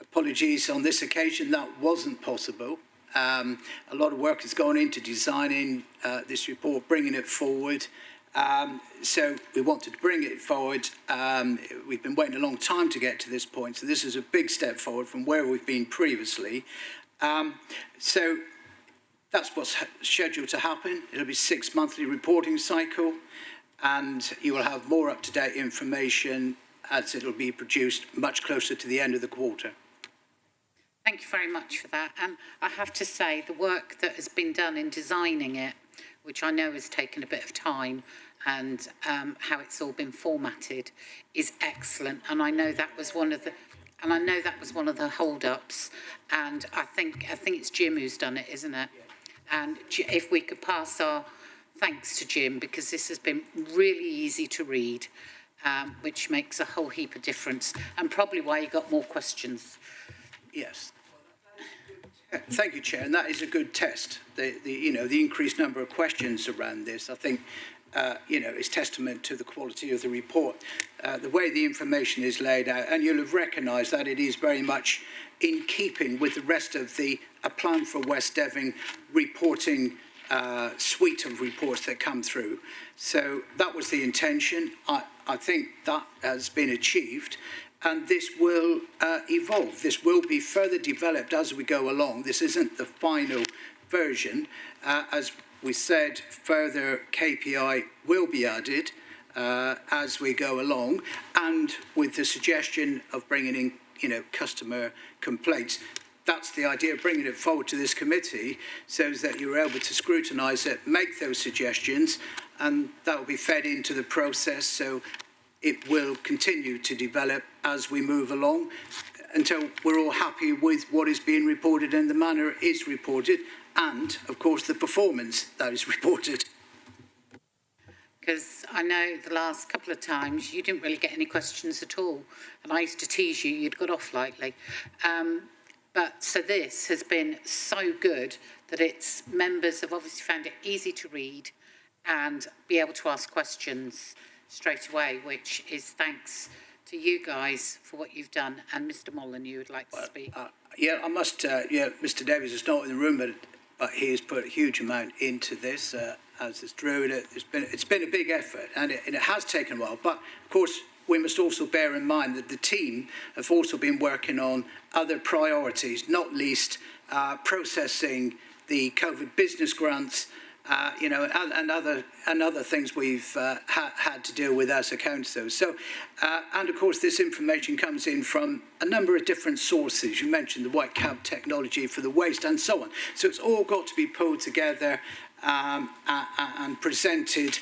Apologies on this occasion, that wasn't possible. A lot of work has gone into designing this report, bringing it forward. So we wanted to bring it forward. We've been waiting a long time to get to this point, so this is a big step forward from where we've been previously. So that's what's scheduled to happen. It'll be 6 monthly reporting cycle, and you will have more up-to-date information as it'll be produced much closer to the end of the quarter. Thank you very much for that. I have to say, the work that has been done in designing it, which I know has taken a bit of time, and how it's all been formatted, is excellent. And I know that was one of the hold-ups. And I think it's Jim who's done it, isn't it? And if we could pass our thanks to Jim, because this has been really easy to read, which makes a whole heap of difference, and probably why you got more questions. Yes. Thank you, Chair, and that is a good test. The increased number of questions around this, I think, is testament to the quality of the report. The way the information is laid out, and you'll have recognised that it is very much in keeping with the rest of the A Plan for West Devon reporting suite of reports that come through. So that was the intention. I think that has been achieved. And this will evolve. This will be further developed as we go along. This isn't the final version. As we said, further KPI will be added as we go along, and with the suggestion of bringing in, customer complaints. That's the idea of bringing it forward to this committee, so that you're able to scrutinise it, make those suggestions, and that will be fed into the process. So it will continue to develop as we move along until we're all happy with what is being reported and the manner it is reported, and, of course, the performance that is reported. Because I know the last couple of times you didn't really get any questions at all, and I used to tease you, you'd got off lightly. So this has been so good that its members have obviously found it easy to read and be able to ask questions straight away, which is thanks to you guys for what you've done. And Mr. Mullen, you would like to speak? I must. Mr. Davies is not in the room, but he has put a huge amount into this, as has Drew. It's been a big effort, and it has taken a while. But of course, we must also bear in mind that the team have also been working on other priorities, not least processing the COVID business grants. And other things we've had to deal with as a council. So, and of course, this information comes in from a number of different sources. You mentioned the white cab technology for the waste and so on. So it's all got to be pulled together and presented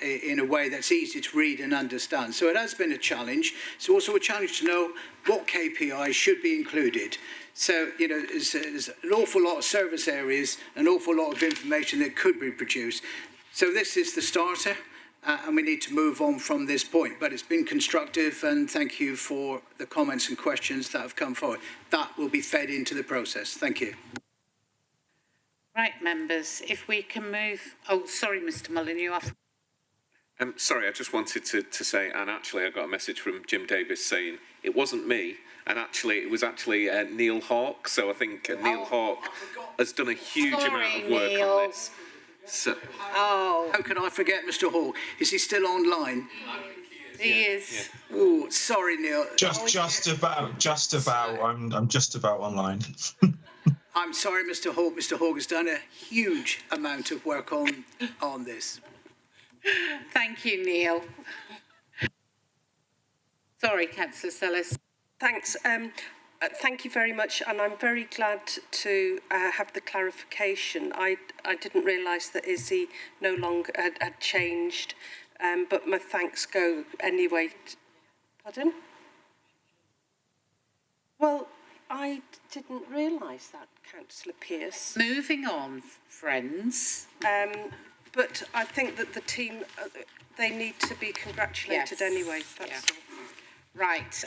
in a way that's easy to read and understand. So it has been a challenge. It's also a challenge to know what KPIs should be included. So, there's an awful lot of service areas, an awful lot of information that could be produced. So this is the starter, and we need to move on from this point. But it's been constructive, and thank you for the comments and questions that have come forward. That will be fed into the process. Thank you. Right, members, if we can move... Oh, sorry, Mr. Mullen, you have... Sorry, I just wanted to say, and actually I got a message from Jim Davis saying it wasn't me, and actually it was Neil Hawke. So I think Neil Hawke has done a huge amount of work on this. So, how can I forget Mr. Hawke? Is he still online? He is. Yeah. Oh, sorry, Neil. Just about. I'm just about online. I'm sorry, Mr. Hawke. Mr. Hawke has done a huge amount of work on this. Thank you, Neil. Sorry, Councillor Sellis. Thanks. Thank you very much, and I'm very glad to have the clarification. I didn't realise that Izzy no longer had changed, but my thanks go anyway. Pardon? Well, I didn't realise that, Councillor Pearce. Moving on, friends. but I think that the team, they need to be congratulated anyway. That's all. Right.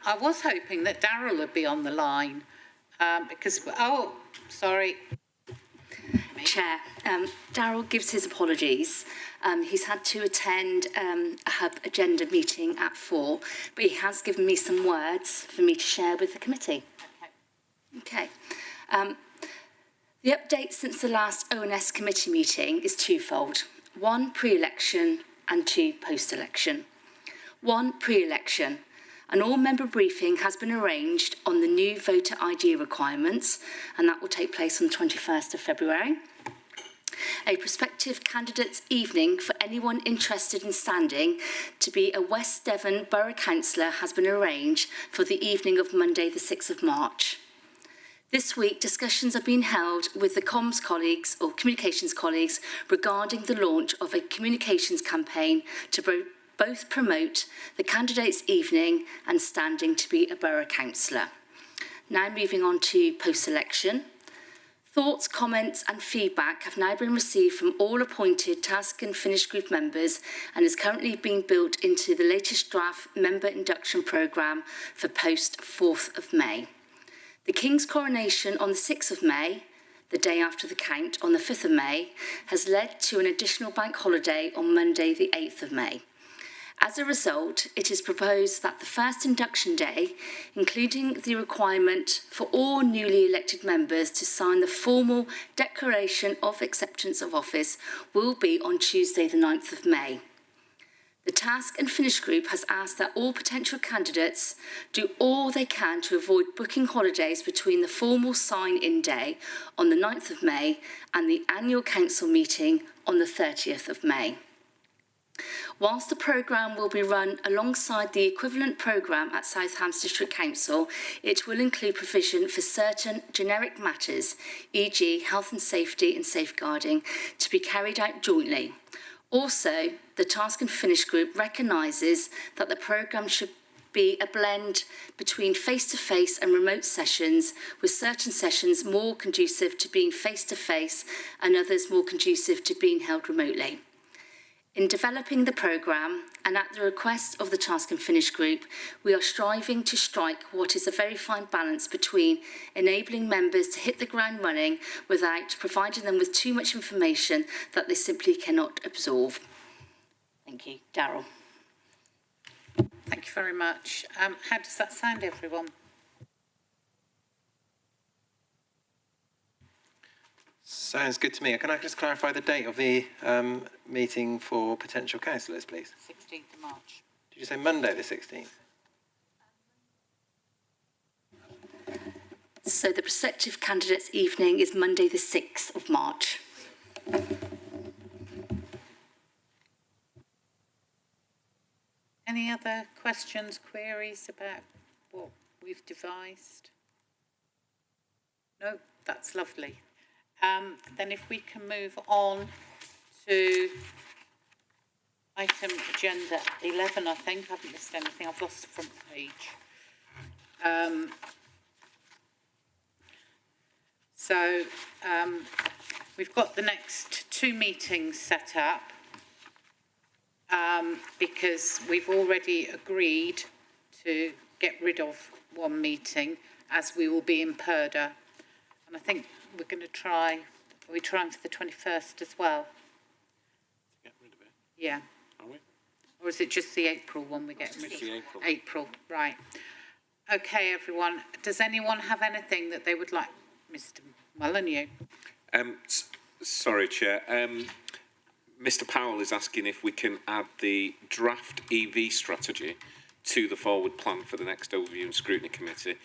I was hoping that Darryl would be on the line because, sorry. Chair, Darryl gives his apologies. He's had to attend a Hub agenda meeting at 4, but he has given me some words for me to share with the committee. Okay. The update since the last O&S Committee meeting is twofold. 1, pre-election and 2, post-election. 1, pre-election. An all-member briefing has been arranged on the new voter ID requirements, and that will take place on the 21st of February. A prospective candidates' evening for anyone interested in standing to be a West Devon Borough Councillor has been arranged for the evening of Monday the 6th of March. This week, discussions are being held with the comms colleagues or communications colleagues regarding the launch of a communications campaign to both promote the candidates' evening and standing to be a borough councillor. Now moving on to post-election. Thoughts, comments and feedback have now been received from all appointed task and finish group members and is currently being built into the latest draft member induction programme for post 4th of May. The King's coronation on the 6th of May, the day after the count on the 5th of May, has led to an additional bank holiday on Monday the 8th of May. As a result, it is proposed that the first induction day, including the requirement for all newly elected members to sign the formal declaration of acceptance of office, will be on Tuesday the 9th of May. The Task and Finish Group has asked that all potential candidates do all they can to avoid booking holidays between the formal sign-in day on the 9th of May and the annual council meeting on the 30th of May. Whilst the programme will be run alongside the equivalent programme at South Hams District Council, it will include provision for certain generic matters, e.g. health and safety and safeguarding, to be carried out jointly. Also, the Task and Finish Group recognises that the programme should be a blend between face-to-face and remote sessions, with certain sessions more conducive to being face-to-face and others more conducive to being held remotely. In developing the programme, and at the request of the Task and Finish Group, we are striving to strike what is a very fine balance between enabling members to hit the ground running without providing them with too much information that they simply cannot absorb. Thank you. Darryl. Thank you very much. How does that sound, everyone? Sounds good to me. Can I just clarify the date of the meeting for potential councillors, please? 16th of March. Did you say Monday the 16th? So the prospective candidates' evening is Monday the 6th of March. Any other questions, queries about what we've devised? No, that's lovely. Then if we can move on to item agenda 11, I think. I haven't missed anything. I've lost the front page. We've got the next 2 meetings set up because we've already agreed to get rid of 1 meeting as we will be in Purda. And I think we're going to try, are we trying for the 21st as well? Get rid of it. Yeah. Are we? Or is it just the April one we're getting rid of? April. April, right. Okay, everyone. Does anyone have anything that they would like? Mr. Molyneux. Sorry, Chair. Mr. Powell is asking if we can add the draft EV strategy to the forward plan for the next overview and scrutiny committee.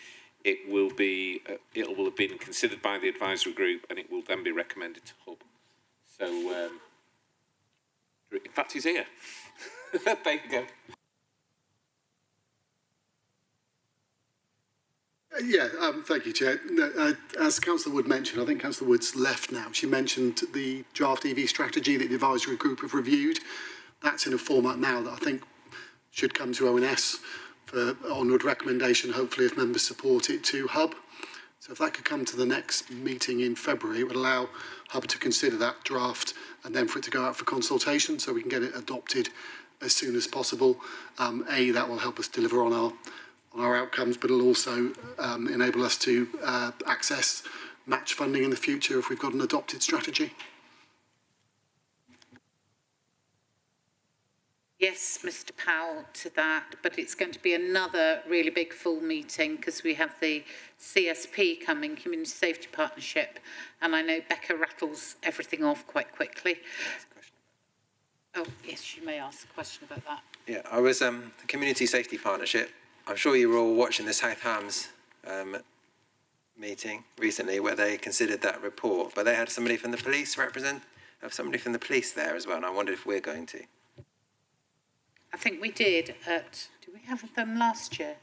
It will have been considered by the advisory group and it will then be recommended to Hub. So, in fact, he's here. There you go. Thank you, Chair. No, as Councillor Wood mentioned, I think Councillor Wood's left now. She mentioned the draft EV strategy that the advisory group have reviewed. That's in a format now that I think should come to O&S for onward recommendation, hopefully if members support it, to Hub. So if that could come to the next meeting in February, it would allow Hub to consider that draft and then for it to go out for consultation so we can get it adopted as soon as possible. That will help us deliver on our outcomes, but it'll also enable us to access match funding in the future if we've got an adopted strategy. Yes, Mr Powell, to that, but it's going to be another really big full meeting because we have the CSP coming, Community Safety Partnership, and I know Becca rattles everything off quite quickly. Oh, yes, you may ask a question about that. Yeah, I was the Community Safety Partnership. I'm sure you were all watching the South Hams meeting recently where they considered that report, but they had somebody from the police there as well, and I wondered if we're going to. I think we did did we have them last year?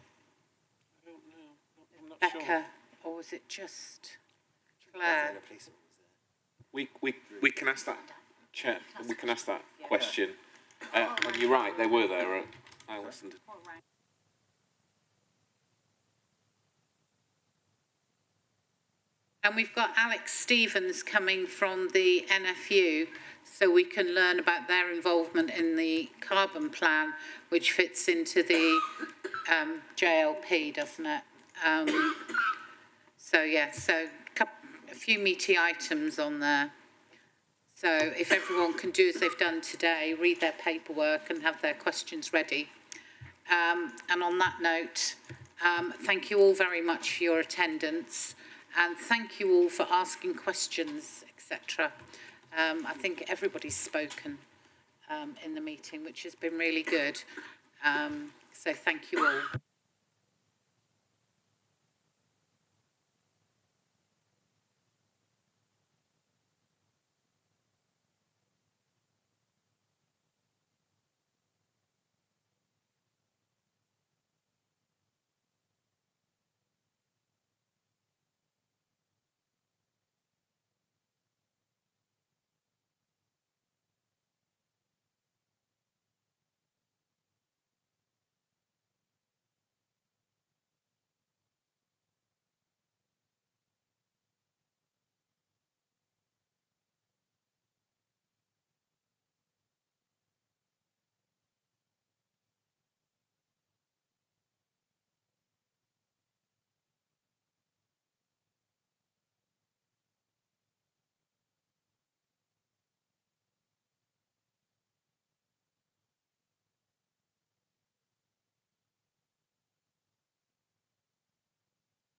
I don't know. I'm not Becca, sure. or was it just Claire? We can ask that, Chair. We can ask that question. And you're right, they were there. I listened. And we've got Alex Stevens coming from the NFU, so we can learn about their involvement in the carbon plan, which fits into the JLP, doesn't it? So a few meaty items on there. So if everyone can do as they've done today, read their paperwork and have their questions ready. And on that note, thank you all very much for your attendance. And thank you all for asking questions, etc. I think everybody's spoken in the meeting, which has been really good. So thank you all.